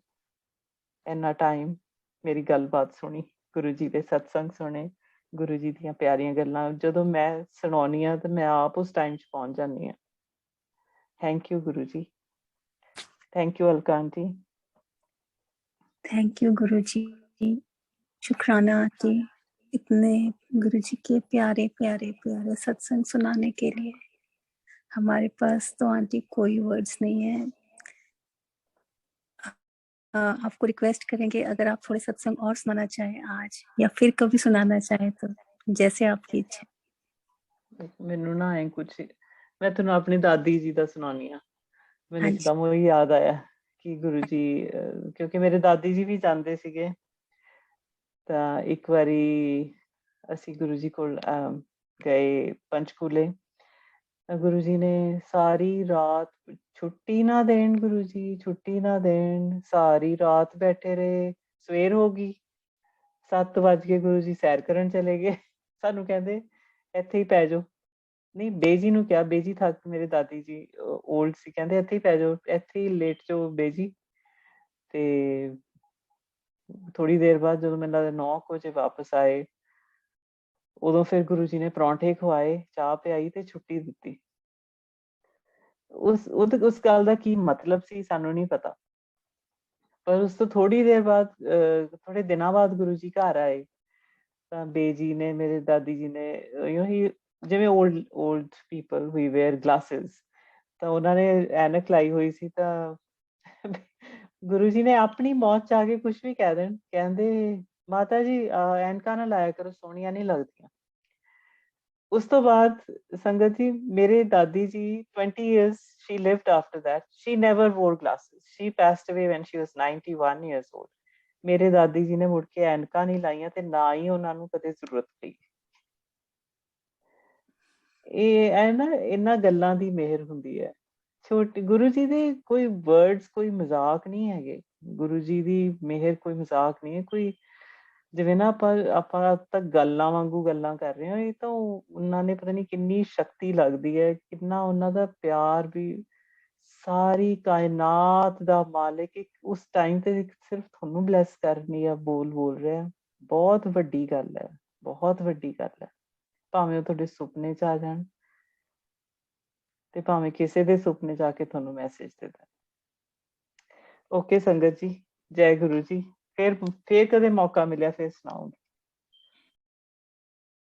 ਇੰਨਾ ਟਾਈਮ ਮੇਰੀ ਗੱਲਬਾਤ ਸੁਣੀ, ਗੁਰੂ ਜੀ ਦੇ ਸਤਸੰਗ ਸੁਣੇ, ਗੁਰੂ ਜੀ ਦੀਆਂ ਪਿਆਰੀਆਂ ਗੱਲਾਂ ਜਦੋਂ ਮੈਂ ਸੁਣਾਉਂਦੀ ਹਾਂ ਤਾਂ ਮੈਂ ਆਪ ਉਸ ਟਾਈਮ 'ਚ ਪਹੁੰਚ ਜਾਂਦੀ ਹਾਂ। ਥੈਂਕ ਯੂ ਗੁਰੂ ਜੀ। Thank you Alka aunty. Thank you गुरु जी, शुक्राना आंटी, इतने गुरु जी के प्यारे प्यारे प्यारे सत्संग सुनाने के लिए। हमारे पास तो आंटी कोई वर्ड्स नहीं है। आपको रिक्वेस्ट करेंगे अगर आप थोड़े सत्संग और सुनाना चाहें आज या फिर कभी सुनाना चाहें तो जैसे आपकी इच्छा। ਮੈਨੂੰ ਨਾ ਐ ਕੁਝ, ਮੈਂ ਤੁਹਾਨੂੰ ਆਪਣੀ ਦਾਦੀ ਜੀ ਦਾ ਸੁਣਾਉਣੀ ਆ। ਮੈਨੂੰ ਇੱਕਦਮ ਉਹ ਯਾਦ ਆਇਆ ਕਿ ਗੁਰੂ ਜੀ, ਕਿਉਂਕਿ ਮੇਰੇ ਦਾਦੀ ਜੀ ਵੀ ਜਾਂਦੇ ਸੀਗੇ, ਤਾਂ ਇੱਕ ਵਾਰੀ ਅਸੀਂ ਗੁਰੂ ਜੀ ਕੋਲ ਗਏ ਪੰਚਕੂਲੇ। ਗੁਰੂ ਜੀ ਨੇ ਸਾਰੀ ਰਾਤ ਛੁੱਟੀ ਨਾ ਦੇਣ, ਗੁਰੂ ਜੀ ਛੁੱਟੀ ਨਾ ਦੇਣ, ਸਾਰੀ ਰਾਤ ਬੈਠੇ ਰਹੇ। ਸਵੇਰ ਹੋ ਗਈ, 7 ਵੱਜ ਗਏ, ਗੁਰੂ ਜੀ ਸੈਰ ਕਰਨ ਚਲੇ ਗਏ। ਸਾਨੂੰ ਕਹਿੰਦੇ ਇੱਥੇ ਹੀ ਪੈ ਜਾਓ। ਨਹੀਂ, ਬੇਜੀ ਨੂੰ ਕਿਹਾ, ਬੇਜੀ ਥੱਕ, ਮੇਰੇ ਦਾਦੀ ਜੀ ਓਲਡ ਸੀ, ਕਹਿੰਦੇ ਇੱਥੇ ਹੀ ਪੈ ਜਾਓ, ਇੱਥੇ ਹੀ ਲੇਟ ਜਾਓ ਬੇਜੀ। ਤੇ ਥੋੜੀ ਦੇਰ ਬਾਅਦ ਜਦੋਂ ਮੈਨੂੰ ਲੱਗਦਾ 9 ਵਜੇ ਵਾਪਸ ਆਏ, ਉਦੋਂ ਫਿਰ ਗੁਰੂ ਜੀ ਨੇ ਪਰੌਂਠੇ ਖਵਾਏ, ਚਾਹ ਪਿਆਈ ਤੇ ਛੁੱਟੀ ਦਿੱਤੀ। ਉਸ ਗੱਲ ਦਾ ਕੀ ਮਤਲਬ ਸੀ ਸਾਨੂੰ ਨਹੀਂ ਪਤਾ, ਪਰ ਉਸ ਤੋਂ ਥੋੜੀ ਦੇਰ ਬਾਅਦ, ਥੋੜੇ ਦਿਨਾਂ ਬਾਅਦ ਗੁਰੂ ਜੀ ਘਰ ਆਏ ਤਾਂ ਬੇਜੀ ਨੇ, ਮੇਰੇ ਦਾਦੀ ਜੀ ਨੇ, ਹੀ ਜਿਵੇਂ ਓਲਡ ਪੀਪਲ ਵੀ ਵੇਅਰ ਗਲਾਸਿਸ, ਤਾਂ ਉਹਨਾਂ ਨੇ ਐਨਕ ਲਾਈ ਹੋਈ ਸੀ। ਤਾਂ ਗੁਰੂ ਜੀ ਨੇ ਆਪਣੀ ਮੌਤ 'ਚ ਆ ਕੇ ਕੁਛ ਵੀ ਕਹਿ ਦੇਣ, ਕਹਿੰਦੇ ਮਾਤਾ ਜੀ ਐਨਕਾਂ ਨਾ ਲਾਇਆ ਕਰੋ, ਸੋਹਣੀਆਂ ਨਹੀਂ ਲੱਗਦੀਆਂ। ਉਸ ਤੋਂ ਬਾਅਦ ਸੰਗਤ ਜੀ, ਮੇਰੇ ਦਾਦੀ ਜੀ 20 years she lived after that. She never wore glasses. She passed away when she was 91 years old. ਮੇਰੇ ਦਾਦੀ ਜੀ ਨੇ ਮੁੜ ਕੇ ਐਨਕਾਂ ਨਹੀਂ ਲਾਈਆਂ ਤੇ ਨਾ ਹੀ ਉਹਨਾਂ ਨੂੰ ਕਦੇ ਜ਼ਰੂਰਤ ਪਈ। ਇਹ ਨਾ ਇਹਨਾਂ ਗੱਲਾਂ ਦੀ ਮਿਹਰ ਹੁੰਦੀ ਹੈ। ਛੋਟੇ ਗੁਰੂ ਜੀ ਦੇ ਕੋਈ ਵਰਡਸ ਕੋਈ ਮਜ਼ਾਕ ਨਹੀਂ ਹੈਗੇ। ਗੁਰੂ ਜੀ ਦੀ ਮਿਹਰ ਕੋਈ ਮਜ਼ਾਕ ਨਹੀਂ ਹੈ। ਕੋਈ ਜਿਵੇਂ ਨਾ ਆਪਾਂ ਤਾਂ ਗੱਲਾਂ ਵਾਂਗੂ ਗੱਲਾਂ ਕਰ ਰਹੇ ਹਾਂ, ਇਹ ਤਾਂ ਉਹਨਾਂ ਨੇ ਪਤਾ ਨਹੀਂ ਕਿੰਨੀ ਸ਼ਕਤੀ ਲੱਗਦੀ ਹੈ, ਕਿੰਨਾ ਉਹਨਾਂ ਦਾ ਪਿਆਰ ਵੀ। ਸਾਰੀ ਕਾਇਨਾਤ ਦਾ ਮਾਲਿਕ ਇੱਕ ਉਸ ਟਾਈਮ ਤੇ ਸਿਰਫ ਤੁਹਾਨੂੰ ਬਲੈਸ ਕਰਨੀ ਆ, ਬੋਲ ਰਿਹਾ। ਬਹੁਤ ਵੱਡੀ ਗੱਲ ਹੈ, ਬਹੁਤ ਵੱਡੀ ਗੱਲ ਹੈ। ਭਾਵੇਂ ਉਹ ਤੁਹਾਡੇ ਸੁਪਨੇ 'ਚ ਆ ਜਾਣ ਤੇ ਭਾਵੇਂ ਕਿਸੇ ਦੇ ਸੁਪਨੇ 'ਚ ਆ ਕੇ ਤੁਹਾਨੂੰ ਮੈਸੇਜ ਦੇ ਦੇਣ। ਓਕੇ ਸੰਗਤ ਜੀ, ਜੈ ਗੁਰੂ ਜੀ। ਫਿਰ ਕਦੇ ਮੌਕਾ ਮਿਲਿਆ ਫਿਰ ਸੁਣਾਉਂਗੀ।